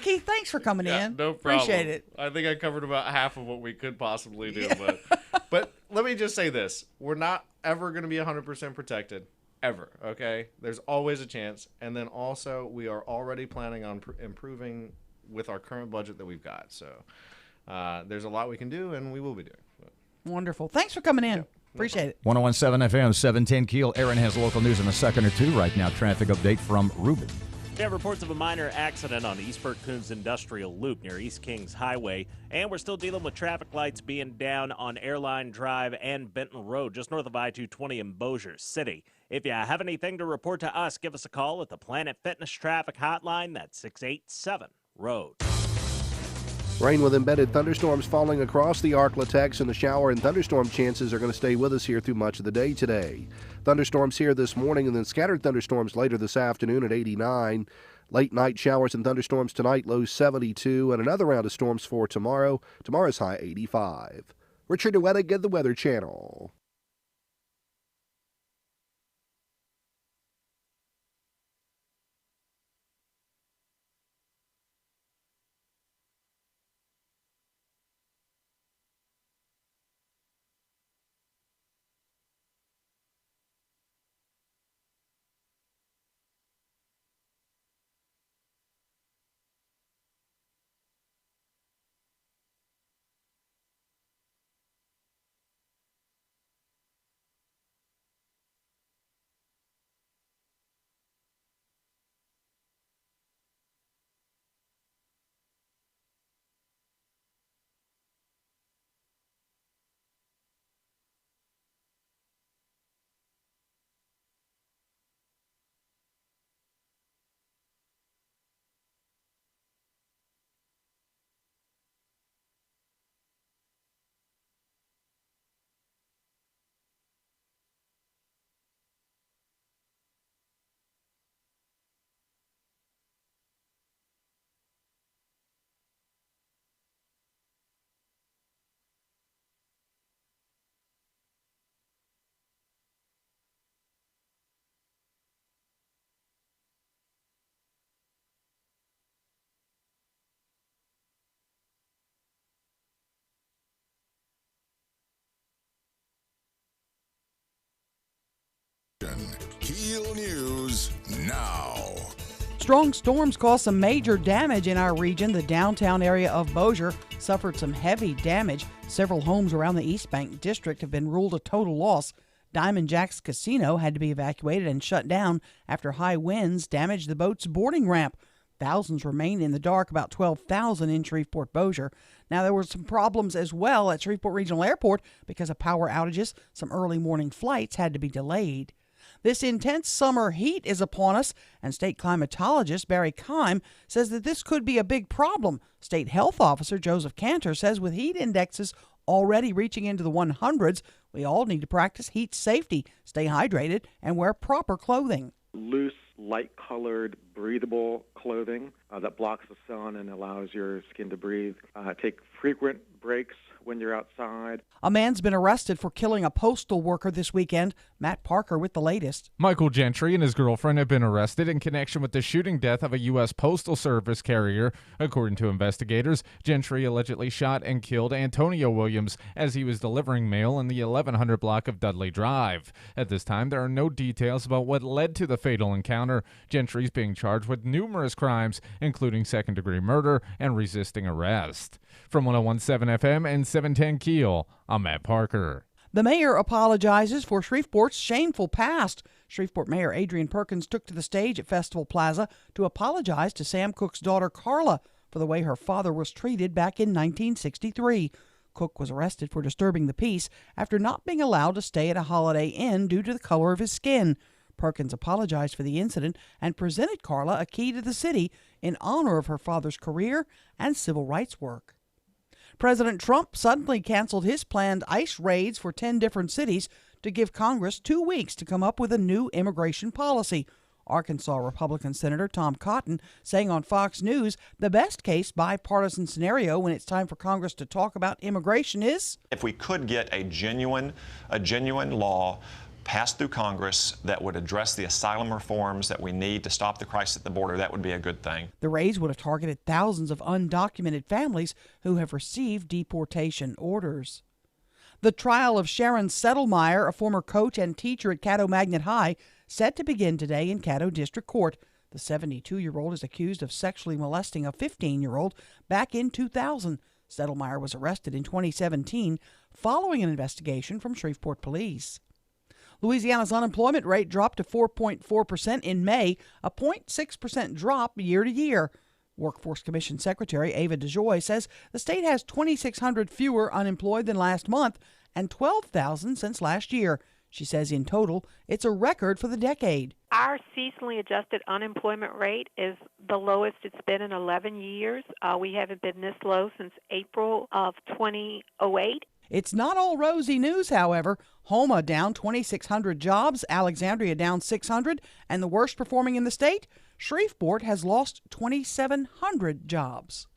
Keith, thanks for coming in. No problem. Appreciate it. I think I covered about half of what we could possibly do, but let me just say this: we're not ever going to be 100% protected. Ever, okay? There's always a chance. And then also, we are already planning on improving with our current budget that we've got. So there's a lot we can do, and we will be doing. Wonderful. Thanks for coming in. Appreciate it. 101.7 FM, 710 Keel. Erin has local news in a second or two. Right now, traffic update from Ruben. We have reports of a minor accident on East Burke-Coons Industrial Loop near East Kings Highway, and we're still dealing with traffic lights being down on Airline Drive and Benton Road, just north of I-220 in Bossier City. If you have anything to report to us, give us a call at the Planet Fitness Traffic Hotline. That's 687-ROAD. Rain with embedded thunderstorms falling across the Arklatex, and the shower and thunderstorm chances are going to stay with us here through much of the day today. Thunderstorms here this morning and then scattered thunderstorms later this afternoon at 89. Late night showers and thunderstorms tonight, low 72, and another round of storms for tomorrow. Tomorrow's high 85. Richard DeWettig at the Weather Channel. KEEL News now. Strong storms caused some major damage in our region. The downtown area of Bossier suffered some heavy damage. Several homes around the East Bank district have been ruled a total loss. Diamond Jack's Casino had to be evacuated and shut down after high winds damaged the boat's boarding ramp. Thousands remain in the dark, about 12,000 in Shreveport Bossier. Now, there were some problems as well at Shreveport Regional Airport because of power outages. Some early morning flights had to be delayed. This intense summer heat is upon us, and state climatologist Barry Keim says that this could be a big problem. State Health Officer Joseph Cantor says with heat indexes already reaching into the 100s, we all need to practice heat safety, stay hydrated, and wear proper clothing. Loose, light-colored, breathable clothing that blocks the sun and allows your skin to breathe. Take frequent breaks when you're outside. A man's been arrested for killing a postal worker this weekend. Matt Parker with the latest. Michael Gentry and his girlfriend have been arrested in connection with the shooting death of a U.S. Postal Service carrier. According to investigators, Gentry allegedly shot and killed Antonio Williams as he was delivering mail in the 1100 block of Dudley Drive. At this time, there are no details about what led to the fatal encounter. Gentry's being charged with numerous crimes, including second-degree murder and resisting arrest. From 101.7 FM and 710 Keel, I'm Matt Parker. The mayor apologizes for Shreveport's shameful past. Shreveport Mayor Adrian Perkins took to the stage at Festival Plaza to apologize to Sam Cooke's daughter Carla for the way her father was treated back in 1963. Cooke was arrested for disturbing the peace after not being allowed to stay at a Holiday Inn due to the color of his skin. Perkins apologized for the incident and presented Carla a key to the city in honor of her father's career and civil rights work. President Trump suddenly canceled his planned ICE raids for 10 different cities to give Congress 2 weeks to come up with a new immigration policy. Arkansas Republican Senator Tom Cotton saying on Fox News the best case bipartisan scenario when it's time for Congress to talk about immigration is if we could get a genuine law passed through Congress that would address the asylum reforms that we need to stop the crisis at the border, that would be a good thing. The raids would have targeted thousands of undocumented families who have received deportation orders. The trial of Sharon Settlemeyer, a former coach and teacher at Caddo Magnet High, set to begin today in Caddo District Court. The 72-year-old is accused of sexually molesting a 15-year-old back in 2000. Settlemeyer was arrested in 2017 following an investigation from Shreveport police. Louisiana's unemployment rate dropped to 4.4% in May, a 0.6% drop year to year. Workforce Commission Secretary Ava DeJoy says the state has 2,600 fewer unemployed than last month and 12,000 since last year. She says in total, it's a record for the decade. Our seasonally adjusted unemployment rate is the lowest it's been in 11 years. We haven't been this low since April of 2008. It's not all rosy news, however. Homa down 2,600 jobs, Alexandria down 600, and the worst performing in the state, Shreveport has lost 2,700 jobs.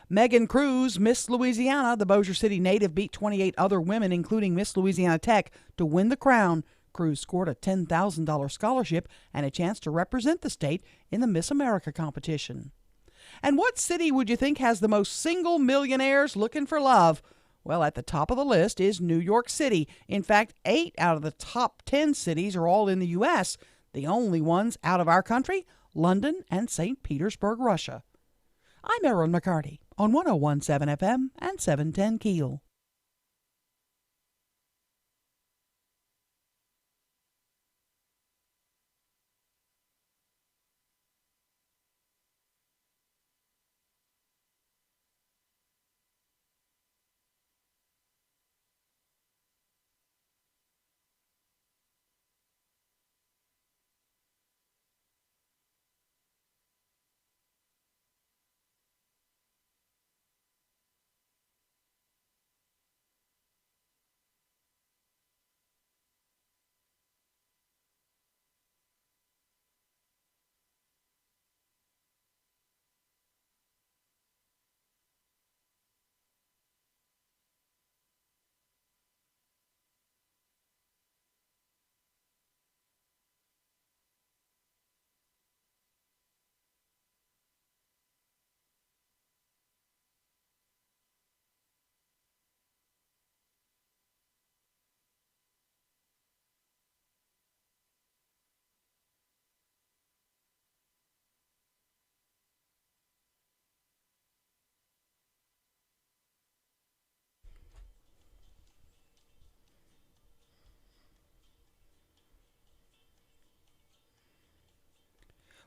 Megan Cruz, Miss Louisiana, the Bossier City native, beat 28 other women, including Miss Louisiana Tech, to win the crown. Cruz scored a $10,000 scholarship and a chance to represent the state in the Miss America competition. And what city would you think has the most single millionaires looking for love? Well, at the top of the list is New York City. In fact, 8 out of the top 10 cities are all in the U.S. The only ones out of our country, London and St. Petersburg, Russia. I'm Erin McCarty on 101.7 FM and 710 KEEL.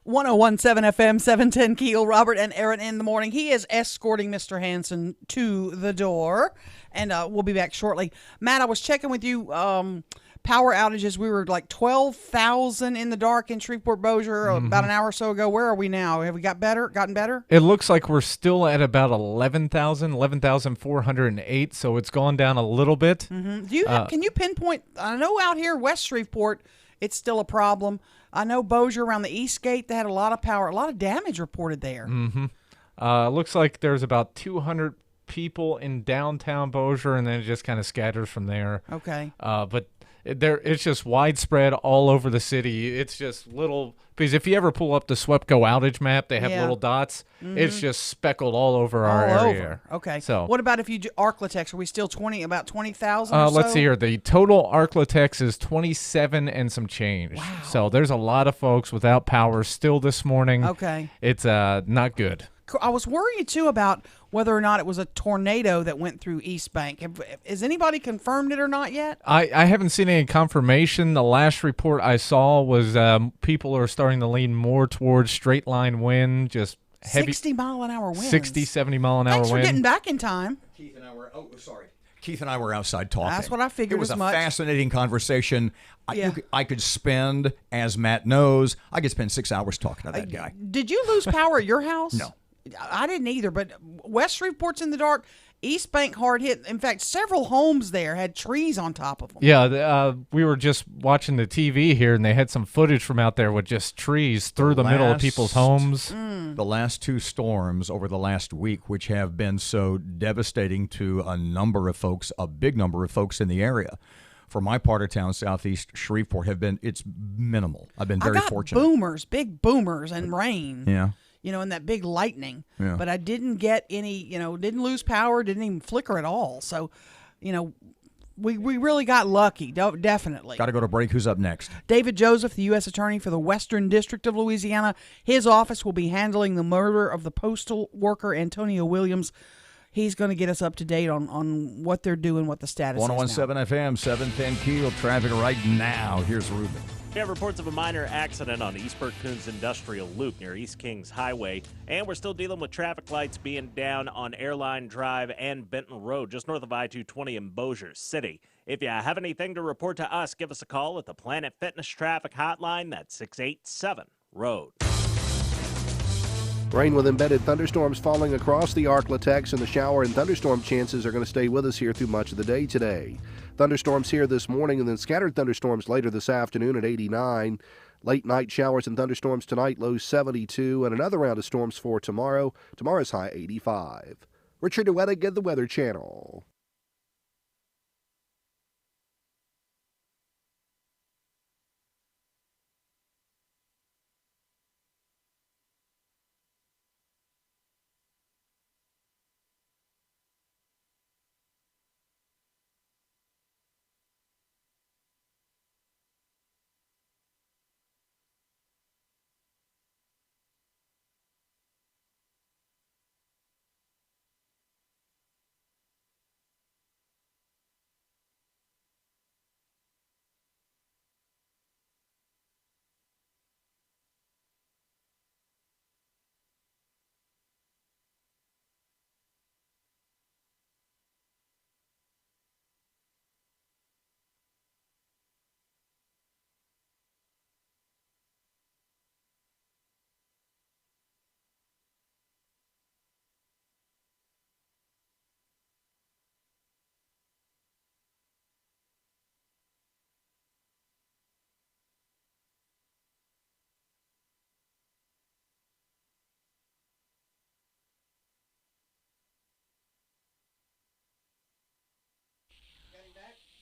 .101.7 FM, 710 KEEL. Robert and Erin in the morning. He is escorting Mr. Hansen to the door, and we'll be back shortly. Matt, I was checking with you. Power outages, we were like 12,000 in the dark in Shreveport Bossier about an hour or so ago. Where are we now? Have we gotten better? It looks like we're still at about 11,408, so it's gone down a little bit. Mm-hmm. Can you pinpoint? I know out here West Shreveport, it's still a problem. I know Bossier around the East Gate, they had a lot of power, a lot of damage reported there. Mm-hmm. Looks like there's about 200 people in downtown Bossier, and then it just kind of scatters from there. Okay. But it's just widespread all over the city. It's just little, because if you ever pull up the SWEPCO outage map, they have little dots. Mm-hmm. It's just speckled all over our area. Okay. So what about if you do Arklatex? Are we still about 20,000 or so? Let's see here. The total Arklatex is 27 and some change. Wow. So there's a lot of folks without power still this morning. Okay. It's not good. I was worried too about whether or not it was a tornado that went through East Bank. Has anybody confirmed it or not yet? I haven't seen any confirmation. The last report I saw was people are starting to lean more towards straight line wind, just heavy 60-mile-an-hour winds. 60, 70-mile-an-hour Thanks wind. for getting back in time. Keith and I were outside talking. That's what I figured It was as a much. fascinating conversation. I could spend, as Matt knows, I could spend 6 hours talking to that guy. Did you lose power at your house? No. I didn't either, but West Shreveport's in the dark. East Bank hard hit. In fact, several homes there had trees on top of them. Yeah, we were just watching the TV here, and they had some footage from out there with just trees through the middle of people's homes. The last two storms over the last week, which have been so devastating to a number of folks, a big number of folks in the area. For my part of town, southeast Shreveport, it's minimal. I've been very fortunate. Boomers, big boomers, and rain. Yeah. And that big lightning. Yeah. But I didn't get any, didn't lose power, didn't even flicker at all. So, we really got lucky, definitely. Got to go to break. Who's up next? David Joseph, the U.S. Attorney for the Western District of Louisiana. His office will be handling the murder of the postal worker Antonio Williams. He's going to get us up to date on what they're doing, what the status is now. 101.7 FM, 710 Keel. Traffic right now. Here's Ruben. We have reports of a minor accident on the East Berkcoons Industrial Loop near East Kings Highway, and we're still dealing with traffic lights being down on Airline Drive and Benton Road, just north of I-220 in Bossier City. If you have anything to report to us, give us a call at the Planet Fitness Traffic Hotline. That's 687-ROAD. Rain with embedded thunderstorms falling across the Arklatex, and the shower and thunderstorm chances are going to stay with us here through much of the day today. Thunderstorms here this morning and then scattered thunderstorms later this afternoon at 89. Late night showers and thunderstorms tonight, low 72, and another round of storms for tomorrow. Tomorrow's high 85. Richard DeWettig at the Weather Channel.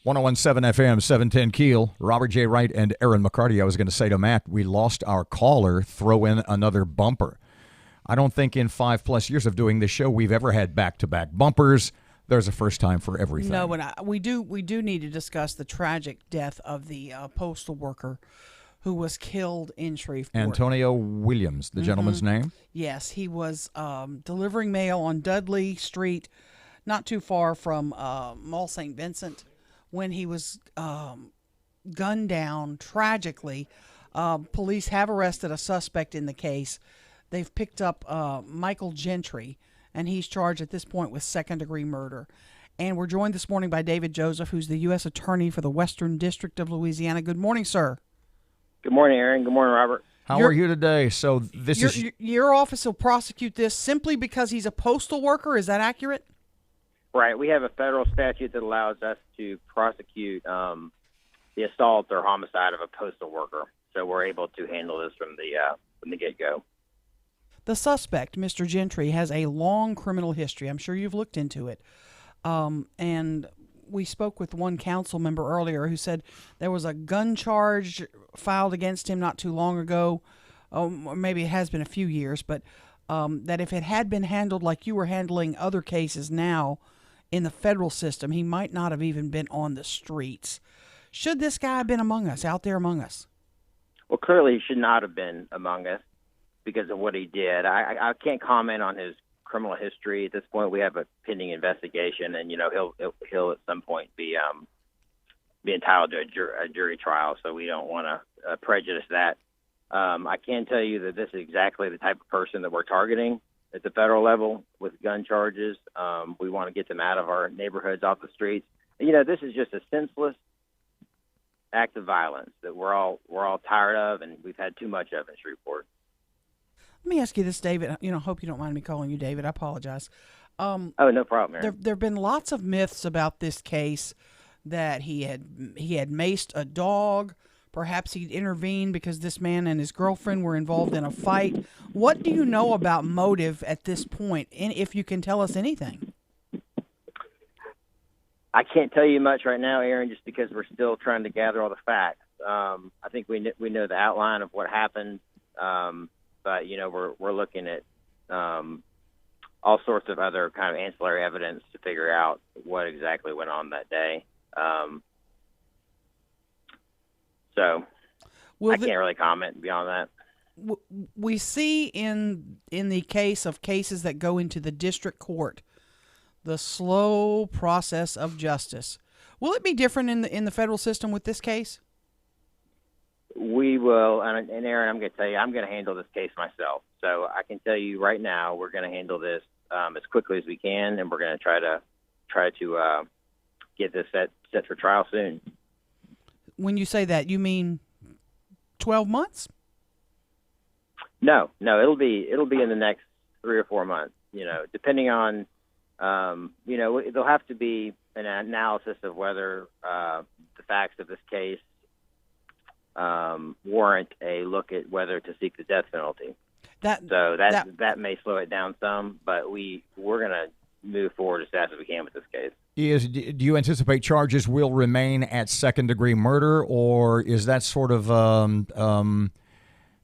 One 101.7 FM, 710 Keel. Robert J. Wright and Erin McCarty. I was going to say to Matt, we lost our caller. Throw in another bumper. I don't think in 5+ years of doing this show we've ever had back-to-back bumpers. There's a first time for everything. No, but we do need to discuss the tragic death of the postal worker who was killed in Shreveport. Antonio Williams, the gentleman's name? Yes, he was delivering mail on Dudley Street, not too far from Mall St. Vincent, when he was gunned down tragically. Police have arrested a suspect in the case. They've picked up Michael Gentry, and he's charged at this point with second-degree murder. And we're joined this morning by David Joseph, who's the U.S. Attorney for the Western District of Louisiana. Good morning, sir. Good morning, Erin. Good morning, Robert. How are you today? So this is your office will prosecute this simply because he's a postal worker. Is that accurate? Right. We have a federal statute that allows us to prosecute the assault or homicide of a postal worker. So we're able to handle this from the get-go. The suspect, Mr. Gentry, has a long criminal history. I'm sure you've looked into it. And we spoke with one council member earlier who said there was a gun charge filed against him not too long ago. Or maybe it has been a few years, but that if it had been handled like you were handling other cases now in the federal system, he might not have even been on the streets. Should this guy have been among us, out there among us? Well, clearly he should not have been among us because of what he did. I can't comment on his criminal history at this point. We have a pending investigation, and he'll at some point be entitled to a jury trial. So we don't want to prejudice that. I can tell you that this is exactly the type of person that we're targeting at the federal level with gun charges. We want to get them out of our neighborhoods, off the streets. This is just a senseless act of violence that we're all tired of, and we've had too much of in Shreveport. Let me ask you this, David. Hope you don't mind me calling you David. I apologize. Oh, no problem, Erin. There have been lots of myths about this case, that he had maced a dog. Perhaps he'd intervened because this man and his girlfriend were involved in a fight. What do you know about motive at this point, and if you can tell us anything? I can't tell you much right now, Erin, just because we're still trying to gather all the facts. I think we know the outline of what happened, but we're looking at all sorts of other kind of ancillary evidence to figure out what exactly went on that day. So I can't really comment beyond that. We see in the case of cases that go into the district court, the slow process of justice. Will it be different in the federal system with this case? We will, and Erin, I'm going to tell you, I'm going to handle this case myself. So I can tell you right now, we're going to handle this as quickly as we can, and we're going to try to get this set for trial soon. When you say that, you mean 12 months? No, it'll be in the next 3 or 4 months. Depending on, there'll have to be an analysis of whether the facts of this case warrant a look at whether to seek the death penalty. That may slow it down some, but we're going to move forward as fast as we can with this case. Do you anticipate charges will remain at second-degree murder, or is that sort of,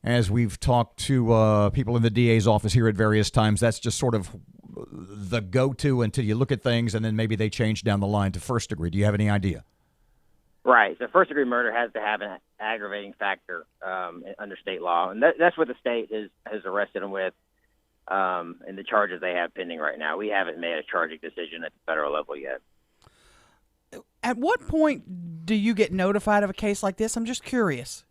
as we've talked to people in the DA's office here at various times, that's just sort of the go-to until you look at things, and then maybe they change down the line to first degree? Do you have any idea? Right. So first-degree murder has to have an aggravating factor under state law, and that's what the state has arrested them with. And the charges they have pending right now. We haven't made a charging decision at the federal level yet. At what point do you get notified of a case like this? I'm just curious.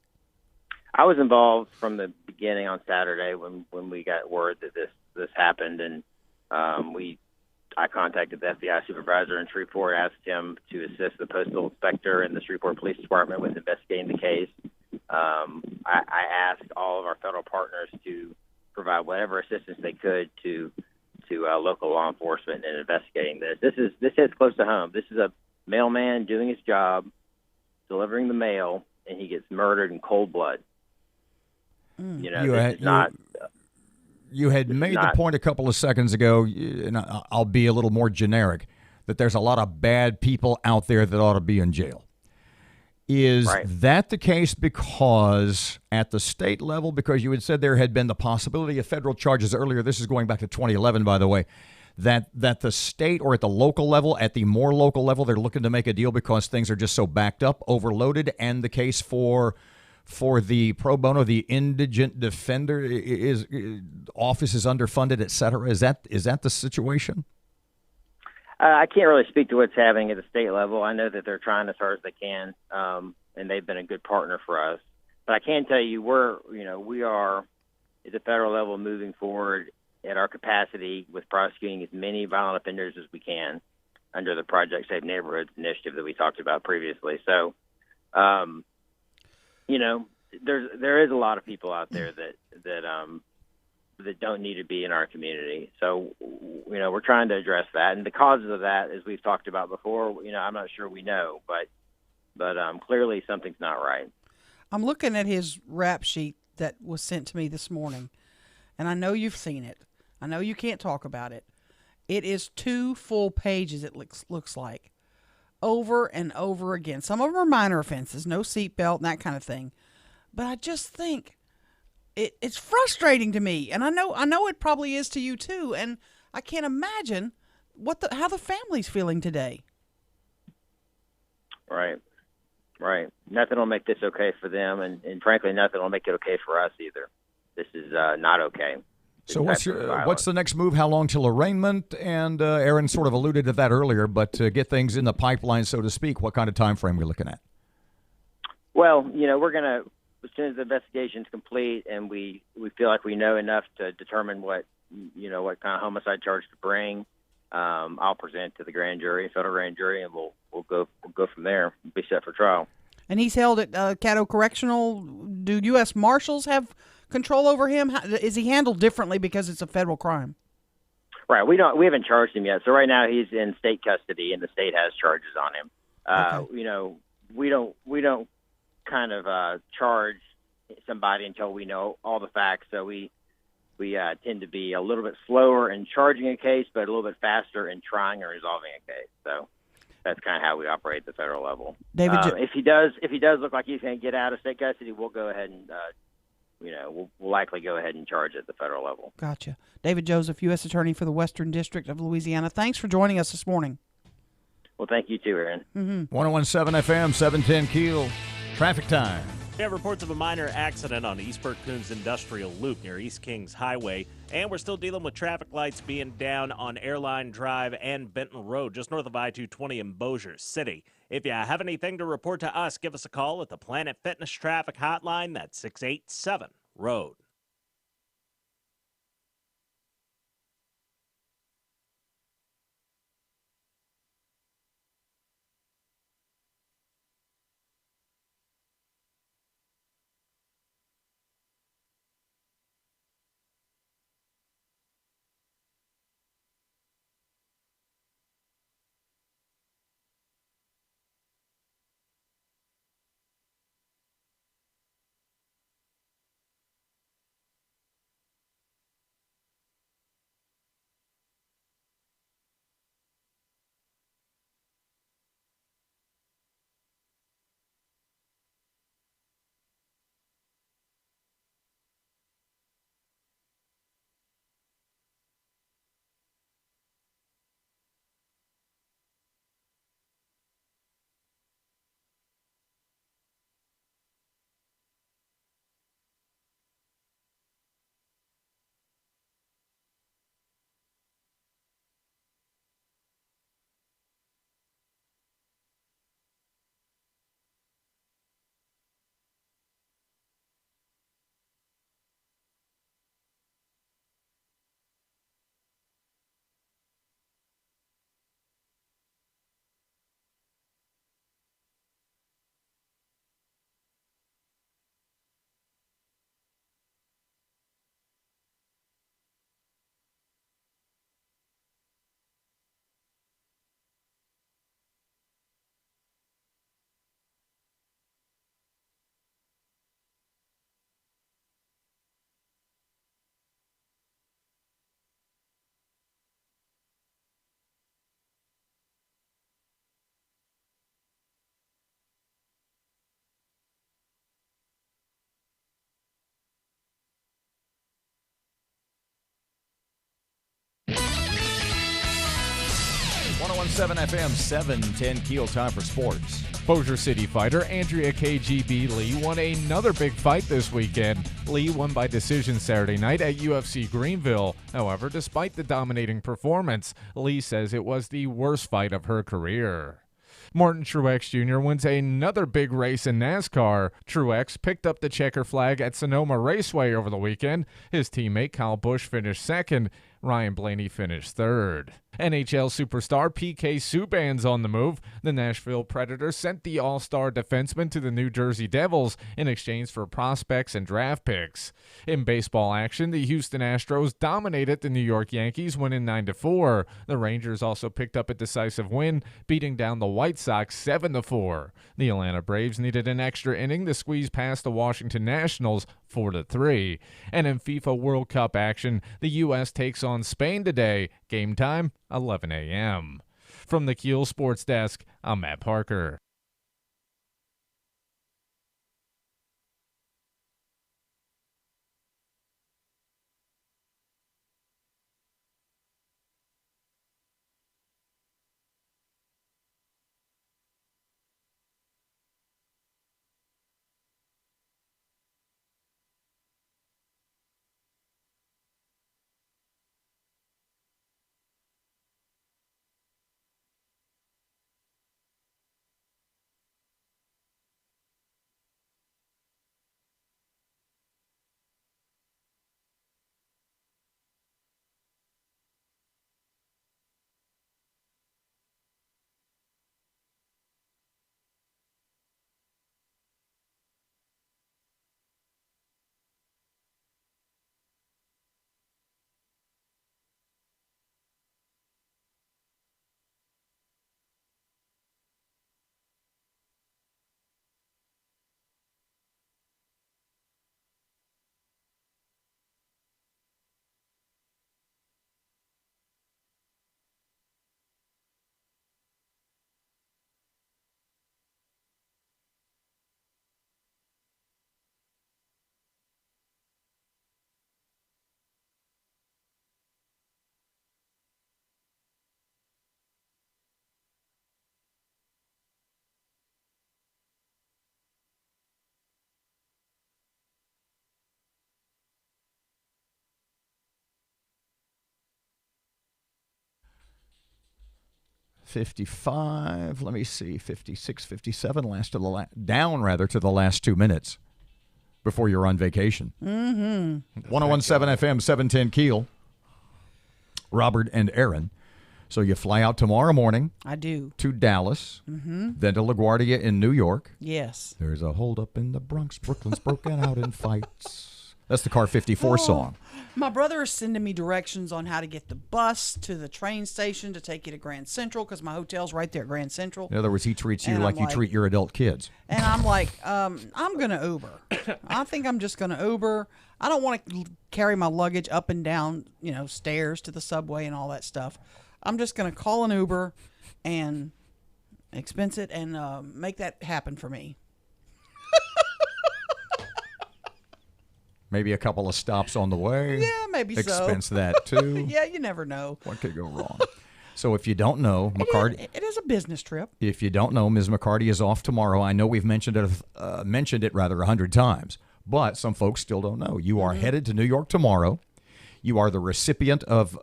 I was involved from the beginning on Saturday when we got word that this happened, and I contacted the FBI supervisor in Shreveport, asked him to assist the postal inspector and the Shreveport Police Department with investigating the case. I asked all of our federal partners to provide whatever assistance they could to local law enforcement in investigating this. This hits close to home. This is a mailman doing his job, delivering the mail, and he gets murdered in cold blood. You had made the point a couple of seconds ago, and I'll be a little more generic, that there's a lot of bad people out there that ought to be in jail. Is that the case because at the state level, because you had said there had been the possibility of federal charges earlier, this is going back to 2011, by the way, that the state or at the local level, at the more local level, they're looking to make a deal because things are just so backed up, overloaded, and the case for the pro bono, the indigent defender office is underfunded, et cetera. Is that the situation? I can't really speak to what's happening at the state level. I know that they're trying as hard as they can, and they've been a good partner for us. But I can tell you we are at the federal level moving forward at our capacity with prosecuting as many violent offenders as we can under the Project Safe Neighborhoods initiative that we talked about previously. So, there is a lot of people out there that don't need to be in our community. So, we're trying to address that. And the causes of that, as we've talked about before, I'm not sure we know, but clearly something's not right. I'm looking at his rap sheet that was sent to me this morning, and I know you've seen it. I know you can't talk about it. It is 2 full pages, it looks like, over and over again. Some of them are minor offenses, no seatbelt and that kind of thing. But I just think it's frustrating to me, and I know it probably is to you too. And I can't imagine how the family's feeling today. Right. Nothing will make this okay for them, and frankly, nothing will make it okay for us either. this is not okay. So what's the next move? How long till arraignment? And Erin sort of alluded to that earlier, but to get things in the pipeline, so to speak, what kind of time frame are we looking at? Well, we're going to, as soon as the investigation is complete and we feel like we know enough to determine what kind of homicide charge to bring, I'll present to the federal grand jury, and we'll go from there. We'll be set for trial. And he's held at Caddo Correctional. Do U.S. Marshals have control over him? Is he handled differently because it's a federal crime? Right. We haven't charged him yet. So right now he's in state custody, and the state has charges on him. Okay. We don't kind of charge somebody until we know all the facts. So we tend to be a little bit slower in charging a case, but a little bit faster in trying and resolving a case. So that's kind of how we operate at the federal level. David, if he does look like he's going to get out of state custody, we'll go ahead and we'll likely go ahead and charge at the federal level. Gotcha. David Joseph, U.S. Attorney for the Western District of Louisiana. Thanks for joining us this morning. Well, thank you too, Erin. 101.7 FM, 710 Keel. Traffic time. We have reports of a minor accident on East Burke-Coons Industrial Loop near East Kings Highway, and we're still dealing with traffic lights being down on Airline Drive and Benton Road, just north of I-220 in Bossier City. If you have anything to report to us, give us a call at the Planet Fitness Traffic Hotline. That's 687-ROAD. .7 FM, 710 Keel. Time for sports. Bossier City fighter Andrea KGB Lee won another big fight this weekend. Lee won by decision Saturday night at UFC Greenville. However, despite the dominating performance, Lee says it was the worst fight of her career. Martin Truex Jr. wins another big race in NASCAR. Truex picked up the checker flag at Sonoma Raceway over the weekend. His teammate Kyle Busch finished second. Ryan Blaney finished third. NHL superstar P.K. Subban's on the move. The Nashville Predators sent the all-star defenseman to the New Jersey Devils in exchange for prospects and draft picks. In baseball action, the Houston Astros dominated the New York Yankees, winning 9-4. The Rangers also picked up a decisive win, beating down the White Sox 7-4. The Atlanta Braves needed an extra inning to squeeze past the Washington Nationals 4-3. And in FIFA World Cup action, the U.S. takes on Spain today. Game time, 11 a.m. From the Keel Sports Desk, I'm Matt Parker. 55. Let me see. 56, 57. Down to the last 2 minutes before you're on vacation. 1017 FM, 710 Keel. Robert and Erin. So you fly out tomorrow morning. I do. To Dallas, then to LaGuardia in New York. Yes. There's a holdup in the Bronx. Brooklyn's broken out in fights. That's the Car 54 song. My brother is sending me directions on how to get the bus to the train station to take you to Grand Central because my hotel's right there at Grand Central. In other words, he treats you And like I'm you treat your adult kids. And I'm like, I'm going to Uber. I think I'm just going to Uber. I don't want to carry my luggage up and down, stairs to the subway and all that stuff. I'm just going to call an Uber and expense it and make that happen for me. Maybe a couple of stops on the way. Yeah, maybe Expense that too. Yeah, you never know. What could go wrong? So if you don't know, McCarty, it is a business trip. If you don't know, Ms. McCarty is off tomorrow. I know we've mentioned it 100 times, but some folks still don't know. You are headed to New York tomorrow. You are the recipient of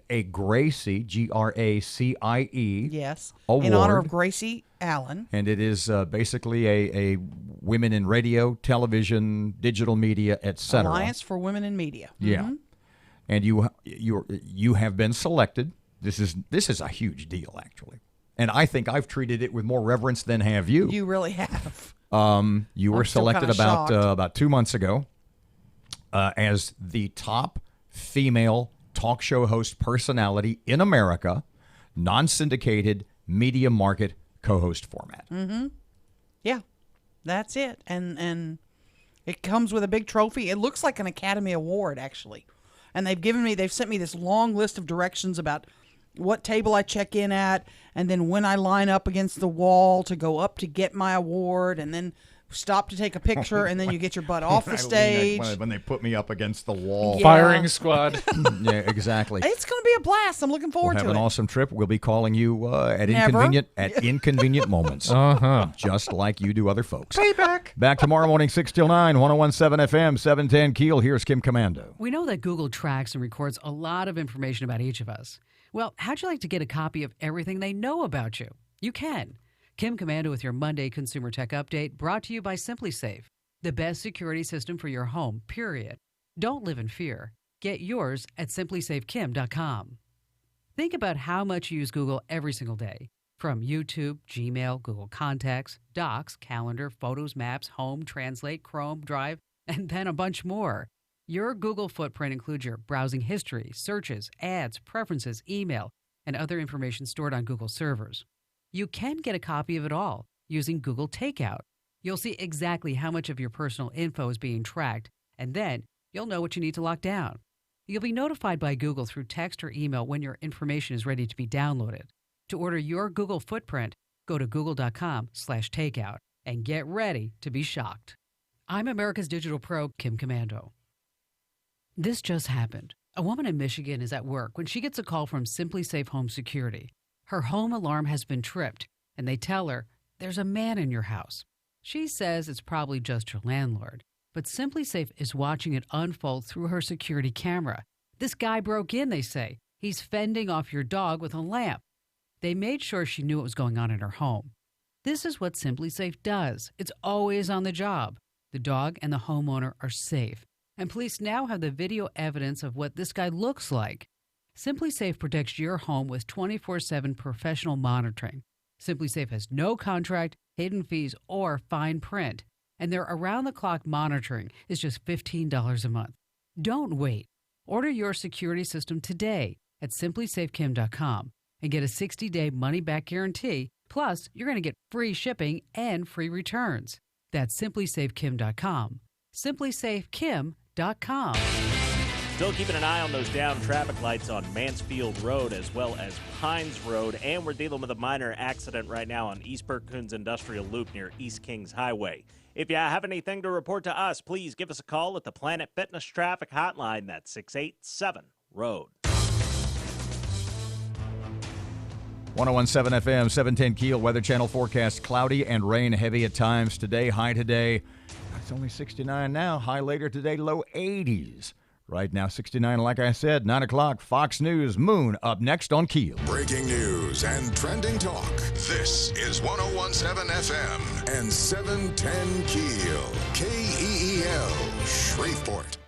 a Gracie, Gracie, yes, award. In honor of Gracie Allen. And it is basically a women in radio, television, digital media, etc. Alliance for Women in Media. Yeah. And you have been selected. This is a huge deal, actually. And I think I've treated it with more reverence than have you. You really have. You were selected about 2 months ago as the top female talk show host personality in America, non-syndicated media market co-host format. Yeah, that's it. And it comes with a big trophy. It looks like an Academy Award, actually. And they've sent me this long list of directions about what table I check in at, and then when I line up against the wall to go up to get my award, and then stop to take a picture, and then you get your butt off the stage. When they put me up against the wall. Yeah. Firing squad. Yeah, exactly. It's going to be a blast. I'm looking forward We'll to have it. an awesome trip. We'll be calling you at Never. inconvenient moments. Just like you do other folks. Payback. Back tomorrow morning, 6 till 9, 1017 FM, 710 Keel. Here's Kim Commando. We know that Google tracks and records a lot of information about each of us. Well, how'd you like to get a copy of everything they know about you? You can. Kim Commando with your Monday Consumer Tech Update, brought to you by SimpliSafe, the best security system for your home, period. Don't live in fear. Get yours at simplysafekim.com. Think about how much you use Google every single day. From YouTube, Gmail, Google Contacts, Docs, Calendar, Photos, Maps, Home, Translate, Chrome, Drive, and then a bunch more. Your Google footprint includes your browsing history, searches, ads, preferences, email, and other information stored on Google servers. You can get a copy of it all using Google Takeout. You'll see exactly how much of your personal info is being tracked, and then you'll know what you need to lock down. You'll be notified by Google through text or email when your information is ready to be downloaded. To order your Google footprint, go to google.com/takeout and get ready to be shocked. I'm America's Digital Pro, Kim Commando. This just happened. A woman in Michigan is at work when she gets a call from SimpliSafe Home Security. Her home alarm has been tripped, and they tell her, there's a man in your house. She says it's probably just your landlord, but SimpliSafe is watching it unfold through her security camera. This guy broke in, they say. He's fending off your dog with a lamp. They made sure she knew what was going on in her home. This is what SimpliSafe does. It's always on the job. The dog and the homeowner are safe. And police now have the video evidence of what this guy looks like. SimpliSafe protects your home with 24/7 professional monitoring. SimpliSafe has no contract, hidden fees, or fine print. And their around-the-clock monitoring is just $15 a month. Don't wait. Order your security system today at simplysafekim.com and get a 60-day money-back guarantee. Plus, you're going to get free shipping and free returns. That's simplysafekim.com. simplysafekim.com. Still keeping an eye on those down traffic lights on Mansfield Road as well as Pines Road, and we're dealing with a minor accident right now on East Berkhounds Industrial Loop near East Kings Highway. If you have anything to report to us, please give us a call at the Planet Fitness Traffic Hotline. That's 687-ROAD. 1017 FM, 710 Keel, Weather Channel forecast, cloudy and rain heavy at times today. High today, it's only 69 now. High later today, low 80s. Right now, 69, like I said, 9 o'clock, Fox News, Moon, up next on Keel. Breaking news and trending talk. This is 101.7 FM and 710 Keel. KEEL, Shreveport.